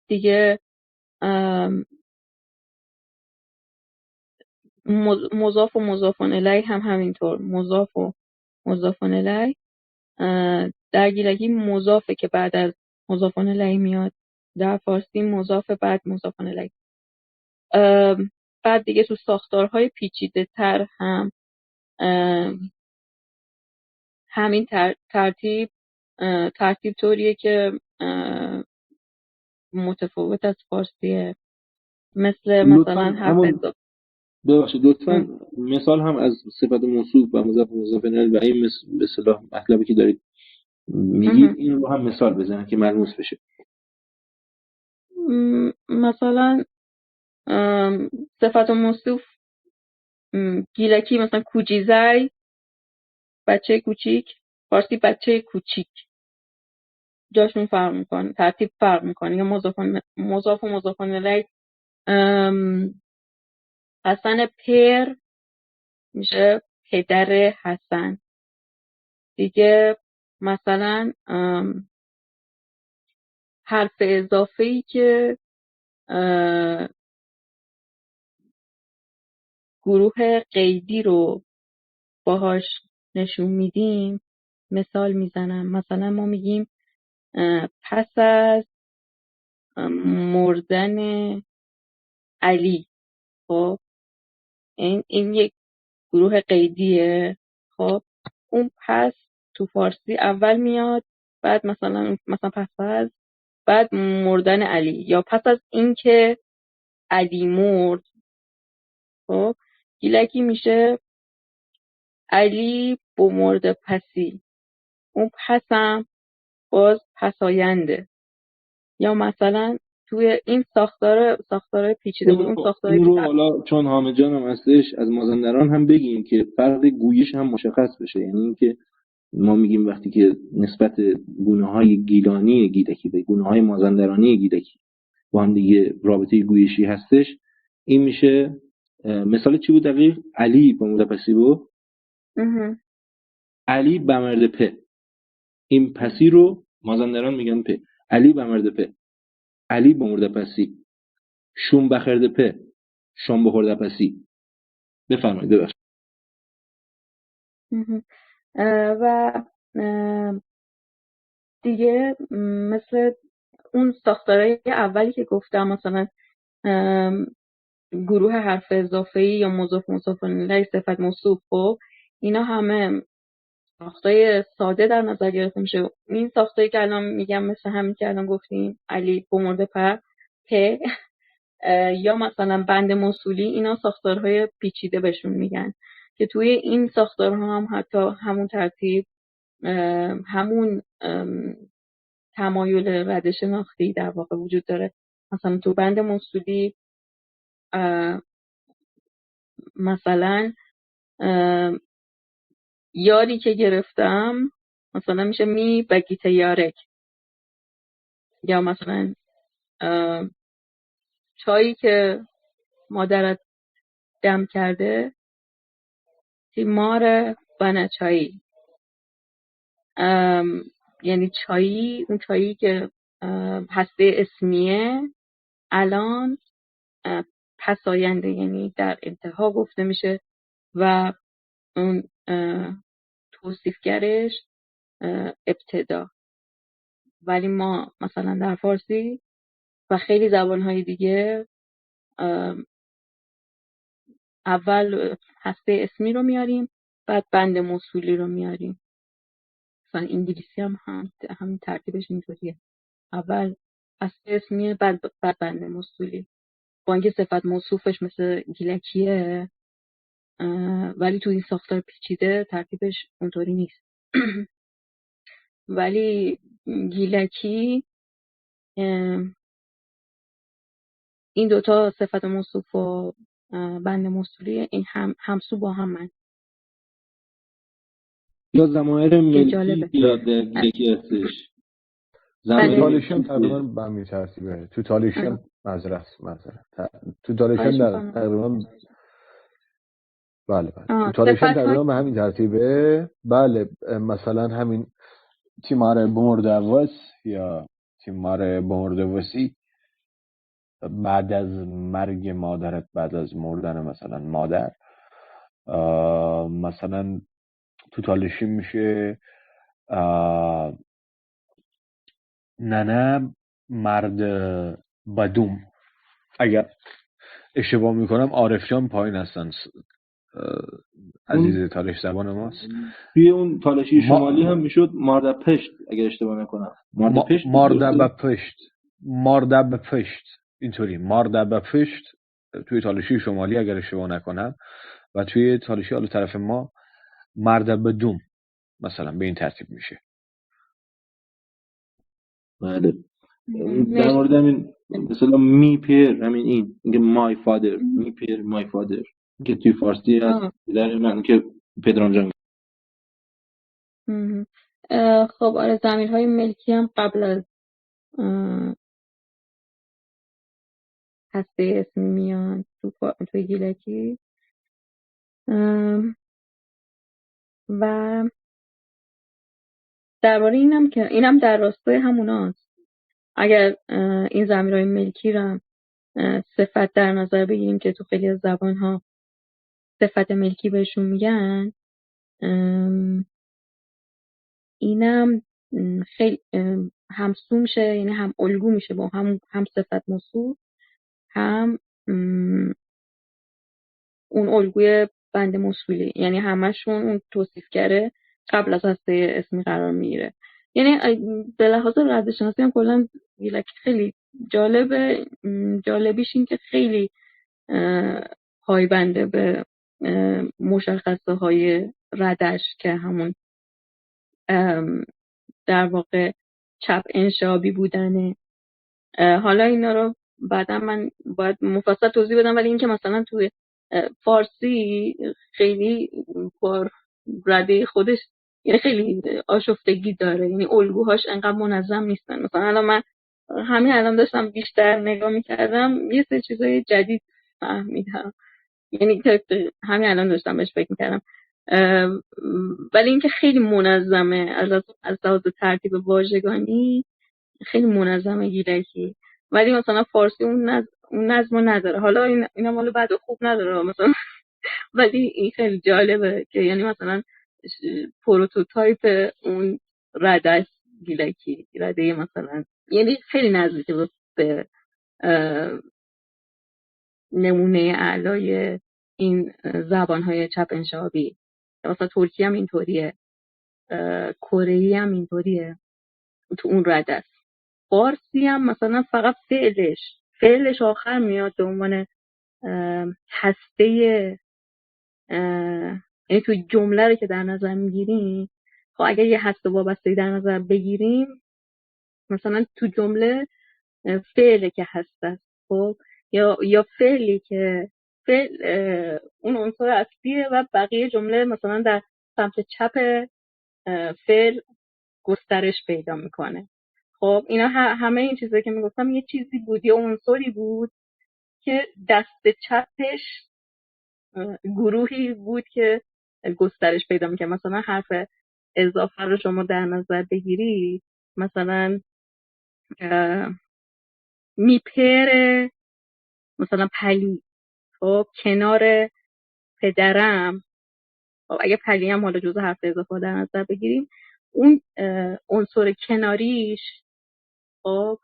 B: دیگه. مضاف و مضاف الیه هم همینطور. مضاف و مضاف الیه در گیلکی مضافه که بعد از مضاف الیه میاد، در فارسی مضاف بعد مضاف الیه. بعد دیگه تو ساختارهای پیچیده تر هم همین ترتیب طوریه که متفاوت از فارسیه. مثلا حرف اضافه.
A: ببخشید لطفاً مثال هم از صفت موصوف و مضاف و مضاف الیه و این به اصطلاح مطلبی که دارید میگید این رو هم مثال بزنید که ملموس بشه.
B: مثلا صفت موصوف گیلکی مثلا کوچیزای، بچه کوچیک. فارسی بچه کوچیک. جاشون فرق میکنه، ترتیب فرق میکنه. یا مضاف و مضاف الیه. حسن پر میشه پدر حسن دیگه. مثلا حرف اضافه‌ای که گروه قیدی رو باهاش نشون میدیم، مثال میزنم. مثلا ما میگیم پس از مردن علی. خب این یک گروه قیدیه. خب اون پس تو فارسی اول میاد، بعد مثلا پس از، بعد مردن علی، یا پس از اینکه علی مرد. خب گیلکی میشه علی بمرد پسی. اون پسم باز پساینده. یا مثلا توی این ساختار پیچیده بود. اون ساختار
A: این رو حالا چون حامد جانم هستش از مازندران هم بگیم که فرق گویش هم مشخص بشه. یعنی اینکه ما میگیم وقتی که نسبت گونه‌های گیلانی گیلکی به گونه‌های مازندرانی گیلکی با هم دیگه رابطه گویشی هستش، این میشه مثال چی بود دقیق؟ علی بمرد پسی بود. علی بمرد په. این پسی رو مازندران میگن په. علی بمرد په، علی بمرد پسی. شوم بخرد په، شام بخورد پسی. بفرمایید.
B: و دیگه مثل اون ساختارهای اولی که گفتم، مثلا گروه حرف اضافه‌ای یا مضاف الیه صفت موصوف، خب اینا همه ساختای ساده در نظر گرفته میشه. این ساختایی که الان میگم مثل همین که الان گفتیم، علی بمرده پر پ یا مثلا بند موصولی، اینا ساختارهای پیچیده بهشون میگن که توی این ساختارها هم حتی همون ترتیب، همون تمایل رده شناختی در واقع وجود داره. مثلا تو بند موصولی مثلا یاری که گرفتم مثلا میشه می بگیت یارک، یا مثلا چایی که مادرت دم کرده تیمار بنا چایی، یعنی چایی، اون چایی که هسته اسمیه الان پساینده، یعنی در انتها گفته میشه و اون توصیفگرش ابتدا. ولی ما مثلا در فارسی و خیلی زبانهای دیگه اول هسته اسمی رو میاریم، بعد بند موصولی رو میاریم. مثلا انگلیسی هم همین ترتیبش اینطوریه، اول هسته اسمیه بعد بند موصولی. با اینکه صفت موصوفش مثل گیلکیه، ولی تو این ساختار پیچیده ترتیبش اونطوری نیست. ولی گیلکی این دوتا صفت موصوف و بند موصولی این همسو با هم
A: یا ضمایر ملکی ایراد گیلکی هستش.
F: تالیشی هم تقریبا به همین ترتیبه. تو تالیشی هم معذرت تو تالیشی هم تقریبا بله تو تالیشی هم تقریبا به همین ترتیبه. بله مثلا همین تیمار بمردوس یا تیمار بمردوسی بعد از مرگ مادرت، بعد از مردن مثلا مادر، مثلا تو تالیشی میشه ننه مرد بدوم. اگر اشتباه میکنم عارف جان پایین هستن، عزیز تالیش زبان ماست.
A: توی اون تالشی شمالی هم میشد مارد پشت اگر اشتباه نکنم.
F: مارد پشت اینطوری، مارد پشت توی تالشی شمالی اگر اشتباه نکنم، و توی تالشی حالا طرف ما مرد بدوم مثلا به این ترتیب میشه.
A: بله. در مورد همین مثلا می پیر، همین این میگه مای فادر، می پیر مای فادر که توی فارسی هست در من که پدرام جان.
B: خب آره، ضمیرهای ملکی هم قبل از هسته اسمی میان توی گیلکی. و درباره اینم در راستای هموناست. اگر این ضمیرهای ملکی رو صفت در نظر بگیریم که تو خیلی از زبان‌ها صفت ملکی بهشون میگن، اینم خیلی همسو میشه، یعنی هم الگو میشه با هم صفت موصوف، هم اون الگوی بند موصولی، یعنی همشون اون توصیفگره قبل از هسته اسمی قرار میگیره. یعنی به لحاظ رده شناسی هم کلا گیلکی خیلی جالبه. جالبیش این که خیلی پایبنده به مشخصه های ردش که همون در واقع چپ انشابی بودنه. حالا اینا رو بعدا من باید مفصل توضیح بدم، ولی این که مثلا توی فارسی خیلی با رده خودش یعنی خیلی آشفتگی داره، یعنی الگوهاش انقدر منظم نیستن. مثلا الان من الان داشتم بیشتر نگاه میکردم، یه سری چیزای جدید فهمیدم، یعنی که الان داشتم بهش فکر میکردم. ولی اینکه خیلی منظمه از لحاظ ترتیب واژگانی، خیلی منظمه گیلکی. ولی مثلا فارسی اون نظم نداره. حالا اینا مال بد و خوب نداره مثلا، ولی این خیلی جالبه که یعنی مثلا پروتوتایپ اون رده است گیلکی، رده مثلا، یعنی خیلی نزدیک به نمونه اعلای این زبانهای چپ انشابی. مثلا ترکی هم اینطوریه، کره‌ای هم اینطوریه، تو اون رده است. فارسی هم مثلا فقط فعلش آخر میاد به عنوان هسته، یعنی تو جمله رو که در نظر میگیریم، خب اگر یه هسته وابسته در نظر بگیریم، مثلا تو جمله فعلی که هست، خب یا فعلی که فعل اون عنصر اصلیه و بقیه جمله مثلا در سمت چپ فعل گسترش پیدا میکنه. خب اینا همه این چیزایی که میگفتم یه چیزی بود، یه عنصری بود که دست چپش گروهی بود که گسترش پیدا میکنه. مثلا حرف اضافه رو شما در نظر بگیری، مثلا میپره، مثلا پلی، خب کنار پدرم. خب اگه پلی هم حالا جزء حرف اضافه در نظر بگیریم، اون عنصر کناریش، خب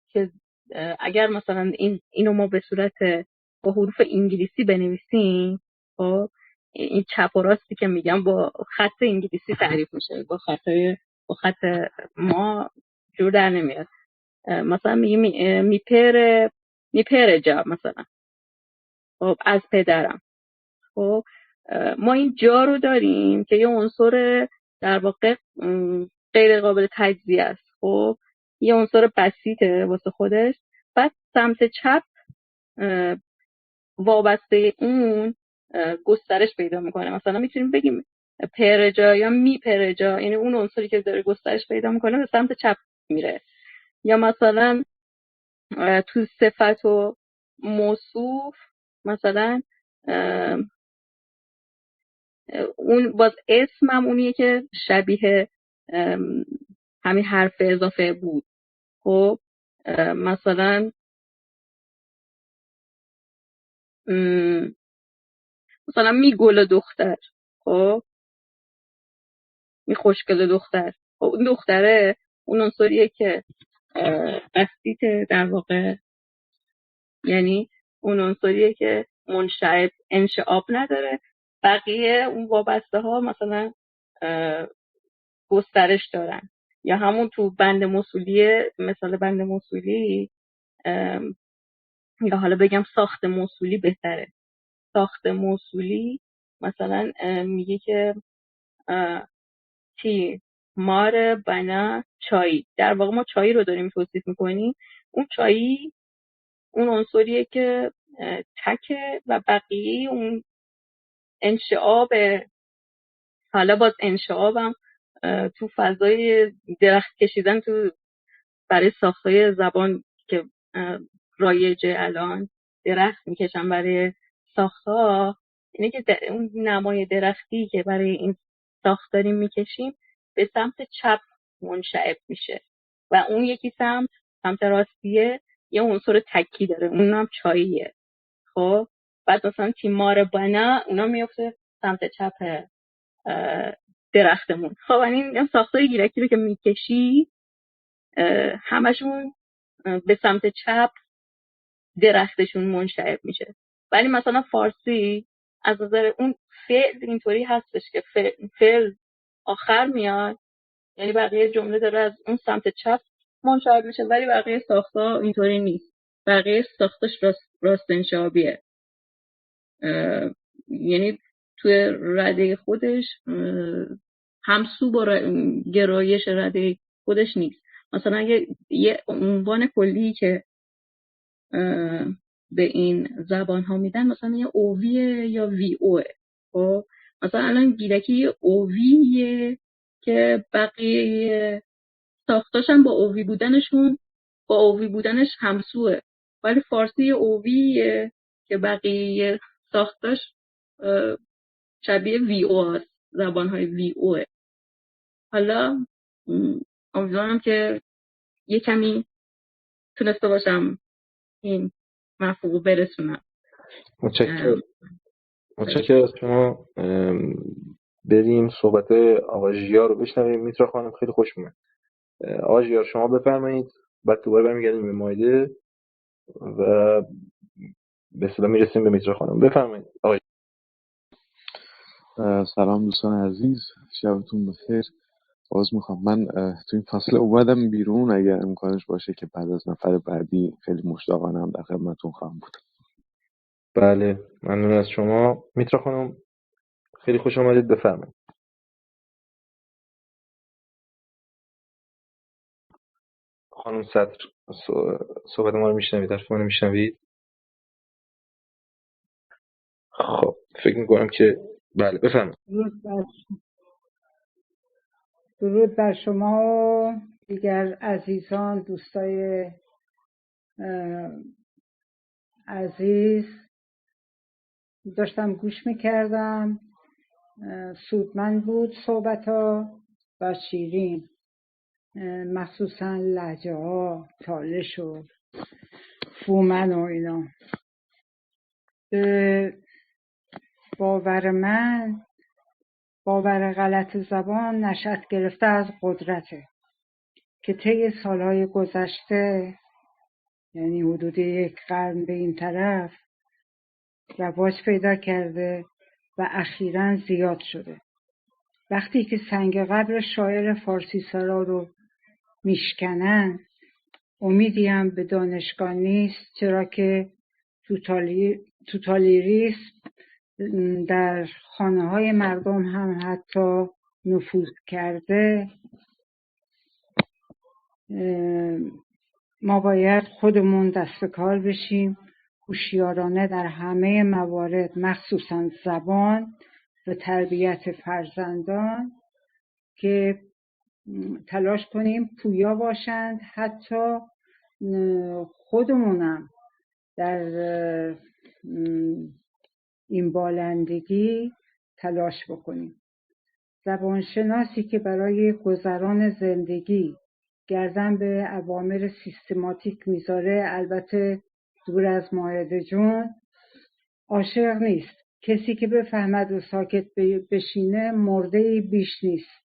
B: که اگر مثلا اینو ما به صورت با حروف انگلیسی بنویسیم، خب این چپ و راستی که میگم با خط انگلیسی تعریف میشه، با خط ما جور در نمیاد. مثلا میگیم میپره جا مثلا، خب از پدرم. خب ما این جا رو داریم که یه عنصر در واقع غیر قابل تجزیه است. خب یه عنصر بسیطه واسه خودش. بعد سمت چپ وابسته اون گسترش پیدا میکنه. مثلا میتونیم بگیم پرجا یا میپرجا، یعنی اون عنصری که داره گسترش پیدا میکنه به سمت چپ میره. یا مثلا تو صفت و موصوف، مثلا اون باز اسم هم اونیه که شبیه همین حرف اضافه بود. خب مثلا می گل دختر، خب می خوشگل دختر. خب اون دختره اون عنصریه که بسیطه در واقع، یعنی اون عنصریه که منشعب انشعاب نداره. بقیه اون وابسته ها مثلا گسترش دارن. یا همون تو بند موصولیه، مثال بند موصولی، یا حالا بگم ساخت موصولی بهتره. ساخت موصولی مثلا میگه که مار بنا چایی. در واقع ما چایی رو داریم توصیف میکنیم. اون چایی اون عنصریه که تکه و بقیه اون انشعاب. حالا باز انشعابم تو فضای درخت کشیدن تو برای ساختای زبان که رایجه الان، درخت میکشن برای ساختها. اینه که اون نمای درختی که برای این ساخت داریم میکشیم به سمت چپ منشعب میشه و اون یکی سمت راستیه یه عنصر تکی داره، اونم چاییه. خب بعد مثلا تیمار بنا اونا میفته سمت چپ درختمون. خب این ساختای گیلکی رو که میکشی همشون به سمت چپ درختشون منشعب میشه. ولی مثلا فارسی از نظر اون فعل اینطوری هستش که فعل آخر میاد، یعنی بقیه جمله داره از اون سمت چپ منشعب میشه، ولی بقیه ساختها اینطوری نیست. بقیه ساختش راست انشعابیه، یعنی توی رده خودش همسو با گرایش رده خودش نیست. مثلا یه عنوان کلی که به این زبان ها میدن، مثلا یه اوویه یا وی اوه. خب مثلا الان گیلکی یه اوویه که بقیه ساختاش هم با اووی بودنش همسوه، ولی فارسی یه اوویه که بقیه ساختاش شبیه وی او هست، زبان های وی اوه. حالا امیدوارم که یه کمی تونسته باشم این مفهوم برسونم.
A: متشکرم از شما. بریم صحبت آقا ژیا رو بشنویم. میترا خانم خیلی خوش اومد. آقا ژیا شما بفرمایید، بعد دوباره برمیگردیم به مایده و به اصطلاح میرسیم به میترا خانم. بفرمایید آقا.
E: سلام دوستان عزیز، شبتون بخیر. باز میخوام من تو این فاصله اومدم بیرون، اگر امکانش باشه که بعد از نفر بعدی خیلی مشتاقانه هم در خدمتتون خواهم بود.
A: بله ممنون از شما میترا خانم، خیلی خوش آمدید. بفرمایید. خانم صدر صحبت ما رو میشنوید؟ حرف ما رو میشنوید؟ خب فکر میکنم که بله بفرمایید.
G: درود بر شما و دیگر عزیزان، دوستای عزیز. داشتم گوش میکردم، سودمند بود صحبت‌ها و شیرین، مخصوصا لهجه ها، چالش و فومن و اینا. به باور من، باور غلط زبان نشأت گرفته از قدرته که طی سالهای گذشته، یعنی حدود 1 قرن به این طرف، رواج پیدا کرده و اخیراً زیاد شده. وقتی که سنگ قبر شاعر فارسی سرا رو میشکنن، امیدی هم به دانشگاه نیست، چرا که توتالیریسم در خانه های مردم هم حتی نفوذ کرده. ما باید خودمون دست کار بشیم، هوشیارانه در همه موارد، مخصوصا زبان و تربیت فرزندان، که تلاش کنیم پویا باشند. حتی خودمونم در این بالندگی تلاش بکنیم. زبانشناسی که برای گذران زندگی گردن به اوامر سیستماتیک میذاره، البته دور از مائده جون، عاشق نیست. کسی که بفهمد و ساکت بشینه مرده بیش نیست.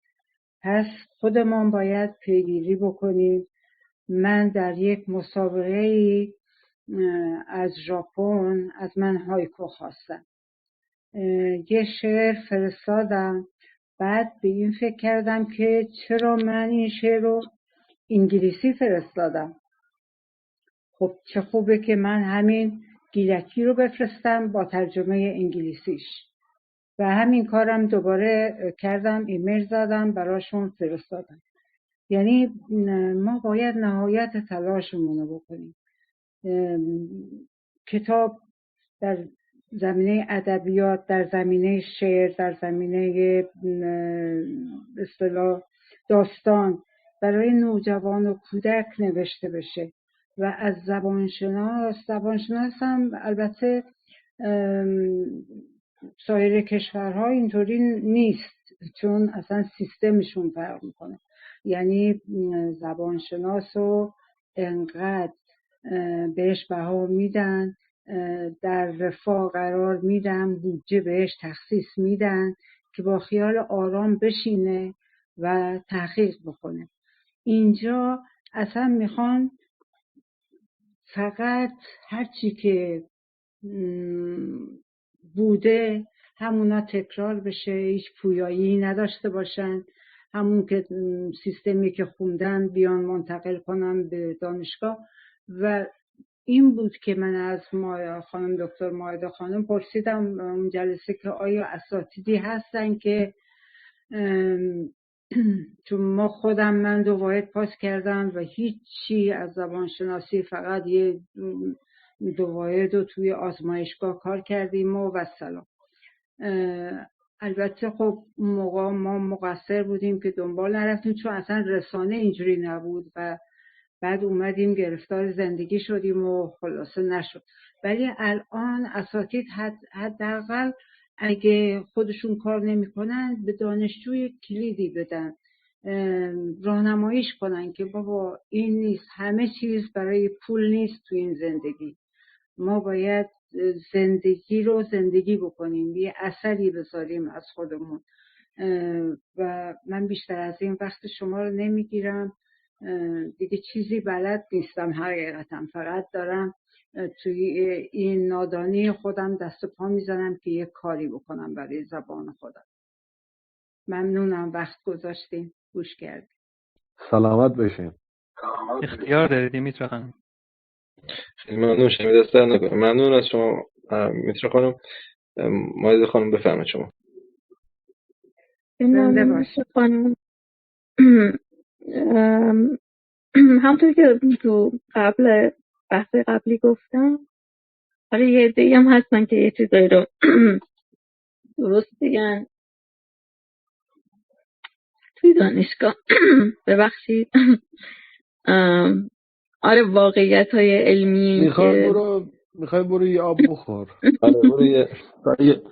G: پس خودمان باید پیگیری بکنیم. من در یک مسابقه از ژاپن از من هایکو خواستم، یه شعر فرستادم. بعد به این فکر کردم که چرا من این شعر رو انگلیسی فرستادم. خب چه خوبه که من همین گیلکی رو بفرستم با ترجمه انگلیسیش. و همین کارم دوباره کردم، ایمیل زدم براشون فرستادم. یعنی ما باید نهایت تلاشمون رو بکنیم. کتاب در زمینه ادبیات، در زمینه شعر، در زمینه اصطلاح داستان برای نوجوان و کودک نوشته بشه و از زبانشناس هم البته سایر کشورها اینطوری نیست، چون اصلا سیستمشون فرق میکنه. یعنی زبانشناس رو انقدر بهش بها میدن، در رفاه قرار میدن، بودجه بهش تخصیص میدن که با خیال آرام بشینه و تحقیق بکنه. اینجا اصلا میخوان فقط هرچی که بوده همونا تکرار بشه، هیچ پویایی نداشته باشن، همون که سیستمی که خوندن بیان منتقل کنن به دانشگاه. و این بود که من از خانم دکتر مائده خانم پرسیدم اون جلسه که آیا اساتیدی هستن که چون ما خودم من 2 واحد پاس کردم و هیچی از زبانشناسی، فقط یه 2 واحد رو توی آزمایشگاه کار کردیم و سلام. البته خب موقع ما مقصر بودیم که دنبال نرفتیم، چون اصلا رسانه اینجوری نبود و بعد اومدیم گرفتار زندگی شدیم و خلاصه نشد. ولی الان اساتید حداقل اگه خودشون کار نمی‌کنن به دانشجوی کلیدی بدن، راهنماییش کنن که بابا این نیست، همه چیز برای پول نیست تو این زندگی. ما باید زندگی رو زندگی بکنیم، یه اثری بذاریم از خودمون. و من بیشتر از این وقت شما رو نمیگیرم، دیگه چیزی بلد نیستم حقیقتا، فقط دارم توی این نادانی خودم دست و پا میزنم که یه کاری بکنم برای زبان خودم. ممنونم وقت گذاشتیم گوش کردیم.
F: سلامت بشین.
C: اختیار دارید میترا خانم.
A: خیلی ممنون، شما دست در نکنم. ممنون از شما میترا خانم. مایزه خانم بفرمایید شما.
G: زنده باش.
B: خانم همونطور که تو بحث قبلی گفتم، حالا یه عده‌ای هم هستن که یه چیزایی رو درست بگن توی دانشگاه. ببخشید. آره، واقعیت‌های علمی
F: میخوای برو یه آب بخور.
A: آره برو یه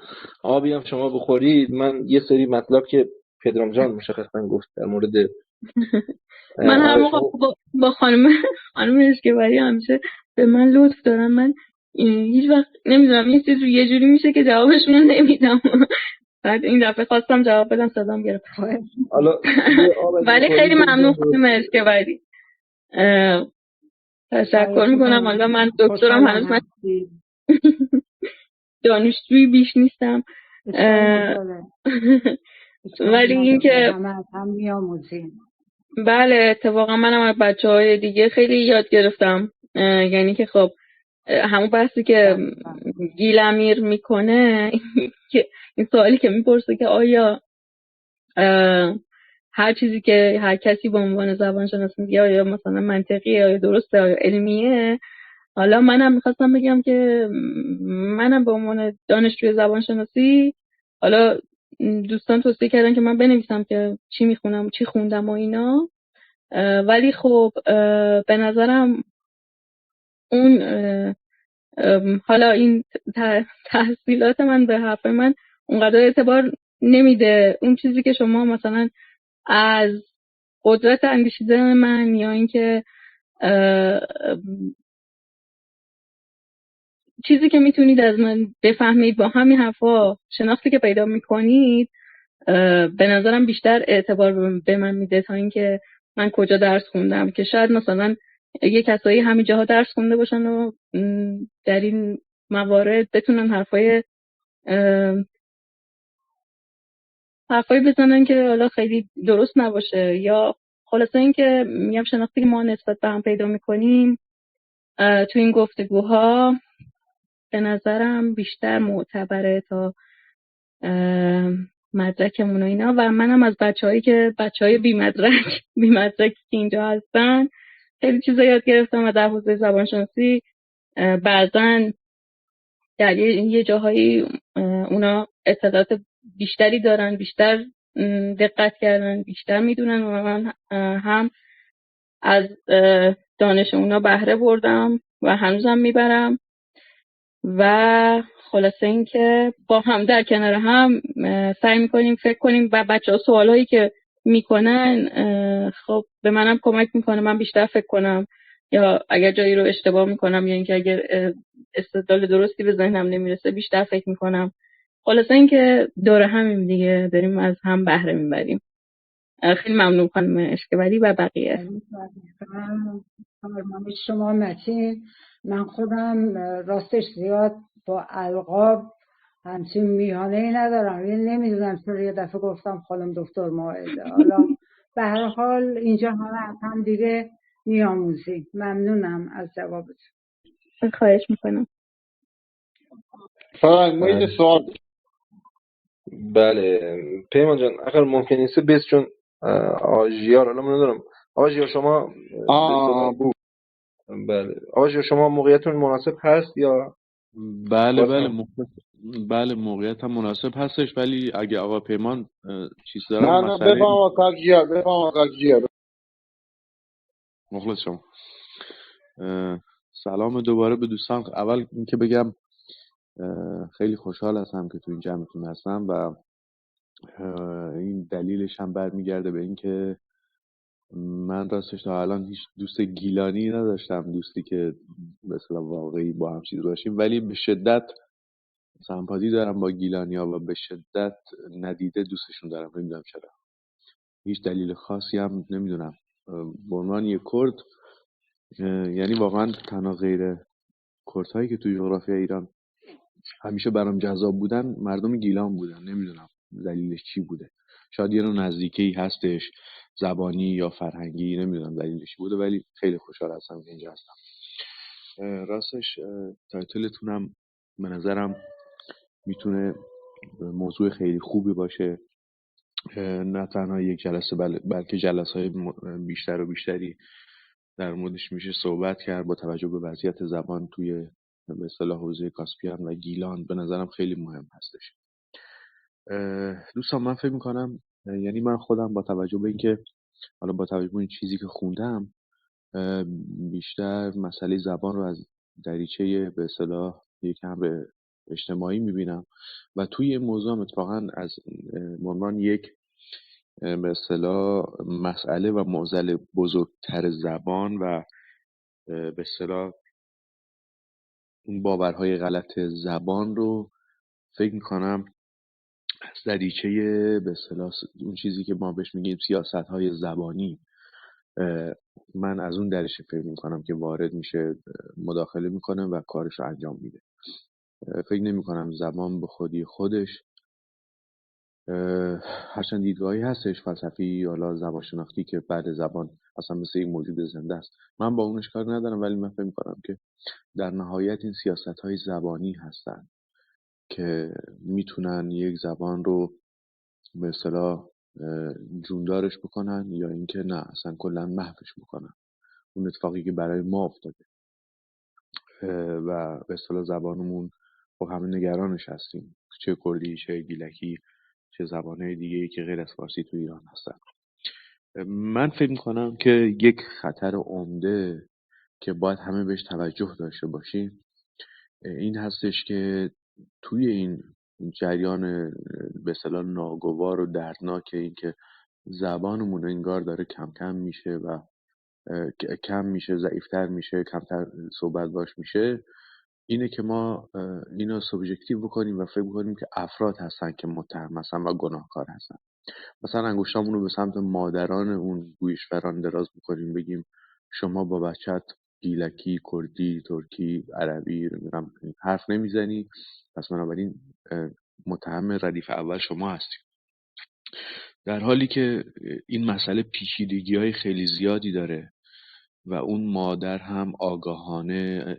A: آبی هم شما بخورید. من یه سری مطلب که پدرام جان مشخصا گفت در مورد
B: من هر موقع با خانم اشکبری همیشه به من لطف دارن، من هیچ وقت نمیدونم یه چیز رو یه جوری میشه که جوابشون رو نمیدم. بعد این دفعه خواستم جواب بدم صدام گرفت. ولی خیلی ممنون خانم اشکبری، تشکر میکنم. حالا من دکترم هنوز، من دانشجوی بیش نیستم، ولی این که
G: هم میاموزیم.
B: بله، اتفاقا منم از بچه‌های دیگه خیلی یاد گرفتم. یعنی که خب همون بحثی که گیل امیر میکنه، این سوالی که میپرسه که آیا هر چیزی که هر کسی به عنوان زبانشناس میگه آیا مثلا منطقیه، آیا درسته، آیا علمیه. حالا منم میخواستم بگم که منم به عنوان دانشجوی زبانشناسی، حالا دوستان توصیه کردن که من بنویسم که چی میخونم، چی خوندم و اینا، ولی خب به نظرم اون حالا این تحصیلات من به حرف من اونقدر اعتبار نمیده. اون چیزی که شما مثلا از قدرت اندیشیدن من یا اینکه چیزی که میتونید از من بفهمید با همین حرفا، شناختی که پیدا میکنید، به نظرم بیشتر اعتبار به من میده تا اینکه من کجا درس خوندم. که شاید مثلا یه کسایی همین جاها درس خونده باشن و در این موارد بتونن حرفایی بزنن که حالا خیلی درست نباشه، یا خلاصه اینکه میگم شناختی که ما نسبت به هم پیدا میکنیم تو این گفتگوها به نظرم بیشتر معتبره تا مدرکمون و اینا. و منم از بچه‌های بی‌مدرک که اینجا هستن خیلی چیزا یاد گرفتم و در حوزه زبانشناسی بعضن در یه جاهایی اونا اطلاعات بیشتری دارن، بیشتر دقت کردن، بیشتر میدونن و من هم از دانش اونا بهره بردم و هنوزم میبرم. و خلاصه این که با هم در کنار هم سعی میکنیم فکر کنیم و بچه ها سوالایی که میکنن خب به منم کمک میکنه من بیشتر فکر کنم، یا اگر جایی رو اشتباه میکنم یا اینکه اگر استدلال درستی به ذهنم نمیرسه بیشتر فکر میکنم. خلاصه این که دور همیم دیگه، داریم از هم بهره میبریم. خیلی ممنون خانم اشکبری و بقیه.
G: شما متین. من خودم راستش زیاد با القاب همچین میانه‌ای ندارم، یعنی نمیدونم چرا یه دفعه گفتم خانم دکتر مائده. حالا به هر حال اینجا هم دیگه میآموزیم. ممنونم از جوابتون.
B: خواهش میکنم.
E: فرمایید سوال.
A: بله پیمان جان، اگر ممکن نیست بس چون آژیار، حالا من ندارم آژیار شما بله آژیار شما موقعیتون مناسب هست یا؟
E: بله موقعیت هم مناسب هستش، ولی اگه آقا پیمان چیز دارن
H: نه بفهم آقا جیار
E: مخلص شما. سلام دوباره به دوستان. اول اینکه بگم خیلی خوشحال هستم که تو این جمعتون هستم و این دلیلش هم برمیگرده به اینکه من راستش تا الان هیچ دوست گیلانی نداشتم، دوستی که به اصطلاح واقعی با هم چیز باشیم، ولی به شدت سمپاتی دارم با گیلانی‌ها و به شدت ندیده دوستشون دارم. نمیدونم چرا، هیچ دلیل خاصی هم نمیدونم. به عنوان یک کرد، یعنی واقعا تنها غیر کردهایی که توی جغرافی ایران همیشه برام جذاب بودن مردم گیلان بودن. نمیدونم دلیلش چی بوده، شاید یه نوع نزدیکی هستش، زبانی یا فرهنگی، نمیدونم دلیلش چی بوده، ولی خیلی خوشحال هستم که اینجا هستم. راستش تایتلتونم به نظرم میتونه موضوع خیلی خوبی باشه، نه تنها یک جلسه بلکه جلسه‌های بیشتر و بیشتری در موردش میشه صحبت کرد. با توجه به وضعیت زبان توی به اصطلاح حوزه کاسپیان و گیلان به نظرم خیلی مهم هستش. دوستان من فکر میکنم، یعنی من خودم با توجه به اینکه حالا با توجه به این چیزی که خوندم، بیشتر مسئله زبان رو از دریچه به اصطلاح یک امر اجتماعی میبینم و توی این موضوع هم اتفاقا از عنوان یک به اصطلاح مسئله و معضل بزرگتر زبان و به اصطلاح اون باورهای غلط زبان رو فکر میکنم از دریچه به اصطلاح اون چیزی که ما بهش میگیم سیاست‌های زبانی، من از اون دریچه فکر میکنم که وارد میشه، مداخله میکنه و کارش رو انجام میده. فکر نمیکنم زبان به خودی خودش، هرچند دیدگاهی هستش فلسفی حالا زبان شناختی که بعد زبان اصلا مثل یک موجود زنده است، من با اونش کار ندارم، ولی من فکر میکنم که در نهایت این سیاست‌های زبانی هستن که میتونن یک زبان رو به اصطلاح جوندارش بکنن یا اینکه نه اصلا کلا محوش بکنن. اون اتفاقی که برای ما افتاده و به اصطلاح زبانمون خب همه نگرانش هستیم، چه کردی، چه گیلکی، چه زبانهای دیگه‌ای که غیر از فارسی تو ایران هستن. من فکر میکنم که یک خطر عمده که باید همه بهش توجه داشته باشیم این هستش که توی این جریان به اصطلاح ناگوار و دردناک این که زبانمون انگار داره کم کم میشه و کم میشه، ضعیفتر میشه، کمتر صحبت باش میشه، اینه که ما اینو سوبژکتیو بکنیم و فکر بکنیم که افراد هستن که متهم هستن و گناهکار هستن. مثلا انگشتامون رو به سمت مادران اون گویشوران دراز بکنیم، بگیم شما با بچت گیلکی، کردی، ترکی، عربی حرف نمیزنی، پس بنابراین متهم ردیف اول شما هستیم. در حالی که این مسئله پیچیدگی‌های خیلی زیادی داره و اون مادر هم آگاهانه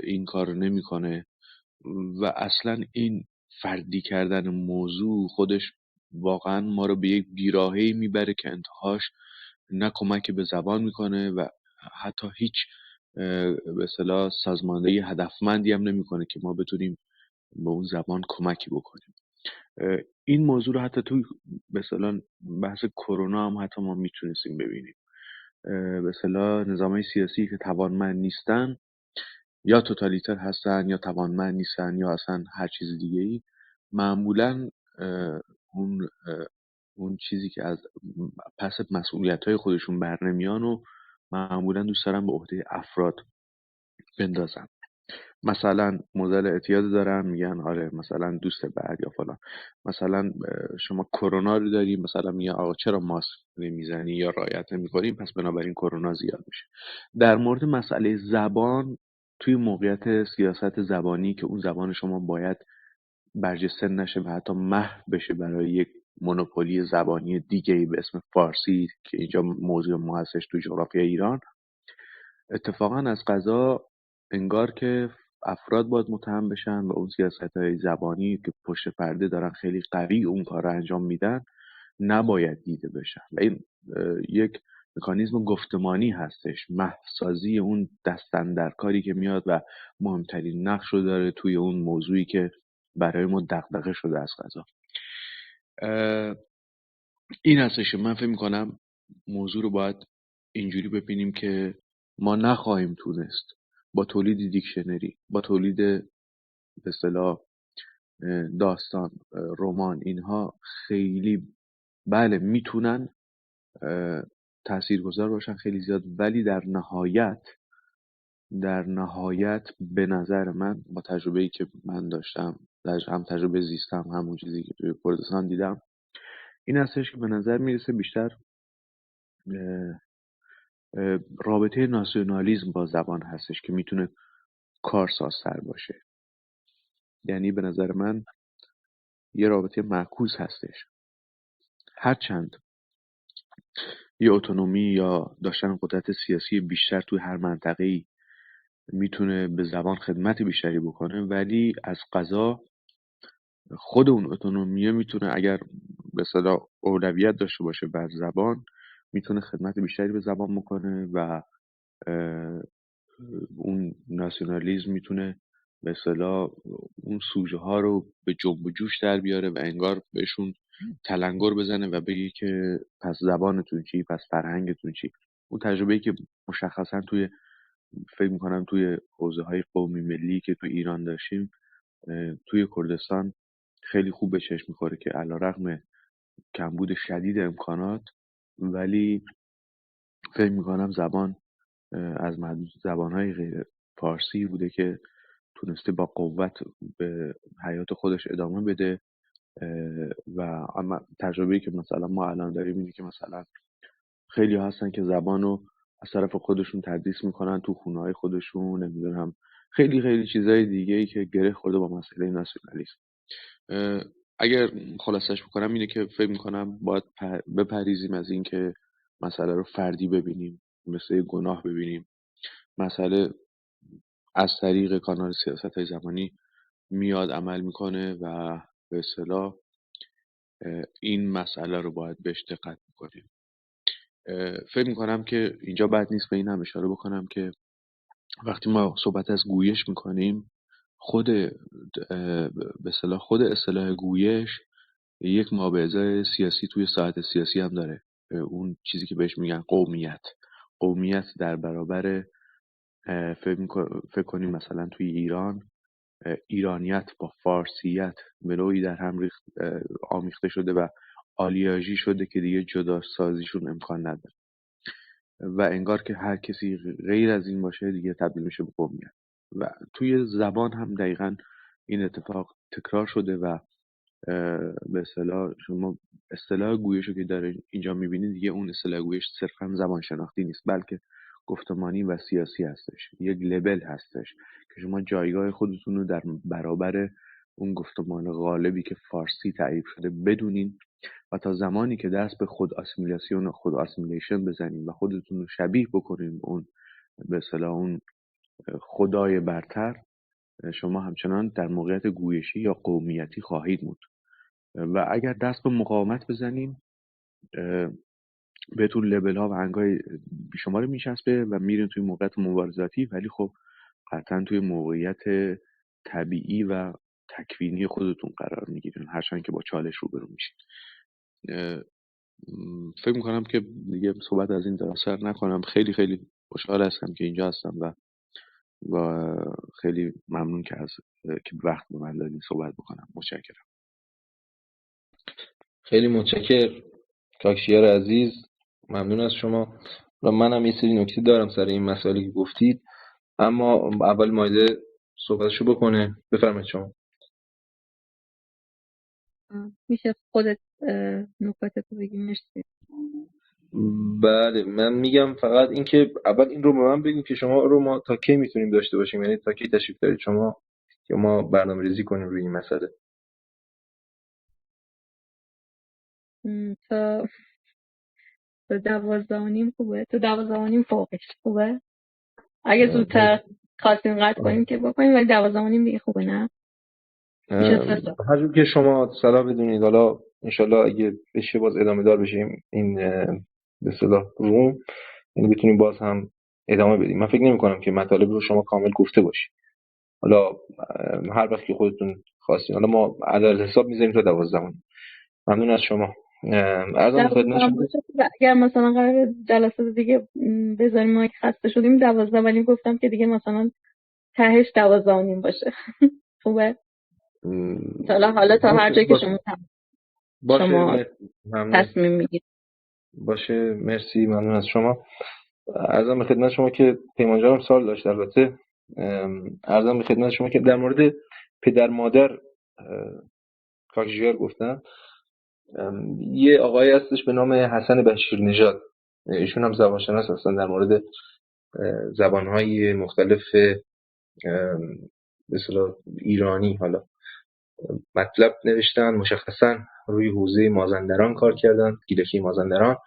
E: این کار نمی‌کنه و اصلا این فردی کردن موضوع خودش واقعا ما رو به یک بیراهه‌ای میبره که انتهاش نه کمکی به زبان میکنه و حتی هیچ به اصطلاح سازماندهی هدفمندی هم نمیکنه که ما بتونیم به اون زبان کمکی بکنیم. این موضوع رو حتی توی به اصطلاح بحث کرونا هم حتی ما میتونستیم ببینیم. به اصطلاح نظام‌های سیاسی که توانمند نیستن یا توتالیتر هستن یا توانمند نیستن یا اصلا هر چیز دیگه ای، معمولا اون چیزی که از پس مسئولیت‌های خودشون بر نمیان و معمولا دوست دارن به عهده افراد بندازن. مثلا مدل اعتیاد دارن، میگن آره مثلا دوست بعد یا فلان، مثلا شما کرونا رو داری، مثلا میگن آقا چرا ماسک نمیزنی یا رعایت نمی‌کنی پس بنابراین کرونا زیاد میشه. در مورد مسئله زبان، توی موقعیت سیاست زبانی که اون زبان شما باید برجسته نشه و حتی محو بشه برای یک مونوپولی زبانی دیگه‌ای به اسم فارسی که اینجا موضوع ما هستش تو جغرافیای ایران، اتفاقا از قضا انگار که افراد باید متهم بشن و اون سیاست‌های زبانی که پشت پرده دارن خیلی قوی اون کار رو انجام میدن نباید دیده بشن و این یک مکانیزم گفتمانی هستش، محوسازی اون دست‌اندرکاری که میاد و مهمترین نقش رو داره توی اون موضوعی که برای ما دغدغه شده از قضا. این هستش. من فکر می‌کنم موضوع رو باید اینجوری ببینیم که ما نخواهیم تونست با تولید دیکشنری، با تولید به اصطلاح داستان، رمان، اینها خیلی بله میتونن تاثیرگذار باشن خیلی زیاد، ولی در نهایت به نظر من با تجربه‌ای که من داشتم، هم تجربه زیستم، همون چیزی که توی کردستان دیدم، این هستش که به نظر میرسه بیشتر رابطه ناسیونالیسم با زبان هستش که میتونه کارسازتر باشه. یعنی به نظر من یه رابطه معکوس هستش. هرچند یه اتونومی یا داشتن قدرت سیاسی بیشتر توی هر منطقه‌ای میتونه به زبان خدمت بیشتری بکنه، ولی از قضا خود اون اتونومیه میتونه اگر به اصطلاح اولویت داشته باشه بر زبان، میتونه خدمت بیشتری به زبان بکنه و اون ناسیونالیسم میتونه به اصطلاح اون سوژه ها رو به جنب و جوش در بیاره و انگار بهشون تلنگر بزنه و بگه که پس زبانتون چی، پس فرهنگتون چی. اون تجربه‌ای که مشخصا فکر میکنم توی حوزه های قومی ملی که توی ایران داشتیم، توی کردستان خیلی خوب به چشم میخوره که علیرغم کمبود شدید امکانات، ولی فکر میکنم زبان از معدود زبانهای غیر فارسی بوده که تونسته با قوت به حیات خودش ادامه بده. و اما تجربه‌ای که مثلا ما الان داریم اینه که مثلا خیلی هستن که زبانو از طرف خودشون تدریس میکنن تو خونه‌های خودشون، نمیدونم خیلی خیلی چیزای دیگه ای که گره خورده با مسئله ناسیونالیسم. اگر خلاصش بکنم اینه که فکر میکنم باید بپریزیم از این که مسئله رو فردی ببینیم، مثل گناه ببینیم. مسئله از طریق کانال سیاست‌های زبانی میاد عمل میکنه و به اصطلاح این مسئله رو باید بهش دقت بکنیم. فکر میکنم که اینجا بد نیست به این هم اشاره بکنم که وقتی ما صحبت از گویش میکنیم، به اصطلاح خود اصطلاح گویش یک مابعضای سیاسی توی ساحت سیاسی هم داره. اون چیزی که بهش میگن قومیت در برابر فکر کنیم مثلا توی ایران ایرانیت با فارسیت به نوعی در هم آمیخته شده و آلیاژی شده که دیگه جدا سازیشون امکان نداره و انگار که هر کسی غیر از این باشه دیگه تبدیل میشه به قومیت. و توی زبان هم دقیقاً این اتفاق تکرار شده و به اصطلاح شما اصطلاح گویش رو که داره اینجا میبینید دیگه اون اصطلاح گویش صرفاً زبان شناختی نیست، بلکه گفتمانی و سیاسی هستش. یک لبل هستش که شما جایگاه خودتون رو در برابر اون گفتمان غالبی که فارسی تعریف شده بدونین و تا زمانی که دست به خود اسیمیلاسیون و خود اسیمیلیشن بزنین و خودتون رو شبیه بکنین اون به اصطلاح اون خدای برتر، شما همچنان در موقعیت گویشی یا قومیتی خواهید بود. و اگر دست به مقاومت بزنین بهتون لبل ها و انگای شما رو میچسبه و میرین توی موقعیت مبارزاتی، ولی خب قطعا توی موقعیت طبیعی و تکوینی خودتون قرار میگیرین هرچند که با چالش روبرو میشین. فکر میکنم که دیگه صحبت از این درازتر نکنم. خیلی خیلی خوشحال هستم که اینجا هستم و خیلی ممنون که وقت به من دادین صحبت بکنم. متشکرم.
A: خیلی متشکرم کاکشیار عزیز، ممنون از شما. و منم یه سری نکته دارم سر این مسائلی که گفتید، اما اول مایده صحبتشو بکنه. بفرمایید شما.
B: میشه خودت نکاتتو بگی؟ مرسی.
A: بله من میگم فقط این که اول این رو به من بگیم که شما رو ما تا کی میتونیم داشته باشیم، یعنی تا کی تشریف دارید شما که ما برنامه‌ریزی کنیم روی این مسئله.
B: تا 12:30 خوبه؟ تا 12:30 فوقش خوبه؟ اگه زودتر خواستیم قطع کنیم که بکنیم، ولی 12:30 دیگه خوبه نه؟
A: هر جور که شما صلاح بدونید. حالا انشالله اگه بشه باز ادامه دار بشیم این به اصطلاح روم، یعنی بتونیم باز هم ادامه بدیم. من فکر نمی‌کنم که مطالب رو شما کامل گفته باشید. حالا هر وقت که خودتون خواستین، حالا ما عدد حساب می‌ذاریم تا 12. ممنون از شما. عرضم خدمت شما
B: اگر مثلا قرار جلسات دیگه بذاریم ما که خسته شدیم 12، ولی گفتم که دیگه مثلا تهش 12:30 باشه. خوبه؟ حالا تا هر جایی که شما تصمیم میگیرید.
A: باشه، مرسی، ممنون از شما. عرضم به خدمت شما که پیمان جانم سوال داشت. البته عرضم به خدمت شما که در مورد پدر مادر کاکژیار گفتن. یه آقای هستش به نام حسن بشیر نژاد، ایشون هم زبانشناس هستن، در مورد زبانهای مختلف به اصطلاح ایرانی حالا مطلب نوشتن، مشخصا روی حوزه مازندران کار کردن، گیلکی مازندران.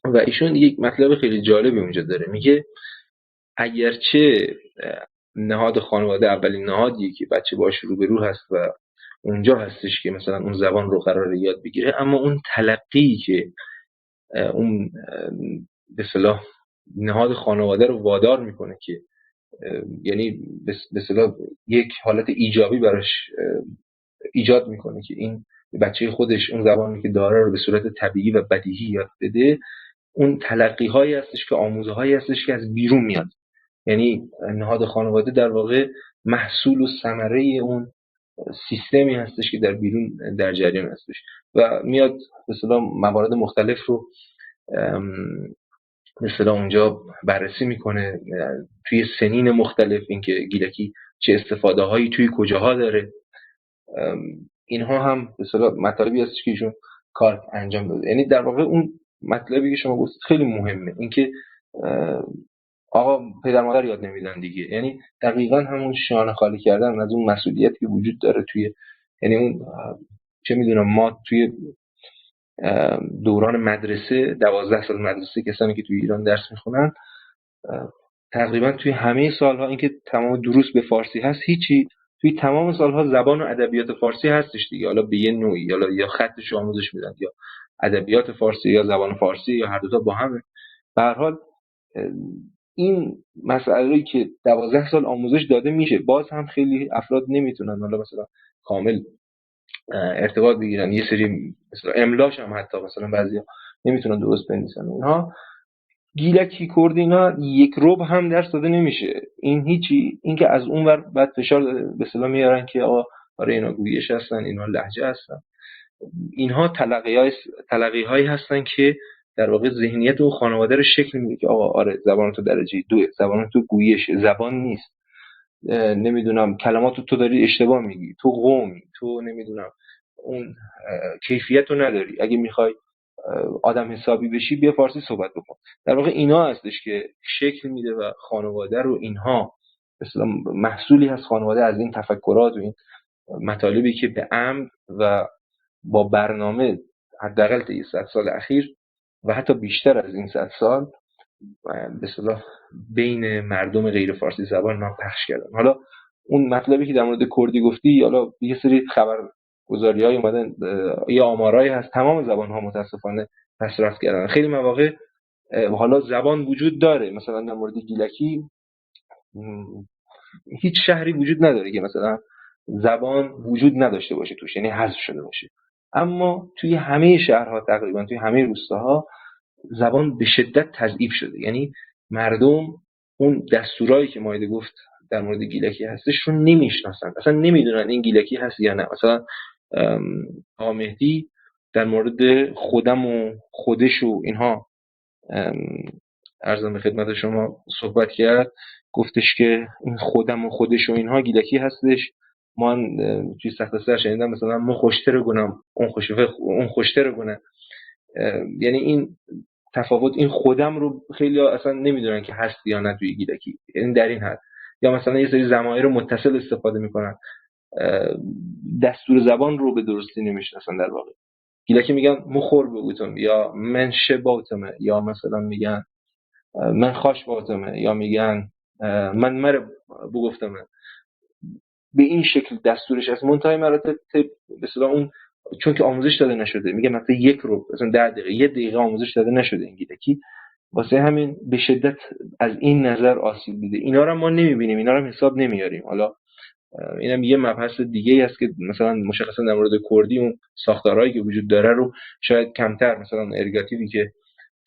A: و ایشون یک مطلب خیلی جالبی اونجا داره، میگه اگرچه نهاد خانواده اولین نهادیه که بچه باش روبرو هست و اونجا هستش که مثلا اون زبان رو قراره یاد بگیره، اما اون تلقی که اون به اصطلاح نهاد خانواده رو وادار میکنه که یعنی به اصطلاح یک حالت ایجابی براش ایجاد میکنه که این بچه خودش اون زبانی که داره رو به صورت طبیعی و بدیهی یاد بده، اون تلقی هایی هستش که آموزه هایی هستش که از بیرون میاد. یعنی نهاد خانواده در واقع محصول و ثمره اون سیستمی هستش که در بیرون در جریان هستش و میاد به اصطلاح موارد مختلف رو مثلا اونجا بررسی میکنه توی سنین مختلف، اینکه گیلکی چه استفاده هایی توی کجاها داره. اینها هم به اصطلاح مطالبی هستش که ایشون کار انجام داده. یعنی در واقع اون مطلبی که شما گفتید خیلی مهمه، اینکه آقا پدر مادر یاد نمیدن دیگه، یعنی دقیقاً همون شانه خالی کردن از اون مسئولیتی که وجود داره توی، یعنی اون چه میدونم ما توی دوران مدرسه 12 سال مدرسه کسانی که توی ایران درس میخونن تقریبا توی همه سالها، اینکه تمام دروس به فارسی هست هیچی، توی تمام سالها زبان و ادبیات فارسی هستش دیگه، حالا به یه نوعی، حالا یا خطش آموزش میدن یا ادبیات فارسی یا زبان فارسی یا هر دو تا با همه. به هر حال این مسئله‌ای که 12 سال آموزش داده میشه، باز هم خیلی افراد نمیتونن حالا مثلا کامل ارتباط بگیرن، یه سری مثلا املاش هم حتی مثلا بعضیا نمیتونن درست بنویسن. اینها گیلکی کردی اینا یک ربع هم درس داده نمیشه، این هیچی. این که از اون ور بعد فشار به اصطلاح میارن که آقا برای اینا گویش هستن، اینا لهجه هستن، اینها تلقی هایی هستن که در واقع ذهنیت اون خانواده رو شکل میده که آقا آره زبان تو درجه 2، زبان تو گویش، زبان نیست، نمیدونم کلماتو تو داری اشتباه میگی، تو قومی، تو نمیدونم اون کیفیت رو نداری، اگه میخوای آدم حسابی بشی بیا فارسی صحبت بکن. در واقع اینا هستش که شکل میده و خانواده رو اینها مثلا محصولی هست خانواده از این تفکرات و این مطالبی که به عمد و با برنامه حداقل طی 100 سال اخیر و حتی بیشتر از این 100 سال به اصطلاح بین مردم غیر فارسی زبان ما پخش کردن. حالا اون مطلبی که در مورد کردی گفتی، حالا یه سری خبرگزاری‌های اومدن، یه آمارایی هست تمام زبان‌ها متاسفانه پیشرفت کردن. خیلی مواقع حالا زبان وجود داره، مثلا در مورد گیلکی هیچ شهری وجود نداره که مثلا زبان وجود نداشته باشه توش، یعنی حذف شده باشه، اما توی همه شهرها تقریبا توی همه روستاها زبان به شدت تضعیف شده. یعنی مردم اون دستورایی که مایده گفت در مورد گیلکی هستش رو نمیشناسن، اصلا نمیدونن این گیلکی هست یا نه. مثلا آقا مهدی در مورد خودم و خودش و اینها عرضم به خدمت شما صحبت کرد، گفتش که این خودم و خودش و اینها گیلکی هستش. من توی سخت سر شنیدم مثلا من خوشتر گونم اون خوشتر گونه، یعنی این تفاوت، این خودم رو خیلی اصلا نمیدونن که هست یا نه توی گیلکی، یعنی در این حد. یا مثلا یه سری ضمایر متصل استفاده میکنن، دستور زبان رو به درستی نمیشناسن. در واقع گیلکی میگن مخور بگوتم یا من شباتمه، یا مثلا میگن من خاش باتمه، یا میگن من مر بگفتمه. به این شکل دستورش از منتهای مراتب به اصطلاح اون چون که آموزش داده نشده، میگه مثلا یک رو مثلا 10 دقیقه 1 دقیقه آموزش داده نشده این گیلکی، واسه همین به شدت از این نظر آسیب دیده. اینا رو ما نمیبینیم، اینا رو حساب نمیاریم. حالا اینم یه مبحث دیگه ای است که مثلا مشخصا در مورد کردی اون ساختارهایی که وجود داره رو شاید کمتر، مثلا ارگاتیوی که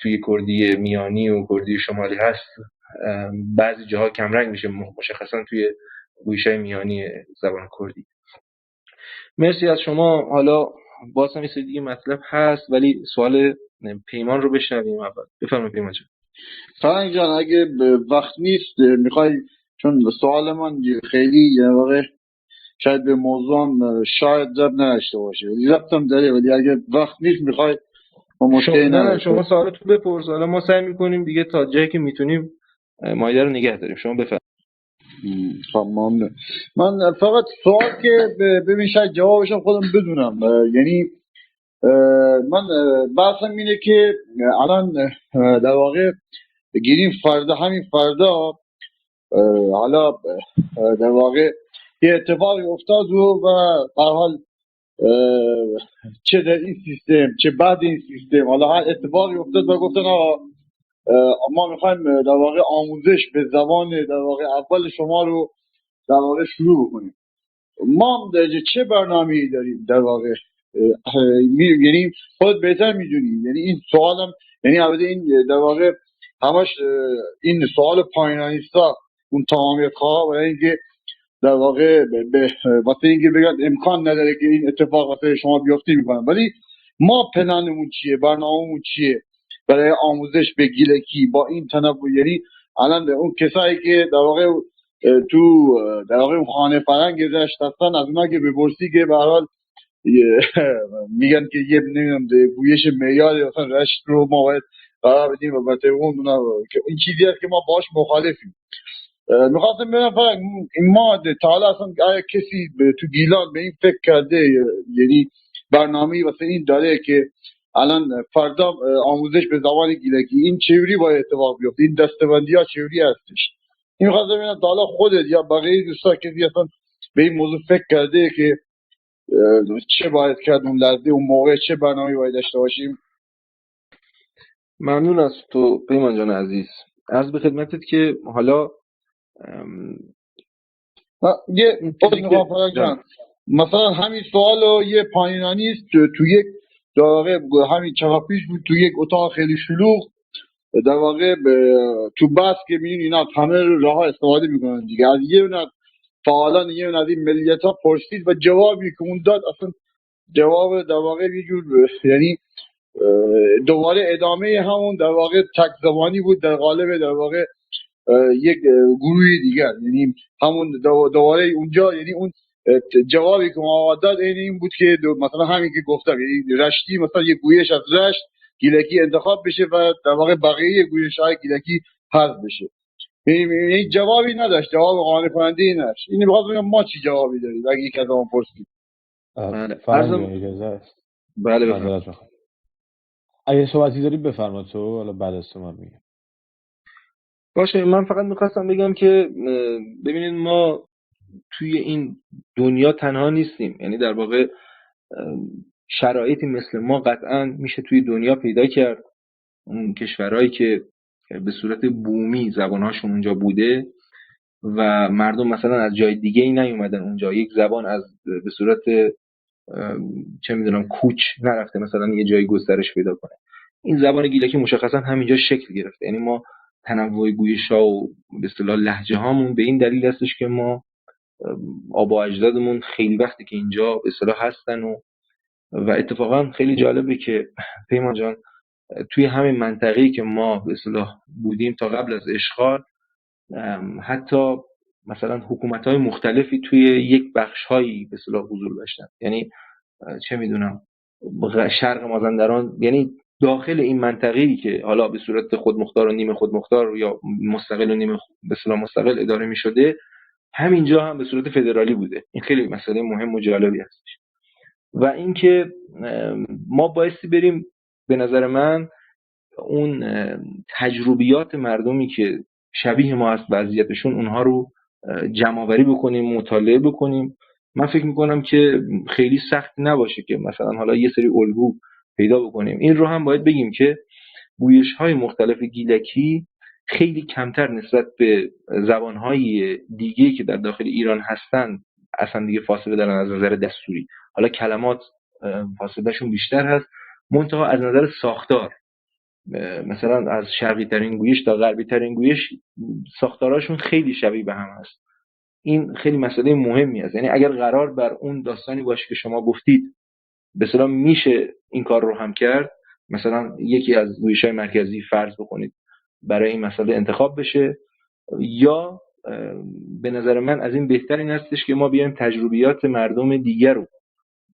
A: توی کردی میانی و کردی شمالی هست بعضی جاها کمرنگ میشه، مشخصا توی گوشه‌های میانی زبان کردی. مرسی از شما. حالا باز هم یه سری دیگه مطلب هست، ولی سوال پیمان رو بشنویم اول. بفرمایید پیمان جان.
H: فرنگ جان اگه وقت نیست میخوای، چون سوال من خیلی یه واقع شاید به موضوع هم شاید ضرب نداشته باشه، ولی ضبطم داره، ولی اگه وقت نیست میخوای ما مشکلی
A: نه
H: نداشته.
A: شما سوالتون بپرس، حالا ما سعی میکنیم دیگه تا جایی که میتونیم مایده رو نگه داریم. شما بفرمایید.
H: خب ممنون. من فقط سوال که ببین شاید جوابشم خودم بدونم، یعنی من بحثم اینه که الان در واقع بگیریم فردا، همین فردا حالا در واقع یه اتفاقی افتاد و به هر حال چه در این سیستم چه بعد این سیستم حالا هر اتفاقی افتاد و گفتن آقا ما میخوایم در واقع آموزش به زبان در واقع اول شما رو در واقع شروع بکنیم. ما هم چه برنامه‌ای داریم در واقع؟ یعنی خود بهتر میدونی، یعنی این سوالم، یعنی البته این در واقع همش این سوال پایانیستا اون تمامی کار برای اینکه در واقع واسه اینکه بگن امکان نداره که این اتفاق واسه شما بیفته میکنن، ولی ما پلنمون چیه، برنامه‌مون چیه برای آموزش به گیلکی با این تنوع؟ یعنی الان اون کسایی که در واقع تو در واقع اون خانه فرنگ گذشت هستن، از اونا که بپرسی که به هر حال میگن که یه نمیدونم گویش معیار مثلا رشت رو ما باید قرار بدیم و مثلا که این چیزی است که ما باش مخالفیم. میخواستم ببینم فرنگ ما تا حالا اصلا آیا کسی تو گیلان به این فکر کرده، یعنی برنامه‌ای واسه این داره که الان فردا آموزش به زبان گیلکی این چجوری باید اتفاق بیفته، این دستبندی‌ها چجوری هستش؟ این میخواستم ببینم تا حالا خودت یا بقیه دوستا کسی اصلا به این موضوع فکر کرده که چه باید کرد اون لحظه اون موقع، چه برنامه‌ای باید داشته باشیم؟
A: ممنون از تو پیمان جان عزیز. عرض به خدمتت که حالا
H: یه جان مثلا همین سوالو یه پایینانی است تو یک در واقع همین چند پیش بود تو یک اتاق خیلی شلوغ، در واقع تو بس که می‌بینی اینا همه راه استفاده میکنن دیگه، از یه نه فعالان یه نه از این ملیت‌ها پرسید و جوابی که اون داد اصلا جواب در واقع یه جور یعنی دوباره ادامه همون در واقع تک زبانی بود در قالب در واقع یک گروهی دیگر، یعنی همون دوباره اونجا، یعنی اون جوابی که ما داد این بود که مثلا همین که گفتم، یعنی رشتی مثلا یک گویش از رشت گیلکی انتخاب بشه و در واقع بقیه گویش‌های گیلکی حذف بشه. یعنی جوابی نداشت، جواب قانع کننده نداشت. این می‌خواد بگم ما چی جوابی داریم اگه یک از اون پرسید؟
F: فرض اجازه است.
A: بله بفرمایید.
F: اگه صحبتی داری بفرمایید تو، حالا بعد از تو من میگم.
A: باشه، من فقط میخواستم بگم که ببینید ما توی این دنیا تنها نیستیم، یعنی در واقع شرایطی مثل ما قطعا میشه توی دنیا پیدا کرد. اون کشورهایی که به صورت بومی زبانهاشون اونجا بوده و مردم مثلا از جای دیگه ای نیومدن اونجا، یک زبان از به صورت چه میدونم کوچ نرفته مثلا یه جای گسترش پیدا کنه، این زبان گیلکی مشخصا همینجا شکل گرفته. یعنی ما تنوع گویش‌ها و به اصطلاح لهجه هامون به این دلیل هستش که ما آبا اجدادمون خیلی وقتی که اینجا به اصطلاح هستن و اتفاقا خیلی جالبه که پیمان جان توی همین منطقه‌ای که ما به اصطلاح بودیم تا قبل از اشغال، حتی مثلا حکومت‌های مختلفی توی یک بخش‌هایی به اصطلاح حضور داشتن. یعنی چه میدونم شرق مازندران، یعنی داخل این منطقه‌ای که حالا به صورت خودمختار و نیمه خودمختار یا مستقل و نیمه به اصطلاح مستقل اداره می‌شده، همینجا هم به صورت فدرالی بوده. این خیلی مسئله مهم و جالبی هستش. و اینکه ما بایستی بریم به نظر من اون تجربیات مردمی که شبیه ما است وضعیتشون، اونها رو جمع‌آوری بکنیم، مطالعه بکنیم. من فکر میکنم که خیلی سخت نباشه که مثلا حالا یه سری الگو پیدا بکنیم. این رو هم باید بگیم که گویش‌های مختلف گیلکی خیلی کمتر نسبت به زبان‌های دیگه‌ای که در داخل ایران هستن اصلا دیگه فاصله دارن از نظر دستوری. حالا کلمات فاصلهشون بیشتر هست، منتها از نظر ساختار مثلا از شرقی ترین گویش تا غربی ترین گویش ساختاراشون خیلی شبیه به هم هست. این خیلی مسئله مهمی است. یعنی اگر قرار بر اون داستانی باشه که شما گفتید به اصطلاح میشه این کار رو هم کرد. مثلا یکی از گویش‌های مرکزی فرض بکنید برای این مسئله انتخاب بشه، یا به نظر من از این بهتر این هستش که ما بیایم تجربیات مردم دیگر رو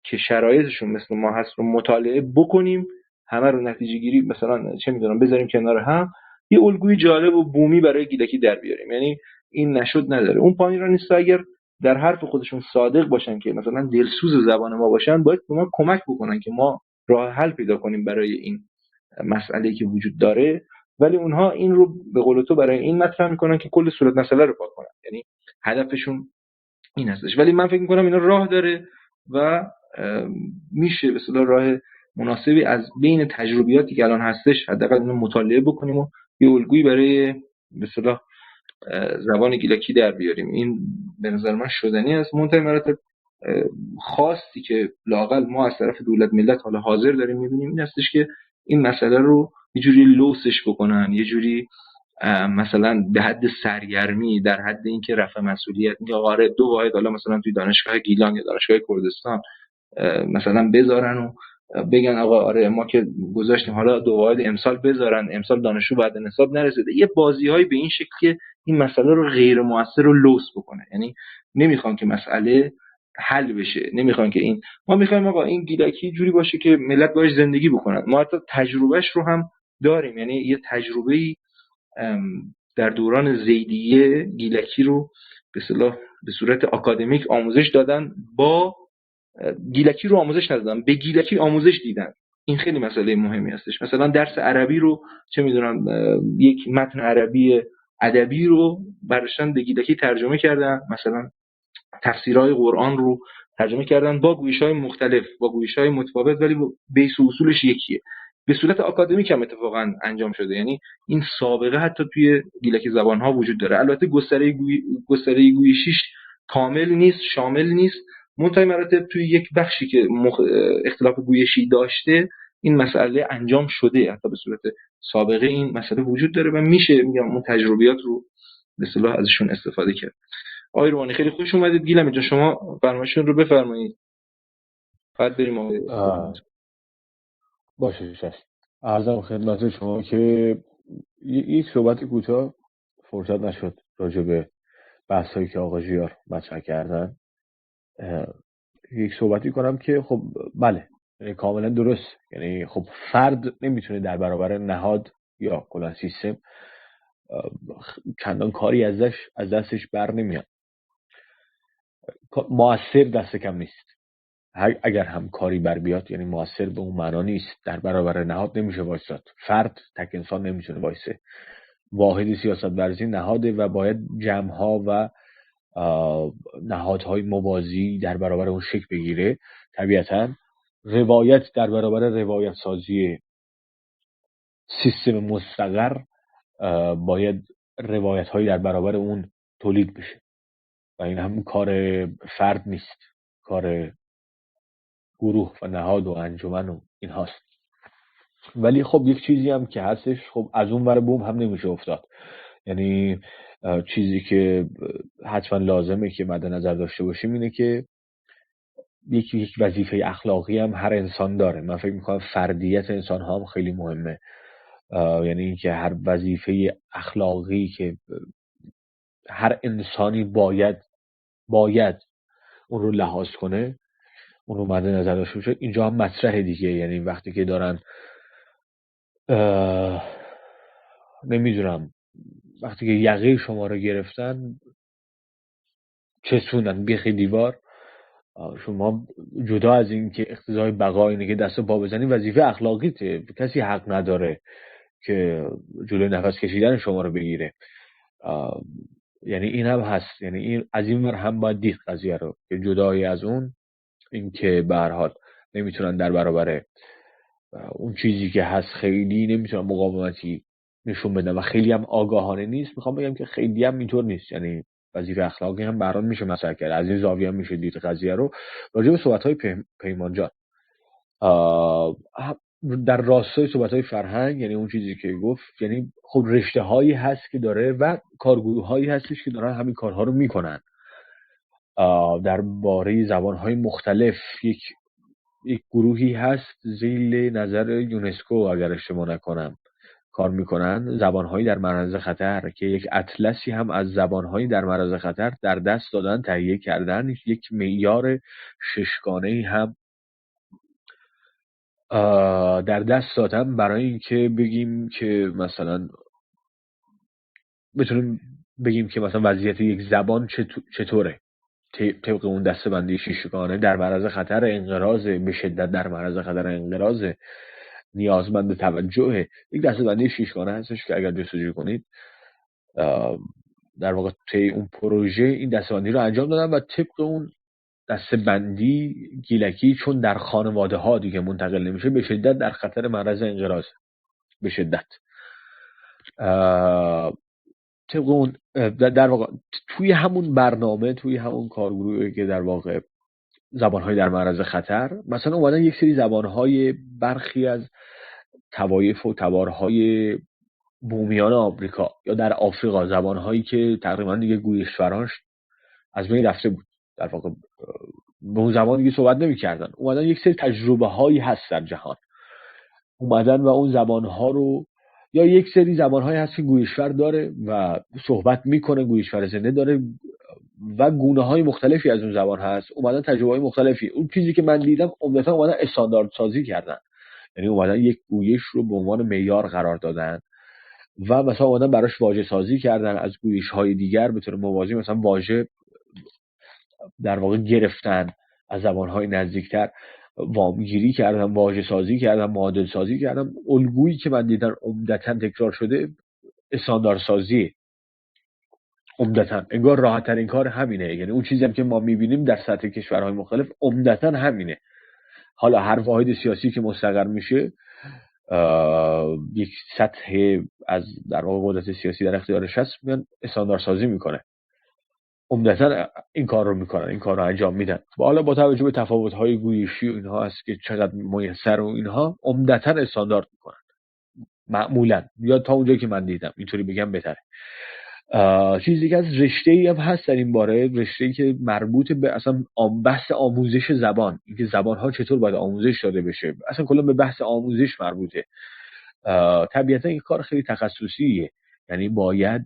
A: که شرایطشون مثل ما هست رو مطالعه بکنیم، همه رو نتیجه گیری مثلا چه میدونم بذاریم کنار هم، یه الگوی جالب و بومی برای گیلکی در بیاریم. یعنی این نشد نداره، اون پایین را نیست. اگر در حرف خودشون صادق باشن که مثلا دلسوز زبان ما باشن، باید به ما کمک بکنن که ما راه حل پیدا کنیم برای این مسئله‌ای که وجود داره. ولی اونها این رو به قول تو برای این مطرح میکنن که کل صورت مسئله رو پاک کنن، یعنی هدفشون این هستش. ولی من فکر میکنم اینا راه داره و میشه به اصطلاح راه مناسبی از بین تجربیاتی که الان هستش حداقل اینو مطالعه بکنیم و یه الگویی برای به اصطلاح زبان گیلکی در بیاریم. این به نظر من شدنی است. منتهی مراتب خواستی که لااقل ما از طرف دولت ملت حالا حاضر داریم میبینیم این هستش که این مسئله رو یه جوری لوسش بکنن، یه جوری مثلا به حد سرگرمی، در حد اینکه رفع مسئولیت یا آره 2 واحد حالا مثلا توی دانشگاه گیلان یا دانشگاه کردستان مثلا بذارن و بگن آقا آره ما که گذاشتیم حالا 2 واحد امسال بذارن، امسال دانشجو بعد نصاب نرسیده. یه بازی‌های به این شکل که این مسئله رو غیر مؤثر و لوس بکنه. یعنی نمیخوان که مسئله حل بشه، نمیخوان که این، ما میخوایم آقا این گیلکی جوری باشه که ملت باهاش زندگی بکنن. ما حتی تجربهش رو هم داریم، یعنی یه تجربه‌ای در دوران زیدیه گیلکی رو به اصطلاح به صورت آکادمیک آموزش دادن، با گیلکی رو آموزش ندادن، به گیلکی آموزش دیدن. این خیلی مسئله مهمی هستش. مثلا درس عربی رو چه میدونم یک متن عربی ادبی رو براشون به گیلکی ترجمه کردن، مثلا تفسیرهای قرآن رو ترجمه کردن با گویش‌های مختلف، با گویش‌های متفاوت، ولی بیس و اصولش یکیه. به صورت آکادمیک هم اتفاقا انجام شده. یعنی این سابقه حتی توی گیلکی زبان‌ها وجود داره. البته گستره گویشیش کامل نیست، شامل نیست. منتهی مراتب توی یک بخشی که اختلاف گویشی داشته این مسئله انجام شده، حتی به صورت سابقه این مسئله وجود داره و میشه میگم اون تجربیات رو به اصطلاح ازشون استفاده کرد. آقای روحانی خیلی خوش اومدید. گیلم اینجا شما فرمایشتون رو بفرمایید. بعد بریم
F: باشه شش. عرضم خدمت شما که یک صحبت کوتاه فرصت نشد راجع به بحثایی که آقا ژیار مطرح کردن. یک صحبتی کنم که خب بله کاملا درست، یعنی خب فرد نمیتونه در برابر نهاد یا کلا سیستم چندان کاری از دستش بر نمیاد. مؤثر دست کم نیست، اگر هم کاری بر بیاد یعنی مؤثر به اون معنا نیست. در برابر نهاد نمیشه وایساد، فرد تک انسان نمیتونه وایسه. واحد سیاست ورزی نهاده و باید جمع‌ها و نهادهای موازی در برابر اون شکل بگیره. طبیعتاً روایت در برابر روایت سازی سیستم مستقر باید روایت هایی در برابر اون تولید بشه و این هم کار فرد نیست، کار گروه و نهاد و انجمن و این هاست. ولی خب یک چیزی هم که هستش، خب از اون ور بوم هم نمیشه افتاد. یعنی چیزی که حتما لازمه که مد نظر داشته باشیم اینه که یک وظیفه اخلاقی هم هر انسان داره. من فکر میکنم فردیت انسان ها هم خیلی مهمه، یعنی اینکه هر وظیفه اخلاقی که هر انسانی باید اون رو لحاظ کنه، اون رو مد نظر داشته باشه. اینجا هم مطرح دیگه، یعنی وقتی که دارن نمیدونم وقتی که یقه شما رو گرفتن چسبوندن بیخ دیوار، شما جدا از این که اقتضای بقا اینه که دست و پا بزنی، وظیفه اخلاقیته. کسی حق نداره که جلوی نفس کشیدن شما رو بگیره. یعنی این هم هست، یعنی این از این ور هم باید دید قضیه رو که جدای از اون این که به هر حال نمیتونن در برابر اون چیزی که هست خیلی نمیتونن مقاومتی نشون بدن و خیلی هم آگاهانه نیست. میخوام بگم که خیلی هم اینطور نیست، یعنی وظیفه اخلاقی هم برام میشه مطرح کرد. از این زاویه هم میشه دید قضیه رو. راجع به صحبت‌های پیمان جان در راستای صحبت‌های فرهنگ، یعنی اون چیزی که گفت، یعنی خب رشته‌هایی هست که داره و کارگروه‌هایی هستش که دارن همین کارها رو میکنن. در باره زبان‌های مختلف یک یک گروهی هست زیر نظر یونسکو اگر اشتباه نکنم کار میکنن، زبانهایی در معرض خطر، که یک اطلسی هم از زبانهایی در معرض خطر در دست دادن، تهیه کردن، یک معیار ششگانه‌ای هم در دست دادن برای اینکه بگیم که مثلا بتونیم بگیم که مثلا وضعیت یک زبان چطوره طبق اون دسته‌بندی ششگانه. در معرض خطر انقراض، به شدت در معرض خطر انقراض، نیازمند توجه. یک دسته‌بندی ششگانه هستش که اگر جستجو کنید در واقع طی اون پروژه این دسته‌بندی رو انجام دادن و طبق اون دسته‌بندی گیلکی چون در خانواده ها دیگه منتقل نمیشه، به شدت در خطر معرض انقراض، به شدت. طبق اون در واقع توی همون برنامه، توی همون کارگروهی که در واقع زبان‌های در معرض خطر، مثلا اومدن یک سری زبان‌های برخی از طوایف و تبارهای بومیان آمریکا یا در آفریقا، زبان‌هایی که تقریبا دیگه گویشورانش از بین رفته بود، در واقع به اون زبان دیگه صحبت نمی‌کردن. اومدن یک سری تجربه‌هایی هست در جهان، اومدن و اون زبان‌ها رو، یا یک سری زبان‌هایی هست که گویشور داره و صحبت میکنه، گویشور زنده داره و گونه‌های مختلفی از اون زبان هست، اومدن تجربه‌های مختلفی. اون چیزی که من دیدم عمدتاً اومدن استاندارد سازی کردن، یعنی اومدن یک گویش رو به عنوان معیار قرار دادن و مثلا اومدن براش واژه سازی کردن از گویش‌های دیگر به طور موازی، مثلا واژه در واقع گرفتن از زبان‌های نزدیکتر، وامگیری کردن، واژه سازی کردن، معادل سازی کردن. الگویی که من دیدم عمدتاً تکرار شده استاندارد سازی، عمدتاً انگار راحت ترین کار همینه. یعنی اون چیزی هم که ما میبینیم در سطح کشورهای مختلف عمدتاً همینه. حالا هر واحد سیاسی که مستقر میشه یک سطح از در واقع قدرت سیاسی در اختیارش هست، میان استاندارد سازی میکنه، عمدتاً این کار رو میکنن، این کار رو انجام میدن. حالا با توجه به تفاوت‌های گویشی و اینها هست که چقدر میسر و اینها، عمدتاً استاندارد میکنن معمولاً، یا تا اونجایی که من دیدم اینطوری بگم بهتره. چیزی که از رشته‌ای هم هست در این باره، رشته‌ای که مربوط به اصلا بحث آموزش زبان، اینکه زبان‌ها چطور باید آموزش داده بشه، اصلا کلا به بحث آموزش مربوطه. طبیعتا این کار خیلی تخصصیه، یعنی باید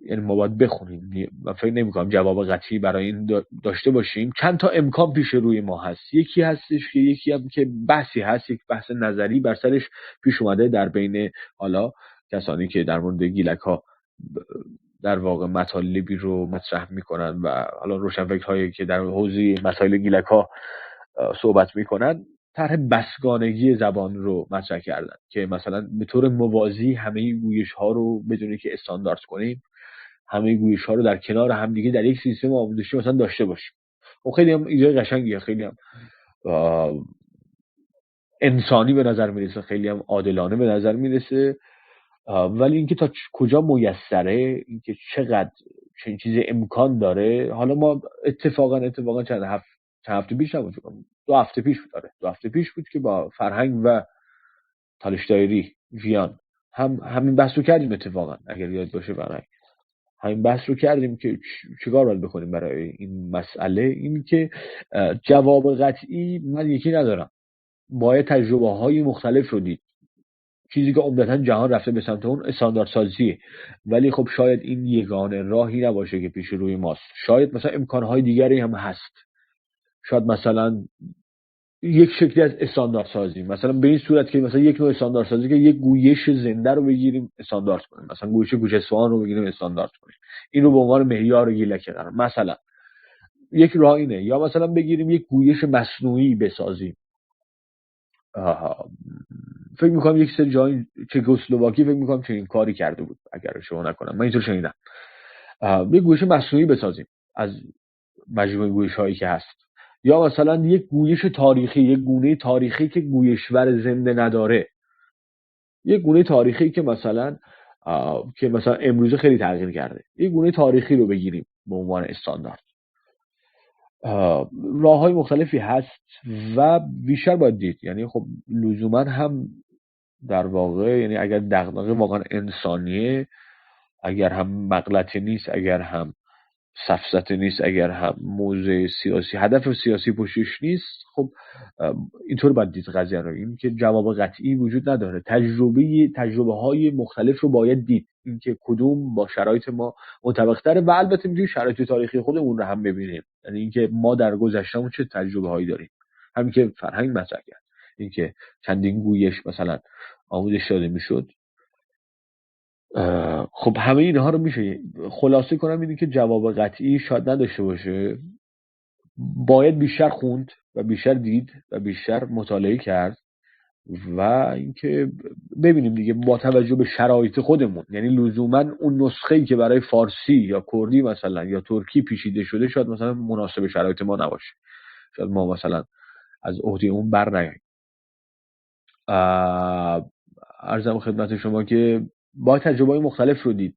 F: یعنی ما باید بخونیم. من فکر نمی‌کنم جواب قطعی برای این داشته باشیم. چند تا امکان پیش روی ما هست. یکی هستش که یکی هم که بحثی هست، یک بحث نظری بر سرش پیش اومده در بین حالا کسانی که در مورد گیلک‌ها در واقع مطالبی رو مطرح میکنن و حالا روشنفکرهایی که در حوزه مسائل گیلک‌ها صحبت میکنن، طرح بسگانگی زبان رو مطرح کردن که مثلا به طور موازی همه گویش‌ها رو بدون که استاندارد کنیم، همه گویش‌ها رو در کنار هم دیگه در یک سیستم آموزشی مثلا داشته باشیم. و خیلی هم ایده قشنگیه، خیلی هم انسانی به نظر میرسه، خیلی هم عادلانه به نظر میرسه. ولی اینکه تا کجا میسره، اینکه چقدر چنین چیزی امکان داره، حالا ما اتفاقا چند هفته پیش نبود، 2 هفته پیش بود، 2 هفته پیش بود که با فرهنگ و تالشتایری ویان همین بحث رو کردیم. اتفاقا اگر یاد باشه فرهنگ، همین بحث رو کردیم که چیکار باید بکنیم برای این مسئله. این که جواب قطعی من یکی ندارم، باید تجربه های مختلف رو دید. چیزی که عمدتاً جهان رفته به سمت اون استاندارد سازیه، ولی خب شاید این یگانه راهی نباشه که پیش روی ماست. شاید مثلا امکانهای دیگری هم هست. شاید مثلا یک شکلی از استاندارد سازی، مثلا به این صورت که مثلا یک نوع استاندارد سازی که یک گویش زنده رو بگیریم استاندارد کنیم، مثلا گویش گوجه‌سوان رو بگیریم استاندارد کنیم، این رو به عنوان معیار گیلک قرار مثلا یک راه اینه. یا مثلا بگیریم یک گویش مصنوعی بسازیم. فکر میکنم یک سری جای چکسلواکی فکر میکنم چنین کاری کرده بود اگر اشتباه نکنم، من اینطور شنیدم. یک گویش مصنوعی بسازیم از مجموعه گویش هایی که هست. یا مثلا یک گویش تاریخی، یک گونه تاریخی که گویشور زنده نداره، یک گونه تاریخی که مثلا امروزه خیلی تغییر کرده، یک گونه تاریخی رو بگیریم به عنوان استاندارد. راه‌های مختلفی هست و بیشتر باید دید. یعنی خب لزوما هم در واقع، یعنی اگر دغدغه واقعا انسانیه، اگر هم مغلطه نیست، اگر هم سفسطه نیست، اگر هم موضوع سیاسی هدف سیاسی پشتش نیست، خب اینطور باید دید قضیه رو. این که جواب قطعی وجود نداره، تجربه های مختلف رو باید دید، اینکه کدوم با شرایط ما مطابق تره و البته میتونیم شرایط تاریخی خودمون رو هم ببینیم، یعنی اینکه ما در گذشتهمون چه تجربه هایی داریم. همین که فرهنگ مطرح کرد، اینکه چندین گویش مثلا آموزش داده میشد، خب همه اینها رو میشه خلاصه کنم اینه که جواب قطعی شاید نداشته باشه، باید بیشتر خوند و بیشتر دید و بیشتر مطالعه کرد و اینکه ببینیم دیگه با توجه به شرایط خودمون، یعنی لزوما اون نسخه‌ای که برای فارسی یا کردی مثلا یا ترکی پیچیده شده شاید مثلا مناسب شرایط ما نباشه، شاید ما مثلا از عهده اون بر نیاییم. عرضم خدمت شما که با تجربه‌های مختلف رو دید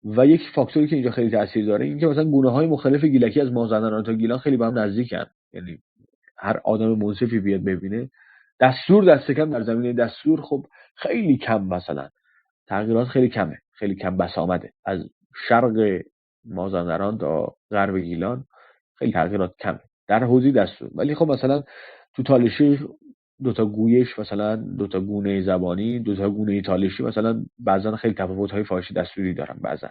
F: و یک فاکتوری که اینجا خیلی تاثیر داره این که مثلا گونه‌های مختلف گیلکی از مازندران تا گیلان خیلی به هم نزدیکن، یعنی هر آدم منصفی بیاد ببینه دستور دست کم در زمینه دستور خب خیلی کم، مثلا تغییرات خیلی کمه، خیلی کم بس آمده، از شرق مازندران تا غرب گیلان خیلی تغییرات کمه در حوزه دستور. ولی خب مثلا تو تالشی دوتا گویش، مثلا دوتا گونه زبانی، دوتا گونه تالشی مثلا بعضا خیلی تفاوت‌های فاحش دستوری دارن بعضا،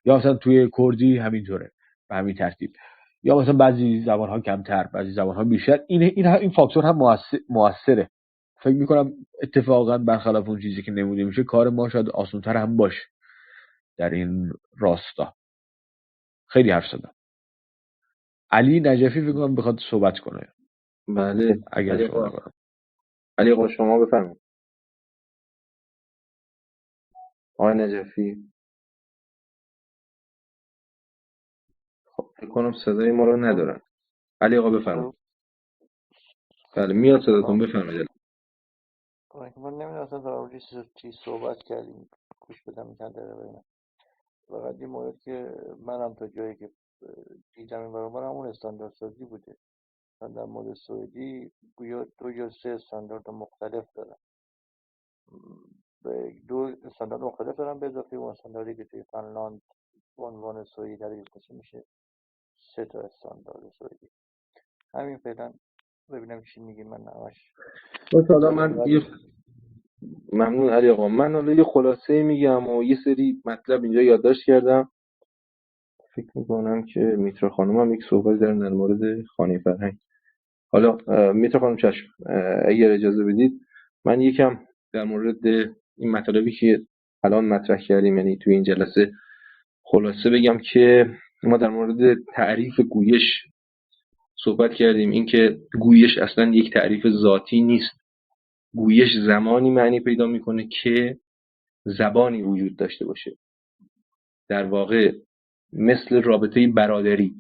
F: یا مثلا توی کردی همینطوره به همین ترتیب، یا مثلا بعضی زبان‌ها کمتر بعضی زبان‌ها بیشتر. این فاکتور هم موثره. فکر می‌کنم اتفاقا برخلاف اون چیزی که نموده میشه کار ما شاید آسان‌تر هم باشه در این راستا. خیلی حرف زدم. علی نجفی فکر کنم بخواد صحبت کنه.
A: بله
F: اگر شما کنم.
A: علی آقا شما بفرمایید. آقای نجفی خب فکر کنم صدای ما رو ندارن. علی آقا بفرمایید. بله میاد صداتون، بفرمایید.
I: من نمیدونم اصلا در چی صحبت کردیم، گوش بدم چند دقیقه ببینم. فقط این مورد که منم تا جایی که دیدم این برابر اون استاندارد سازی بوده. من در مورد سوئدی گویا 2 یا 3 استاندارد مختلف دارن، به 2 استاندارد مختلف دارن به اضافه اون استانداردی که توی فنلاند به عنوان سوئدی تعریف میشه 3 تا استاندارد سوئدی. همین فعلا ببینم چی میگی. من همش
A: حالا من ممنون علی آقا. من حالا یه خلاصه میگم و یه سری مطلب اینجا یادداشت کردم. فکر میکنم که میترا خانم هم یک صحبت دارن در مورد خانه فرهنگ. حالا میترا خانم چشم اگر اجازه بدید من یکم در مورد این مطالبی که الان مطرح کردیم یعنی توی این جلسه خلاصه بگم که ما در مورد تعریف گویش صحبت کردیم. این که گویش اصلا یک تعریف ذاتی نیست. گویش زمانی معنی پیدا میکنه که زبانی وجود داشته باشه. در واقع مثل رابطه برادری،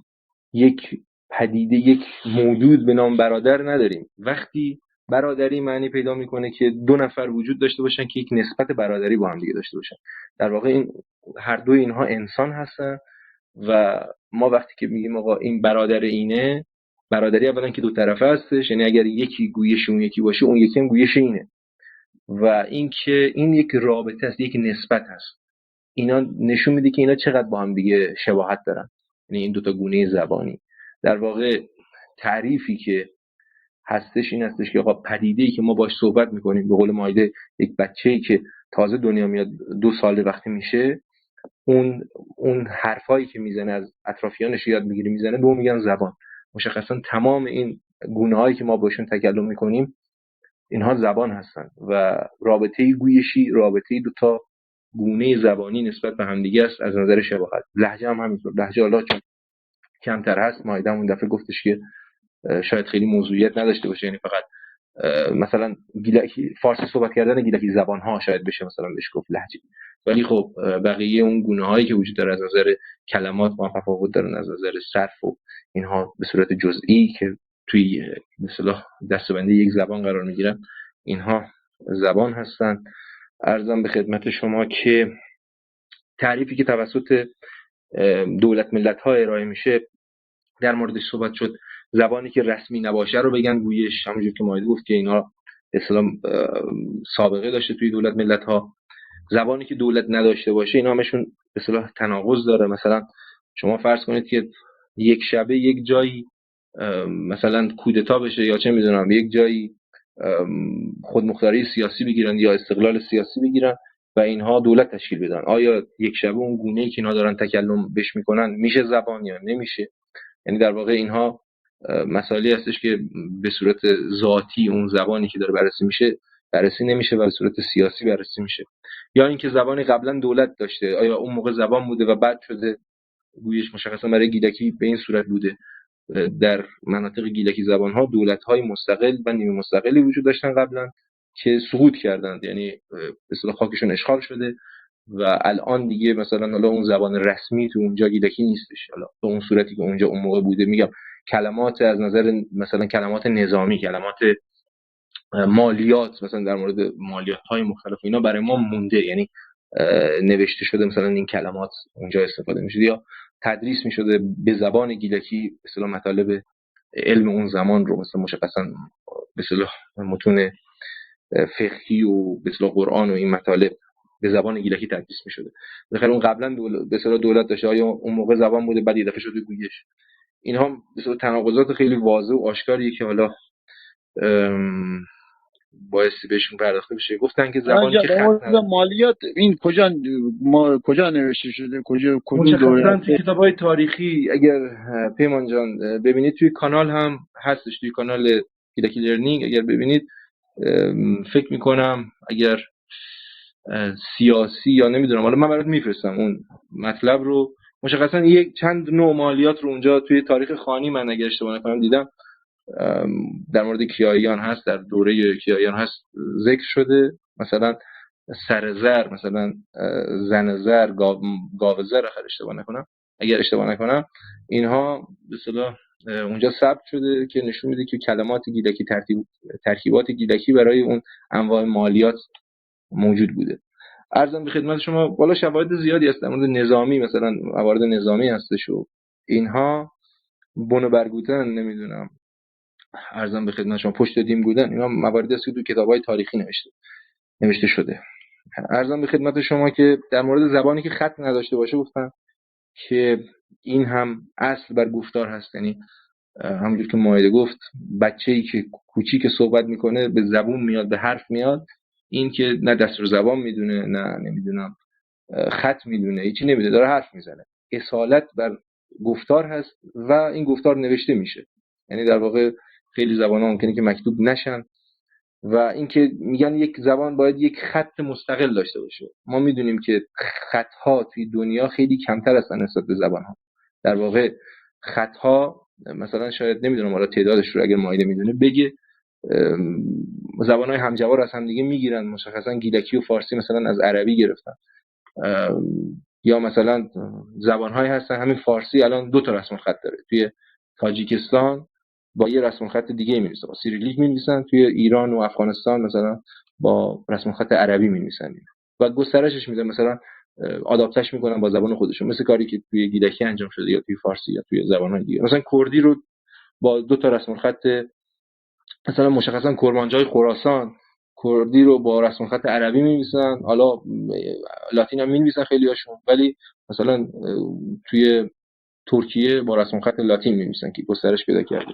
A: یک پدیده، یک موجود به نام برادر نداریم. وقتی برادری معنی پیدا میکنه که 2 نفر وجود داشته باشن که یک نسبت برادری با هم دیگه داشته باشن. در واقع این هر دو اینها انسان هستن و ما وقتی که میگیم آقا این برادر اینه، برادری اولا که 2 طرفه هستش، یعنی اگر یکی گویش اون یکی باشه اون یکی هم گویش اینه و این که این یک رابطه است، یک نسبت هست. اینا نشون میده که اینا چقدر با هم دیگه شباهت دارن، یعنی این 2 تا گونه زبانی. در واقع تعریفی که هستش این هستش که آقا پدیده‌ای که ما باش صحبت میکنیم، به قول مایده یک بچه‌ای که تازه دنیا میاد 2 سال وقتی میشه، اون حرفایی که میزنه از اطرافیانش یاد میگیره میزنه، به اون میگن زبان. مشخصا تمام این گونه‌هایی که ما باشون تکلم میکنیم اینها زبان هستن و رابطه گویشی رابطه 2 تا گونه زبانی نسبت به هم دیگه است از نظر شباهت. لهجه هم همینطور. لهجه حالا چون کمتر هست، مایده اون دفعه گفتش که شاید خیلی موضوعیت نداشته باشه، یعنی فقط مثلا گیلکی فارسی صحبت کردن گیلکی زبان ها شاید بشه مثلا بهش گفت لهجه، ولی خب بقیه اون گونه هایی که وجود داره از نظر کلمات با تفاوت دارن، از نظر صرف و اینها به صورت جزئی که توی مثلا دستبندی یک زبان قرار میگیرن، اینها زبان هستن. عرضم به خدمت شما که تعریفی که توسط دولت ملت ها ارائه میشه در موردش صحبت شد. زبانی که رسمی نباشه رو بگن گویش، همونجور که مایده گفت که اینا اسلام سابقه داشته توی دولت ملت ها. زبانی که دولت نداشته باشه اینا همشون به اصطلاح تناقض داره. مثلا شما فرض کنید که یک شبه یک جایی مثلا کودتا بشه یا چه میدونم یک جایی خودمختاری سیاسی بگیرن یا استقلال سیاسی بگیرن و اینها دولت تشکیل بدن، آیا یک شبه اون گونه‌ای که اینا دارن تکلم بهش میکنن میشه زبان یا نمیشه؟ یعنی در واقع اینها مسائلی هستش که به صورت ذاتی اون زبانی که داره بررسی میشه بررسی نمیشه و به صورت سیاسی بررسی میشه. یا اینکه زبانی قبلا دولت داشته، آیا اون موقع زبان بوده و بعد شده گویش مشخصا برای گیلکی به این صورت بوده. در مناطق گیلکی زبان‌ها دولت‌های مستقل و نیمه مستقلی وجود داشتن قبلا که سقوط کردند، یعنی به اصطلاح خاکشون اشغال شده و الان دیگه مثلا حالا اون زبان رسمی تو اونجا گیلکی نیستش، حالا به اون صورتی که اونجا اون موقع بوده. میگم کلمات از نظر مثلا کلمات نظامی، کلمات مالیات، مثلا در مورد مالیات‌های مختلف اینا برای ما مونده، یعنی نوشته شده مثلا این کلمات اونجا استفاده می‌شد یا تدریس می‌شده به زبان گیلکی به اصطلاح مطالب علم اون زمان رو، مثلا مشخصا به اصطلاح متون فقهی و به اصطلاح قرآن و این مطالب به زبان گیلکی تدریس می‌شده. بخاطر اون قبلا به اصطلاح دولت داشته، آیا اون موقع زبان بوده بعد یه دفعه شده گویش. اینها به اصطلاح تناقضات خیلی واضح و آشکاریه که حالا بایستی بهشون پرداخته بشه. گفتن که زبانی که خط
H: مالیات این کجا نوشته شده، کدوم
A: دوره؟ تو کتاب‌های تاریخی اگر پیمان جان ببینید توی کانال هم هستش، توی کانال گیلکی لرنینگ اگر ببینید فکر میکنم اگر سیاسی یا نمیدونم، حالا من برات میفرستم اون مطلب رو، مشخصا یک چند نوع مالیات رو اونجا توی تاریخ خانی من اگر اشتباه نکنم دیدم در مورد کیاییان هست، در دوره کیاییان هست ذکر شده، مثلا سرزر، مثلا زنزر، گاوزر اگر اشتباه نکنم اینها به اصطلاح اونجا ثبت شده که نشون میده که کلمات گیلکی ترکیبات گیلکی برای اون انواع مالیات موجود بوده. عرضم به خدمت شما بالا شواهد زیادی هست در مورد نظامی، مثلا موارد نظامی هستش و اینها بنو برگوتن، نمیدونم عرضم به خدمت شما پشت دیم بودن، اینا مواردی است که تو کتاب‌های تاریخی نوشته شده. عرضم به خدمت شما که در مورد زبانی که خط نداشته باشه گفتن که این هم اصل بر گفتار هست، یعنی همونجور که مائده گفت بچه‌ای که کوچیک صحبت میکنه به زبون میاد، به حرف میاد، این که نه دستور زبان میدونه نه نمیدونم خط میدونه، هیچی نمیدونه، داره حرف میزنه. اصالت بر گفتار هست و این گفتار نوشته میشه، یعنی در واقع خیلی زبان‌ها ممکنه که مکتوب نشن و اینکه میگن یک زبان باید یک خط مستقل داشته باشه. ما میدونیم که خط‌ها توی دنیا خیلی کمتر هستن نسبت به زبان‌ها. در واقع خط‌ها مثلا شاید نمیدونم حالا تعدادش رو اگر مائده میدونه بگه، زبان‌های همجوار از هم دیگه میگیرن، مشخصا گیلکی و فارسی مثلا از عربی گرفتن، یا مثلا زبان‌هایی هستن همین فارسی الان 2 تا رسم الخط داره، توی تاجیکستان با یه رسم الخط دیگه می‌نویسن، با سیریلیک می‌نویسن، توی ایران و افغانستان مثلا با رسم الخط عربی می‌نویسن و گسترشش میدن، مثلا آداپتش میکنن با زبان خودشون، مثل کاری که توی گیلکی انجام شده یا توی فارسی یا توی زبان‌های دیگه. مثلا کردی رو با 2 تا رسم الخط، مثلا مشخصا کرمانجای خراسان کردی رو با رسم الخط عربی می‌نویسن، حالا لاتین هم می‌نویسن خیلی‌هاشون، ولی مثلا توی ترکیه با رسم الخط لاتین می‌نویسن که گسترش پیدا کرده.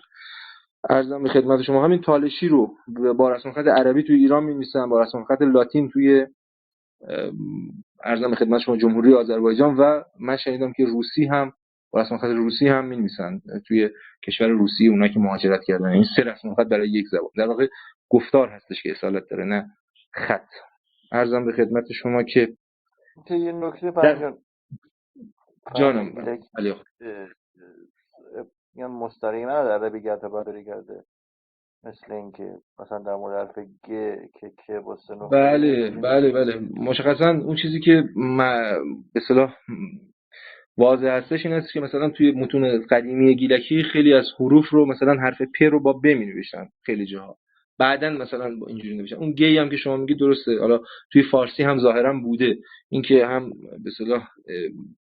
A: عرضم به خدمت شما همین تالشی رو با رسم الخط عربی توی ایران می‌نویسن، با رسم الخط لاتین توی عرضم به خدمت شما جمهوری آذربایجان، و من شنیدم که روسی هم با رسم الخط روسی هم می‌نویسن توی کشور روسی، اونایی که مهاجرت کردن. این 3 رسم الخط برای یک زبان، در واقع گفتار هستش که اصالت داره نه خط. عرضم به خدمت شما که
I: یه نکته
A: جانم علی
I: میان مستقیما در عربی گرده برداری کرده، مثل اینکه مثلا در مورد حرف گ که با سه نقطه.
A: بله مشخصا اون چیزی که به اصطلاح واضح هستش این است که مثلا توی متون قدیمی گیلکی خیلی از حروف رو مثلا حرف پ رو با ب می‌نوشتن خیلی جاها، بعدن مثلا با اینجوری نوشتن. اون گی هم که شما میگی درسته، حالا توی فارسی هم ظاهرا بوده، اینکه هم به اصطلاح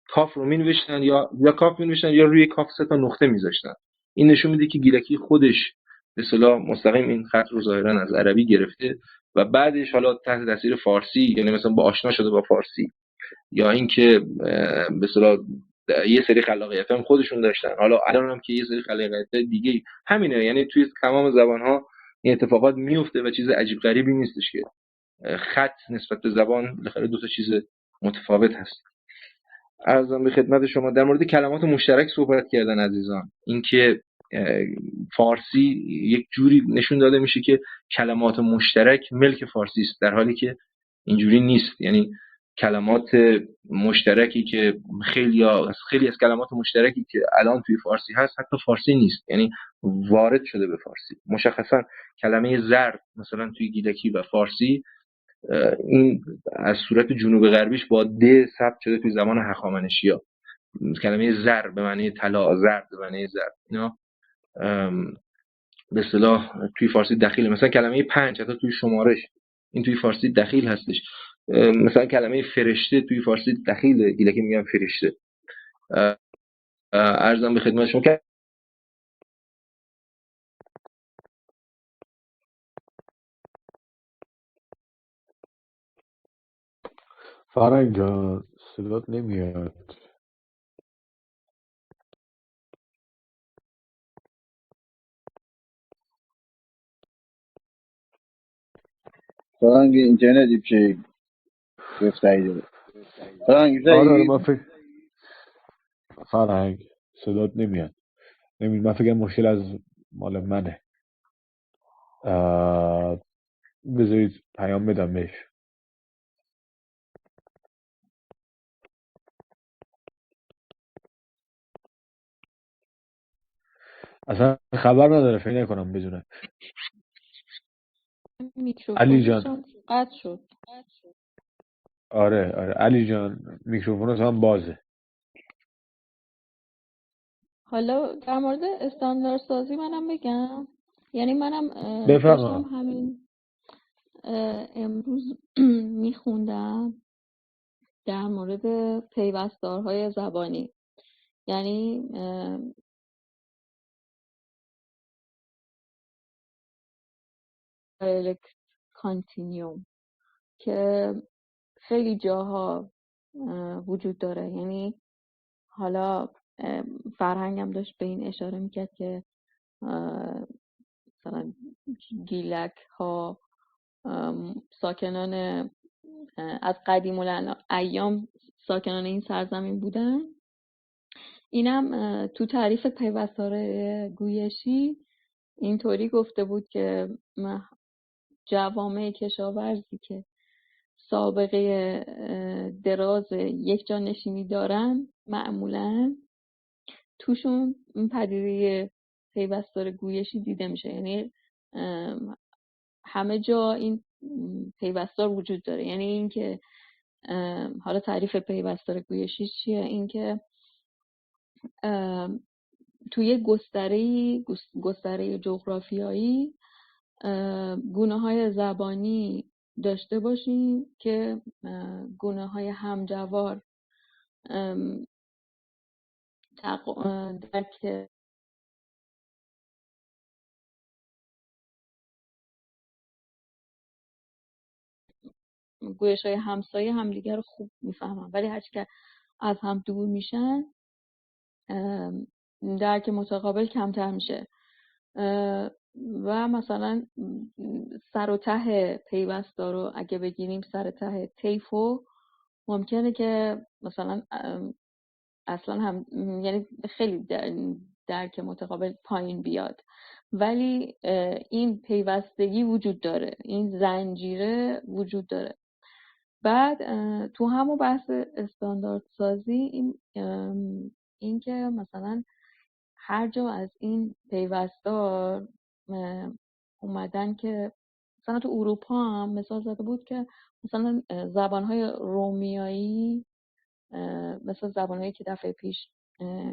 A: کاف رو می‌نوشتن یا کاف می‌نوشتن یا روی کاف 3 تا نقطه می‌ذاشتن. این نشون میده که گیلکی خودش به اصطلاح مستقیم این خط رو ظاهرا از عربی گرفته و بعدش حالا تحت تاثیر فارسی، یعنی مثلا با آشنا شده با فارسی، یا اینکه به اصطلاح یه سری خلاقیت هم خودشون داشتن. حالا الان هم که یه سری خلاقیت دیگه همینه، یعنی توی تمام زبان‌ها این اتفاقات میفته و چیز عجیب غریبی نیستش که خط نسبت به زبان بالاخره دو تا چیز متفاوت هست. عرضم به خدمت شما در مورد کلمات مشترک صحبت کردن عزیزان. اینکه فارسی یک جوری نشون داده میشه که کلمات مشترک ملک فارسی است، در حالی که اینجوری نیست. یعنی کلمات مشترکی که خیلی از کلمات مشترکی که الان توی فارسی هست حتی فارسی نیست، یعنی وارد شده به فارسی. مشخصا کلمه ضرب مثلا توی گیلکی و فارسی این از صورت جنوب غربیش با د ثبت شده توی زمان هخامنشی‌ها. کلمه زر به معنی طلا، زرد به معنی زرد، اینا به اصطلاح توی فارسی دخیله. مثلا کلمه 5 حتی توی شمارش این توی فارسی دخیل هستش. مثلا کلمه فرشته توی فارسی دخیله، گیلکی میگن فرشته. عرضم به خدمت شما که
F: فرنگ جان صدات نمیاد.
H: فرنگ اینترنتی بشه گفتایی داره. فرنگ
F: آره من فکر فرنگ صدات نمیاد. من فکر مشکل از مال منه. بذارید پیام بدم بهش. اصلا خبر نداره، فکر نکنم بدونه. علی جان
B: قطع شد.
F: آره علی جان میکروفونت هم بازه.
B: حالا در مورد استانداردسازی منم بگم. یعنی منم
F: بفرما.
B: داشتم همین امروز میخوندم در مورد پیوستارهای زبانی، یعنی دیالکت کانتینیوم که خیلی جاها وجود داره. یعنی حالا فرهنگم داشت به این اشاره میکرد که مثلا گیلک ها ساکنان از قدیم الایام ساکنان این سرزمین بودن. اینم تو تعریف پیوستار گویشی اینطوری گفته بود که جوامع کشاورزی که سابقه دراز یک جا نشینی دارن معمولاً توشون این پدیده پیوستار گویشی دیده میشه. یعنی همه جا این پیوستار وجود داره. یعنی اینکه حالا تعریف پیوستار گویشی چیه؟ اینکه توی گستره جغرافیایی گونه‌های زبانی داشته باشیم که گونه‌های همجوار درک گویش‌های همسایه همدیگر رو خوب میفهمن، ولی هرچی که از هم دور میشن درک متقابل کمتر میشه. و مثلا سر و ته پیوستار رو اگه بگیریم، سر ته طیفو ممکنه که مثلا اصلا هم یعنی خیلی درک متقابل پایین بیاد، ولی این پیوستگی وجود داره، این زنجیره وجود داره. بعد تو همون بحث استاندارد سازی این که مثلا هر جا از این پیوستار اومدن که مثلا تو اروپا هم مثال زده بود که مثلا زبانهای رومیایی مثل زبانهایی که دفعه پیش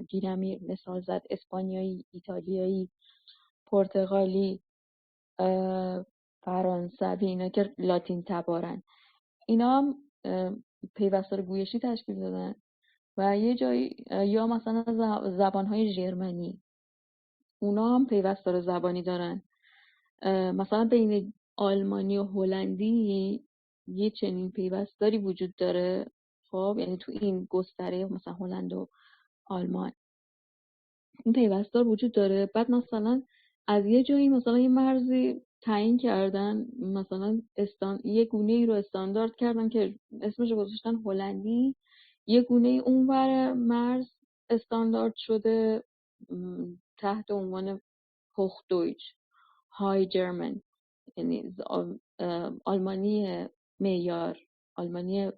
B: گیرمیر مثال زد، اسپانیایی، ایتالیایی، پرتغالی، فرانسوی، اینا که لاتین تبارن، اینا هم پیوستار گویشی تشکیل دادن. و یه جایی یا مثلا زبانهای ژرمنی، اونا هم پیوستار زبانی دارن. مثلا بین آلمانی و هلندی یه چنین پیوستاری وجود داره. خب یعنی تو این گستره مثلا هلند و آلمان. این پیوستار وجود داره. بعد مثلا از یه جایی مثلا یه مرزی تعیین کردن، مثلا یه گونه ای رو استاندارد کردن که اسمش رو گذاشتن هلندی، یه گونه ای اونور مرز استاندارد شده تحت عنوان هوخدویچ، های جرمن، یعنی آلمانی معیار، آلمانی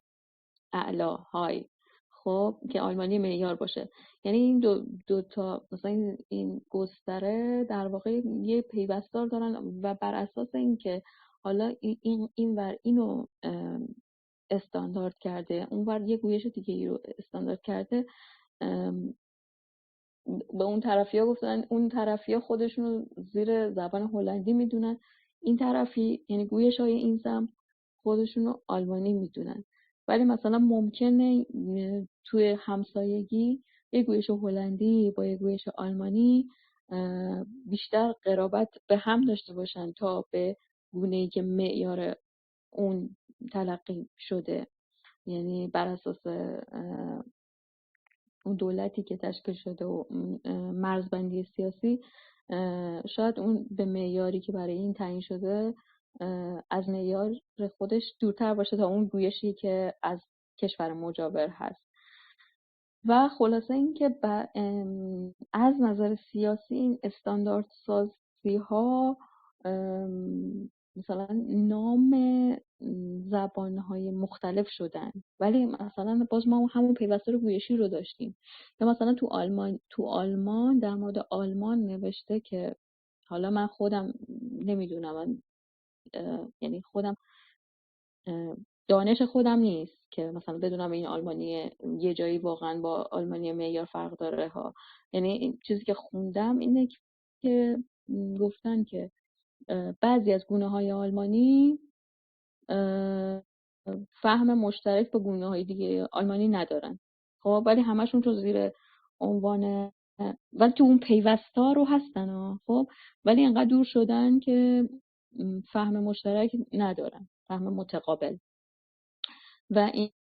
B: اعلا، های، خب که آلمانی معیار باشه. یعنی این دو تا مثلا این گستره در واقع یه پیوستار دارن و بر اساس اینکه حالا این ور اینو استاندارد کرده، اون ور یه گویش دیگه ای رو استاندارد کرده، به اون طرفیا گفتن، اون طرفیا خودشون رو زیر زبان هلندی میدونن، این طرفی یعنی گویش های این سمت خودشون رو آلمانی میدونن. ولی مثلا ممکنه توی همسایگی یه گویش هلندی با یه گویش آلمانی بیشتر قرابت به هم داشته باشن تا به گونه‌ای که معیار اون تلقی شده، یعنی بر اساس اون دولتی که تشکیل شده و مرزبندی سیاسی، شاید اون به معیاری که برای این تعیین شده از معیار خودش دورتر باشه تا اون گویشی که از کشور مجاور هست. و خلاصه این که از نظر سیاسی این استاندارد سازی ها مثلا نام زبانهای مختلف شدن، ولی مثلا باز ما همون پیوستار گویشی رو داشتیم. یا مثلا تو آلمان در مورد آلمان نوشته که حالا من خودم نمیدونم، یعنی خودم دانش خودم نیست که مثلا بدونم این آلمانی یه جایی واقعا با آلمانی معیار فرق داره ها. یعنی این چیزی که خوندم اینه که گفتن که بعضی از گونه‌های آلمانی فهم مشترک با گونه‌های دیگه آلمانی ندارن، خب ولی همشون تو زیر عنوان، ولی تو اون پیوستا رو هستن ها، خب ولی انقدر دور شدن که فهم مشترک ندارن، فهم متقابل. و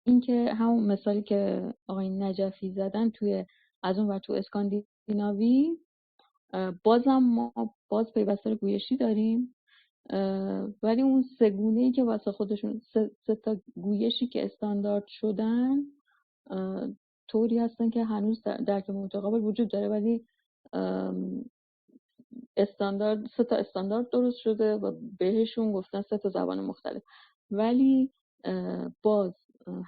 B: این که همون مثالی که آقای نجفی زدن توی از اون ور تو اسکاندیناوی، بازم ما باز پیوستار گویشی داریم، ولی اون سه گونه‌ای که واسه خودشون سه تا گویشی که استاندارد شدن طوری هستن که هنوز درک متقابل وجود داره، ولی سه تا استاندارد درست شده و بهشون گفتن سه تا زبان مختلف. ولی باز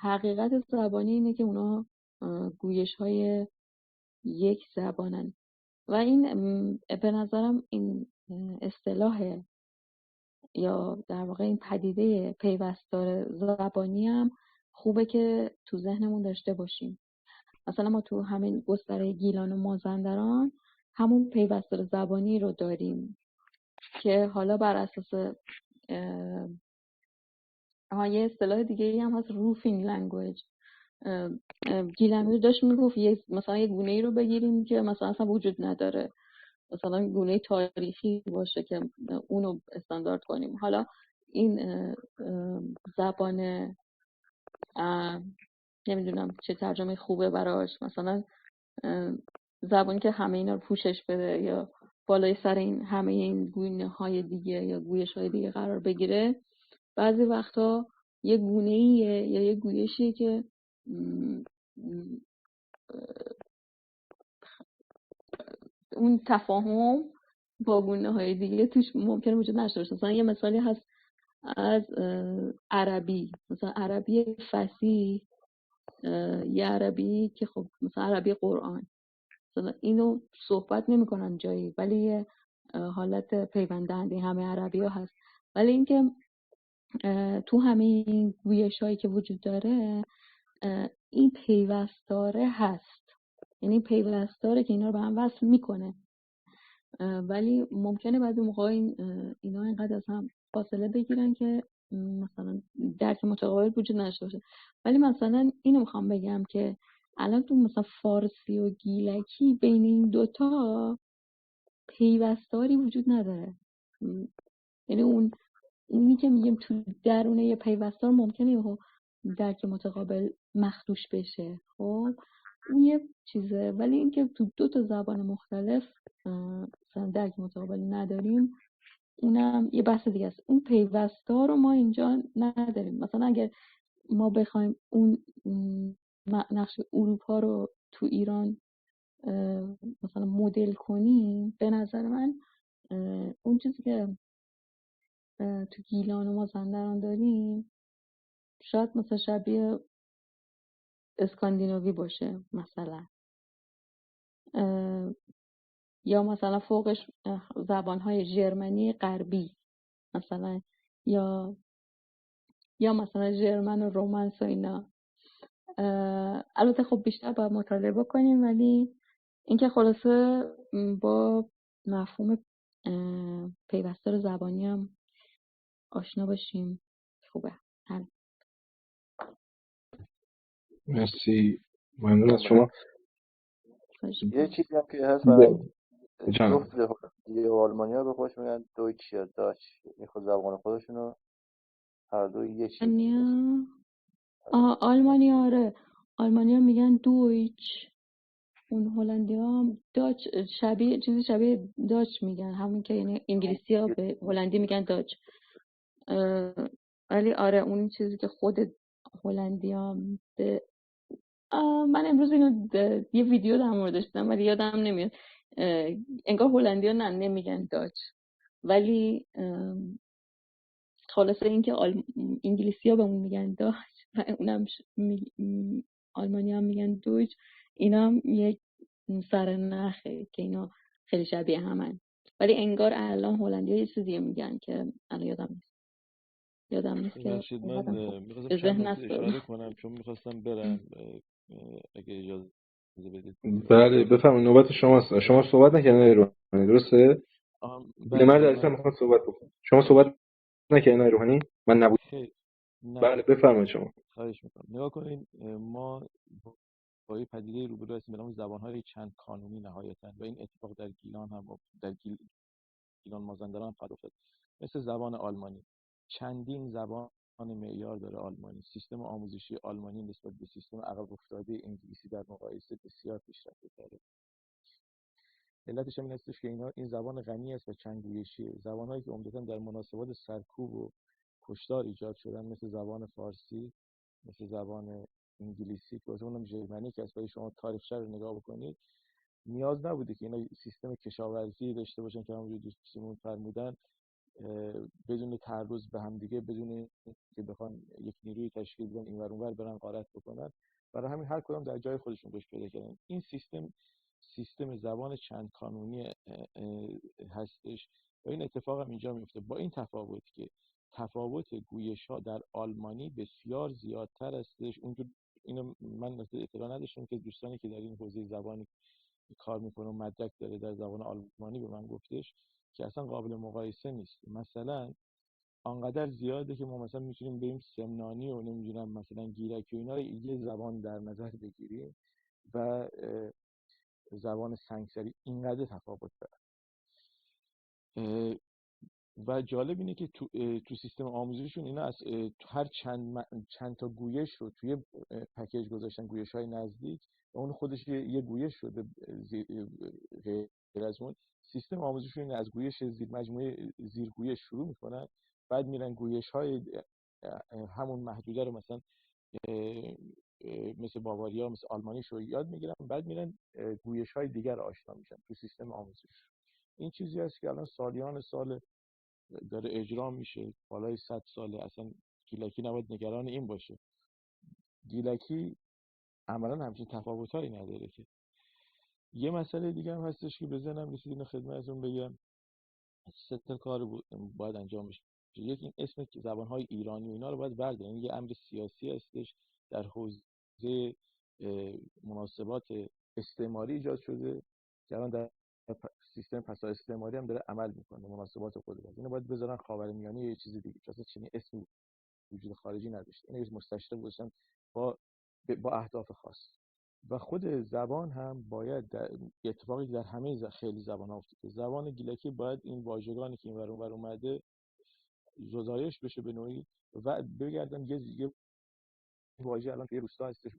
B: حقیقت زبانی اینه که اونا گویش های یک زبانن. و این به نظرم این اصطلاح یا در واقع این پدیده پیوستار زبانی هم خوبه که تو ذهنمون داشته باشیم. مثلا ما تو همین گستره گیلان و مازندران همون پیوستار زبانی رو داریم که حالا بر اساس یه اصطلاح دیگه هم هست، روفینگ لنگویج. گیلانی داشت میگفت مثلا یه گونه‌ای رو بگیریم که مثلا اصلا وجود نداره، مثلا گونه تاریخی باشه که اونو استاندارد کنیم. حالا این زبان نمیدونم چه ترجمه خوبه براش، مثلا زبانی که همه اینا رو پوشش بده یا بالای سر این همه این گونه های دیگه یا گویش های دیگه قرار بگیره. بعضی وقتا یه گونه‌ایه یا یه گویشیه که اون تفاهم با گونه‌های دیگه توش ممکنه وجود نشته باشه. مثلا یه مثالی هست از عربی، مثلا عربی فصیح، یه عربی که خب مثلا عربی قرآن، مثلا اینو صحبت نمی‌کنن جایی، ولی یه حالت پیوندنده همه عربی ها هست. ولی اینکه تو همه این گویش‌هایی که وجود داره این پیوستاره هست، یعنی پیوستاره که اینا رو به هم وصل میکنه، ولی ممکنه بعضی موقع اینا اینقدر از هم فاصله بگیرن که مثلا درک متقابل وجود نداشته باشه. ولی مثلا اینو میخوام بگم که الان تو مثلا فارسی و گیلکی بین این دوتا پیوستاری وجود نداره. یعنی اینی که میگیم تو درونه یه پیوستار ممکنه یهو درک متقابل مخدوش بشه، خب اون یه چیزه. ولی اینکه تو 2 تا زبان مختلف مثلا درک متقابل نداریم، اونم یه بحث دیگه است. اون پیوستا رو ما اینجا نداریم. مثلا اگر ما بخوایم اون نقش اروپا رو تو ایران مثلا مدل کنیم، به نظر من اون چیزی که تو گیلان و مازندران داریم شاید مثلا شبیه اسکاندیناوی باشه مثلا، یا مثلا فوقش زبانهای ژرمنی غربی مثلا، یا مثلا ژرمن و رومانس و اینا. البته خب بیشتر باید مطالعه بکنیم، ولی اینکه خلاصه با مفهوم پیوستار زبانی هم آشنا باشیم خوبه. همین.
A: مرسی، ممنون از شما.
I: یه چیزی هم که هست
A: جانم.
I: جفت هلندی و آلمانیا به خودش میگن دویچ یا داچ، این خود زبان خودشونو هر دو یه چیز.
B: آلمانیا آره، آلمانیا میگن دویچ، اون هلندی ها هم داچ، شبیه چیزی شبیه داچ میگن، همون که یعنی انگلیسی ها به هلندی میگن داچ. ولی آره اون چیزی که خود هلندی ها من امروز اینو یه ویدیو در موردش دیدم ولی یادم نمیاد، انگار هلندی ها نمیگن داچ، ولی خلاصه اینکه انگلیسی ها به اون میگن داچ و اونم آلمانی ها میگن دویچ، اینا هم یک سرنخه که اینا خیلی شبیه همن. ولی انگار الان هلندی ها یه چیزی میگن که الان یادم نیست که
J: ببخشید من میخواستم
B: به
J: چند
B: ذهن
J: نکته اشاره کنم چون میخواستم برم، اگه اجازه بدید.
A: بله بفرمایید، نوبت شماست. شما صحبت نکردین روحانی، درسته؟
J: بله
A: مرد عزیزم میخواد صحبت بکنه. شما صحبت نکردین روحانی؟ من نبود. بله بفرمایید شما.
J: خواهش میکنم. نگاه کنین، ما با یه پدیده روبرو هستیم به نام زبان‌های چند کانونی نهایتاً، و این اتفاق در گیلان هم در گیلان مازندران هم خواهد افتاد. مثل زبان آلمانی، چندین زبان معیار داره آلمانی. سیستم آموزشی آلمانی نسبت به سیستم عقب افتاده انگلیسی در مقایسه بسیار پیشرفته داره. علتش هم این هستش که این زبان غنی است و چندگویشیه. زبان‌هایی که عمدتاً در مناسبات سرکوب و کشتار ایجاد شدن، مثل زبان فارسی، مثل زبان انگلیسی که اونم ژرمنی که از شما تاریخچه رو نگاه بکنید، نیاز نبوده که اینا سیستم کشاورزی داشته باشن که همونجوری دوستمون فرمودن، بدون تعرض به هم دیگه، بدون که بخوان یک نیروی تشکیل بدن اینور اونور برن غارت بکنن. برای همین هر کدام در جای خودشون رشد پیدا کردن. این سیستم زبان چند کانونی هستش و این اتفاق هم اینجا میفته، با این تفاوت که تفاوت گویش ها در آلمانی بسیار زیادتر هستش. اونجور اینو من اطلاع نداشتم که دوستانی که در این حوزه زبانی کار میکنه و مدرک داره در زبان آلمانی به من گفتش که اصلا قابل مقایسه نیست. مثلا آنقدر زیاده که ما مثلا میتونیم بریم سمنانی و نمیدونم مثلا گیلکی و اینا رو یه زبان در نظر بگیریم و زبان سنگسری اینقدر تفاوت داره. و جالب اینه که تو سیستم آموزششون اینا از هر چند تا گویش رو توی پکیج گذاشتن، گویش های نزدیک، و اون خودش یه گویش شده. غیر از اون سیستم آموزششون از گویش زیر مجموعه زیر گویش شروع میکنن، بعد میرن گویش های همون محدوده رو مثلا مثل باواریا، مثل آلمانی رو یاد میگیرن، بعد میرن گویش های دیگر آشنا میشن تو سیستم آموزش. این چیزی است که الان سالیان سال داره اجرا میشه، بالای 100 ساله. اصلا گیلکی نباید نگران این باشه. گیلکی عملاً همچین تفاوتایی نداره. که یه مسئله دیگه هم هستش که به ذهنم رسید، اینو خدمتتون بگم. 3 تا کار باید انجام بشه. یکی این اسم زبان‌های ایرانی و اینا رو باید بردارن. یه امر سیاسی هستش در حوزه مناسبات استعماری ایجاد شده که الان در سیستم پسا استعماری هم داره عمل میکنه. مناسبات قدرت اینو باید بذارن خاورمیانه یا یه چیز دیگه، اصلا چنین اسمی وجود خارجی نداشته. اینو مستشرق باشن با اهداف خاص. و خود زبان هم باید در اتفاقی در همه خیلی زبان‌ها افتاده. زبان گیلکی باید این واژگانی که اینور اونور اومده زدایش بشه به نوعی و بگردن یه واژه الان توی روستا هستش،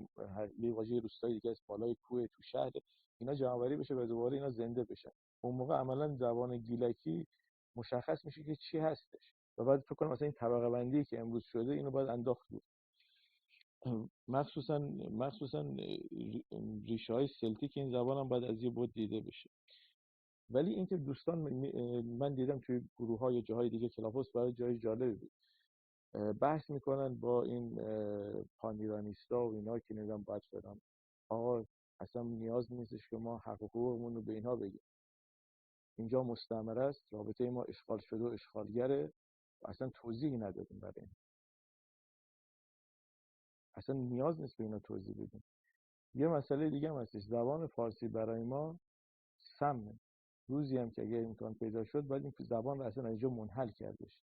J: یه واژه روستایی دیگه از بالای کوه تو شهر، اینا جمع‌آوری بشه و دوباره اینا زنده بشن. اون موقع عملا زبان گیلکی مشخص میشه که چی هستش و بعد فکر کنم مثلا این طبقه بندی که امروز شده اینو باید انداخت بود. مخصوصا ریشه های سلتیک این زبان هم باید از یه بود دیده بشه. ولی اینکه دوستان من دیدم توی گروه های جاهای دیگه کلاپوس برای جای جالبی بود بحث میکنن با این پانیرانیستا و اینا که نمیدونم باید فلان، آقا اصلا نیاز نیستش که ما حق و حقوقمون رو به اینها بگیم. اینجا مستعمره است، رابطه ما اشغال شده و اشغالگره و اصلا توضیحی ندادیم برای این. اصلا نیاز نیست به اینا توضیح بدیم. یه مسئله دیگه هم هستش، زبان فارسی برای ما سمه. روزی هم که اگه امکان پیدا شد باید این زبان رو اصلا اینجا منحل کرد بشه،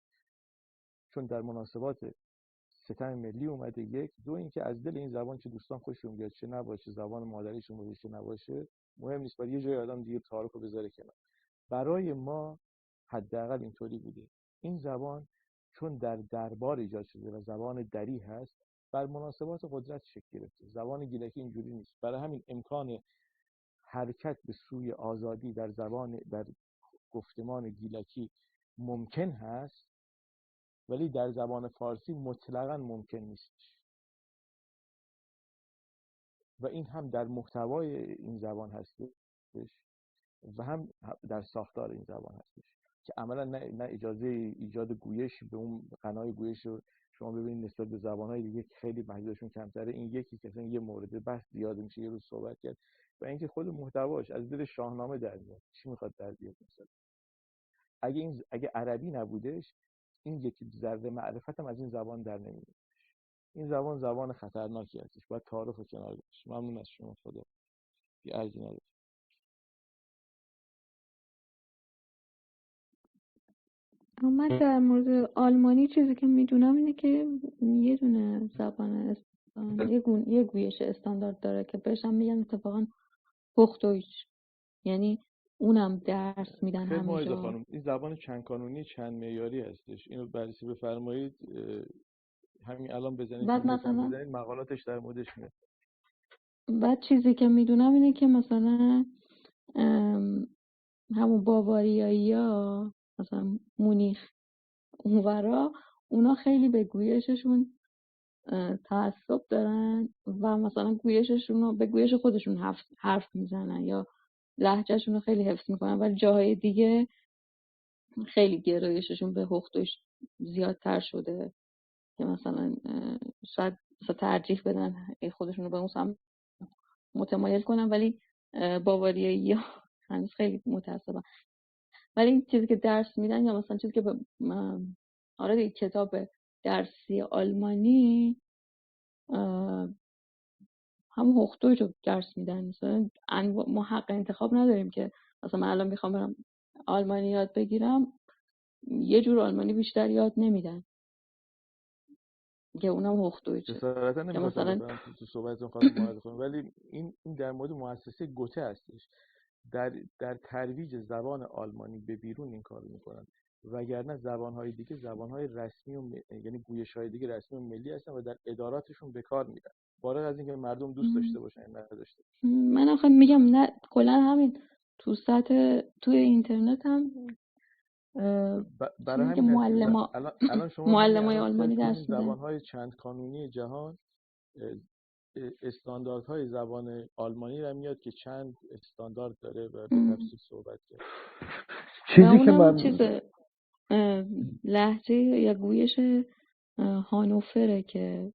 J: چون در مناسبات ستم ملی اومده. یک، دو اینکه از دل این زبان چه دوستان خوششون بیاد چه نباشه، زبان مادریشون باشه چه نباشه مهم نیست، ولی یه جای آدم دیگه تعارف رو بذاره کنار. برای ما حداقل اینطوری بوده این زبان چون در دربار ایجاد شده و زبان دری هست بر مناسبات قدرت شکل گرفته. زبان گیلکی اینجوری نیست، برای همین امکان حرکت به سوی آزادی در گفتمان گیلکی ممکن هست، ولی در زبان فارسی مطلقاً ممکن نیستش و این هم در محتوای این زبان هستش و هم در ساختار این زبان هستش که عملا نه اجازه ایجاد گویش به اون قنای گویش رو شما ببینید نسبت به زبان‌های دیگه خیلی محدودشون کمتره. این یکی که اصلا یه مورد بحث زیاد میشه یه روز صحبت کرد و اینکه خود محتواش از دل شاهنامه در میاد. چی میخواد در بیاد؟ مثلا اگه عربی نبودش این یکی ذره معرفت هم از این زبان در نمیاد. این زبان خطرناکی هستش، باید تعارف و کنار بشه. ممنون از شما. خدا بی ارزی نداره.
B: من در مورد آلمانی چیزی که میدونم اینه که یه دونه زبان یه گویش استاندارد داره که بهش هم میگن اتفاقا هوختویچ، یعنی اونم درس میدن
J: خیلی
B: همه جا.
J: خانم این زبان چند کانونی چند معیاری هستش، اینو بررسی بفرمایید. همین الان بزنید مقالاتش در موردش میاد.
B: بعد چیزی که میدونم اینه که مثلا همون باواریایی‌ها مثلا مونیخ اونورا اونا خیلی به گویششون تعصب دارن و مثلا گویششون رو به گویش خودشون حرف میزنن یا لهجهشون رو خیلی حفظ میکنن، ولی جاهای دیگه خیلی گرایششون به هوختویچ زیادتر شده که مثلا شاید ترجیح بدن خودشون رو به اون سمت متمایل کنن، ولی باواریایی هنوز خیلی متعصبن. ولی این چیزی که درس میدن یا مثلا چیزی که آره کتاب درسی آلمانی هم هوختویچ رو درس میدن. مثلا ما حق انتخاب نداریم که مثلا من الان میخوام برم آلمانی یاد بگیرم یه جور آلمانی بیشتر یاد نمیدن که اونم هوختویچه.
J: جسارتا نمیخواستم تو صحبتتون خواهد معرض کنم، ولی این در مورد مؤسسه گوته هستش. در ترویج زبان آلمانی به بیرون این کارو میکنن، وگرنه زبانهای دیگه زبانهای رسمی یعنی گویش‌های دیگه رسمی و ملی هستن و در اداراتشون به کار میرن، فارغ از اینکه مردم دوست داشته باشن یا نداشته باشن.
B: من آخه میگم نه کلا همین توی اینترنت هم
J: برای همین
B: معلمای آلمانی درس میدن.
J: زبانهای چند کانونی جهان استانداردهای زبان آلمانی رو میاد که چند استاندارد داره و به تفصیل صحبت کرد.
B: چیزی که من لهجه یا گویش هانوفره که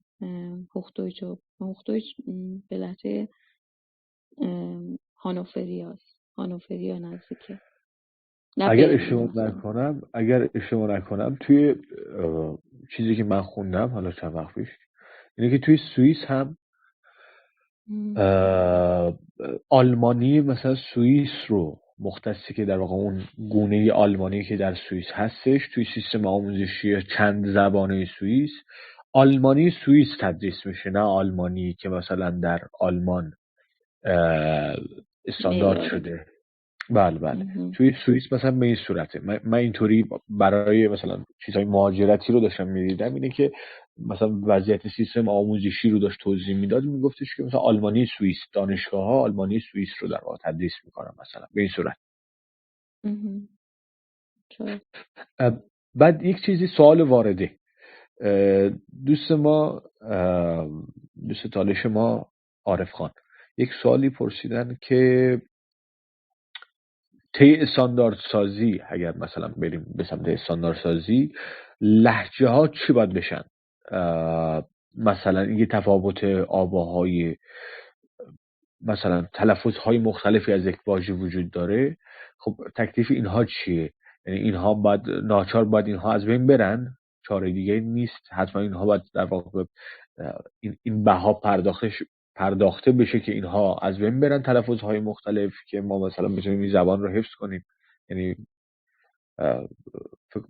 B: هوختویچ به لهجه هانوفریا نزدیکه.
F: اگر اشتباه نکنم توی چیزی که من خوندم حالا چند وقت پیش اینه که توی سوئیس هم آلمانی مثلا سوئیس رو مختصی که در واقع اون گونه آلمانی که در سوئیس هستش توی سیستم آموزشی چند زبانه سوئیس آلمانی سوئیس تدریس میشه، نه آلمانی که مثلا در آلمان استاندارد شده. بله توی سوئیس مثلا به این صورته. من اینطوری برای مثلا چیزهای مهاجرتی رو داشتم می‌دیدم، اینه که مثلا وضعیت سیستم آموزشی رو داشت توضیح میداد، میگفتش که مثلا آلمانی سوئیس، دانشگاه‌ها آلمانی سوئیس رو در واقع تدریس میکنن مثلا به این صورت. بعد یک چیزی سوال وارده، دوست تالش ما عارف خان یک سوالی پرسیدن که طی استانداردسازی، اگر مثلا بریم به سمت استانداردسازی، لهجه ها چی باید بشن؟ مثلا یه تفاوت آواهای، مثلا تلفظ های مختلفی از یک واژه وجود داره. خب تکلیف اینها چیه؟ یعنی اینها باید اینها از بین برن، چاره دیگه نیست، حتما اینها باید در واقع این بها پرداخته بشه که اینها از بین برن، تلفظ های مختلف، که ما مثلا بتونیم این زبان رو حفظ کنیم. یعنی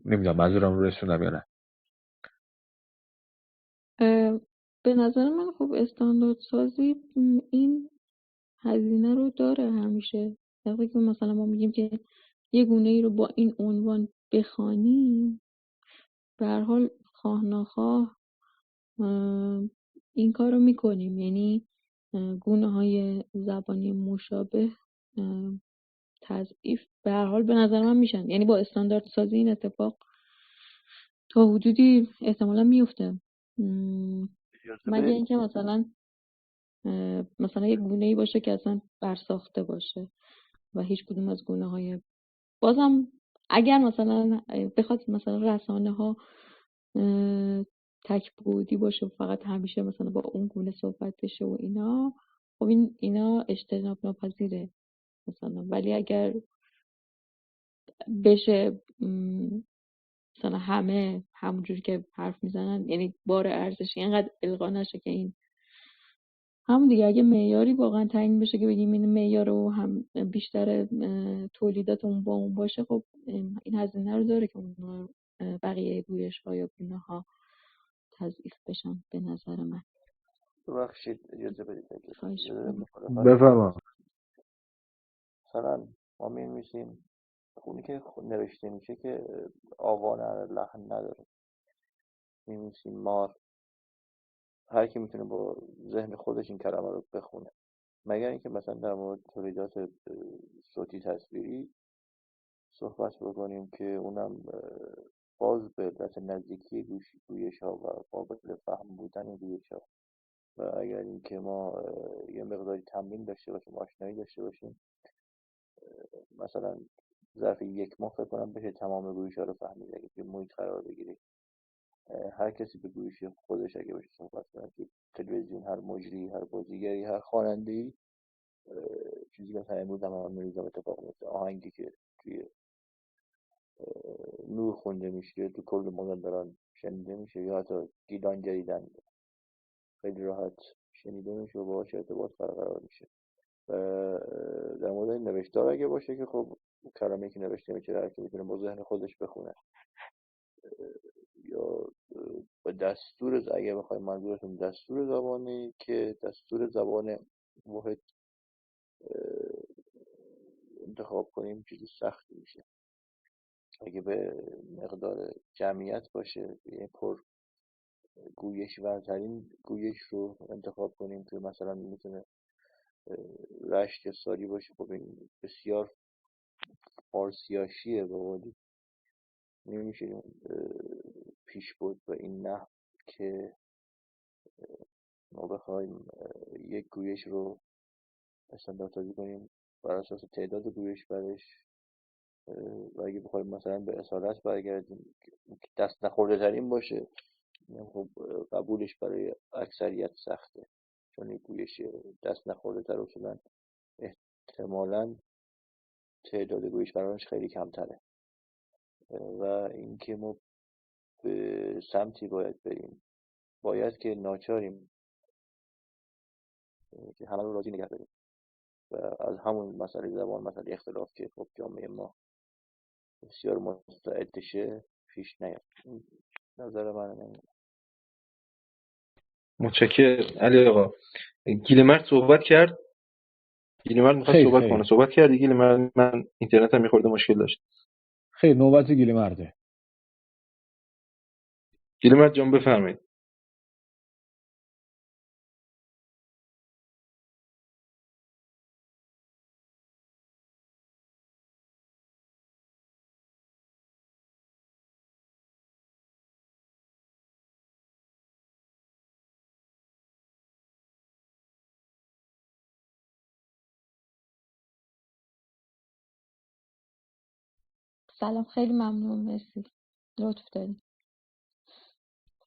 F: نمیدونم منظورم رو رسوندم یا نه.
B: به نظر من خب استاندارد سازی این هزینه رو داره همیشه. وقتی که مثلا ما میگیم که یه گونه ای رو با این عنوان بخوانیم، به هر حال خواه ناخواه این کار رو میکنیم. یعنی گونه های زبانی مشابه تضعیف به هر حال به نظر من میشن. یعنی با استاندارد سازی این اتفاق تا حدودی احتمالا میفته، مگه اینکه مثلا یک گونه‌ای باشه که اصلا برساخته باشه و هیچ کدوم از گونه‌های، بازم اگر مثلا بخواد مثلا رسانه ها تک بعدی باشه و فقط همیشه مثلا با اون گونه صحبت بشه و اینا، خب اینا اجتناب ناپذیره مثلا. ولی اگر بشه مثلا همه همونجوری که حرف میزنن، یعنی بار ارزشی اینقدر القا نشه که این همون دیگه، اگه معیاری واقعا تعیین بشه که بگیم این معیار رو هم بیشتر تولیداتمون با اون باشه، خب این هزینه رو داره که اون بقیه گویش ها یا گونه ها تضعیف بشن به نظر من.
I: ببخشید اجازه بدید
F: بفرما.
I: مثلا ما می‌نویسیم خونی که نوشته میشه که آوانه لحن نداره، می‌نویسیم مار، هر کی میتونه با ذهن خودش این کلمه رو بخونه، مگر اینکه مثلا در مورد تولیدات صوتی تصویری صحبت بکنیم که اونم باز به علت نزدیکی گویش ها و قابل فهم بودن گویش ها، و اگر اینکه ما یه مقداری تمرین داشته باشیم، آشنایی داشته باشیم، مثلا ظرف 1 ماه فکر کنم بشه تمام گویش ها رو فهمید. اگه توی محیط قرار بگیری، هر کسی به گویش خودش اگه باشه صحبت کنه، توی تلویزیون هر مجری، هر بازیگری، هر خواننده‌ای، چیزی که مثلا امروز هم می‌بینیم اتفاق میفته، آهنگی که توی نور خونده میشه تو کل مازندران شنیده میشه، یا حتی گیلان جدیدن خیلی راحت شنیده میشه و باهاش ارتباط برقرار میشه. و در مورد نوشتار اگه باشه که خب کلمه‌ای که نوشته میشه هر کی میتونه با ذهن خودش بخونه، یا با دستور، اگه بخوایم منظورتون دستور زبانی، که دستور زبان واحد انتخاب کنیم چیزی سختی میشه. اگه به مقدار جمعیت باشه، یعنی پر گویش ورترین گویش رو انتخاب کنیم که مثلا میتونه رشت یا ساری باشه، خب این بسیار فارسیاشیه، به قولی نمیشه پیش بود و این نحو که ما بخوایم یک گویش رو استانداردسازی کنیم بر اساس تعداد گویش برش، و اگه بخوایم مثلا به اصالت برگردیم دست نخورده ترین باشه، خب قبولش برای اکثریت سخته، چون یک گویش دست نخورده تر اصولا احتمالاً تعداد گویش برایش خیلی کمتره. و اینکه ما به سمتی باید بریم، باید که ناچاریم که همه رو راضی نگه داریم و از همون مسئله زبان، مسئله اختلاف که خب جامعه ما بسیار مستعد شه پیش نیاد. نظر من.
A: متشکرم علی آقا. گیلمرد صحبت کرد گیلیمرد میخواد
F: خیر
A: صحبت کنه.
F: خیر
A: صحبت کردی گیلیمرد؟ من اینترنتم میخورده مشکل داشت.
F: خیر نوبت گیلیمرده.
A: گیلیمرد جان بفرمایید.
K: سلام، خیلی ممنون، مرسی، لطف داری.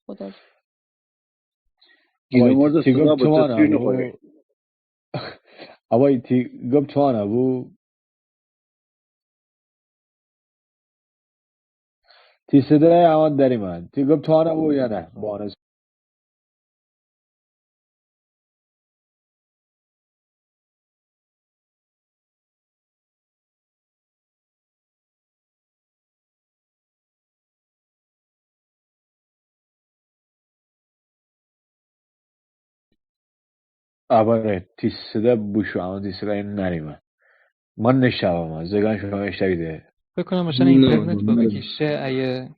K: خدا
H: گیلمرد
F: تی
H: صدا
F: گفت
H: با
F: توان
H: تصویر
F: ابو
H: نخوره.
F: تی گفت توان ابو تی صدای امان داری من تی گفت توان ابو یا نه بانز. آباره تی صدا بوشو اما تی صدای نریمه من نشتم زگان شما اشتریده
C: فکر کنم مثلا
A: نه
C: اینترنت با
A: نه
C: بکشه اگه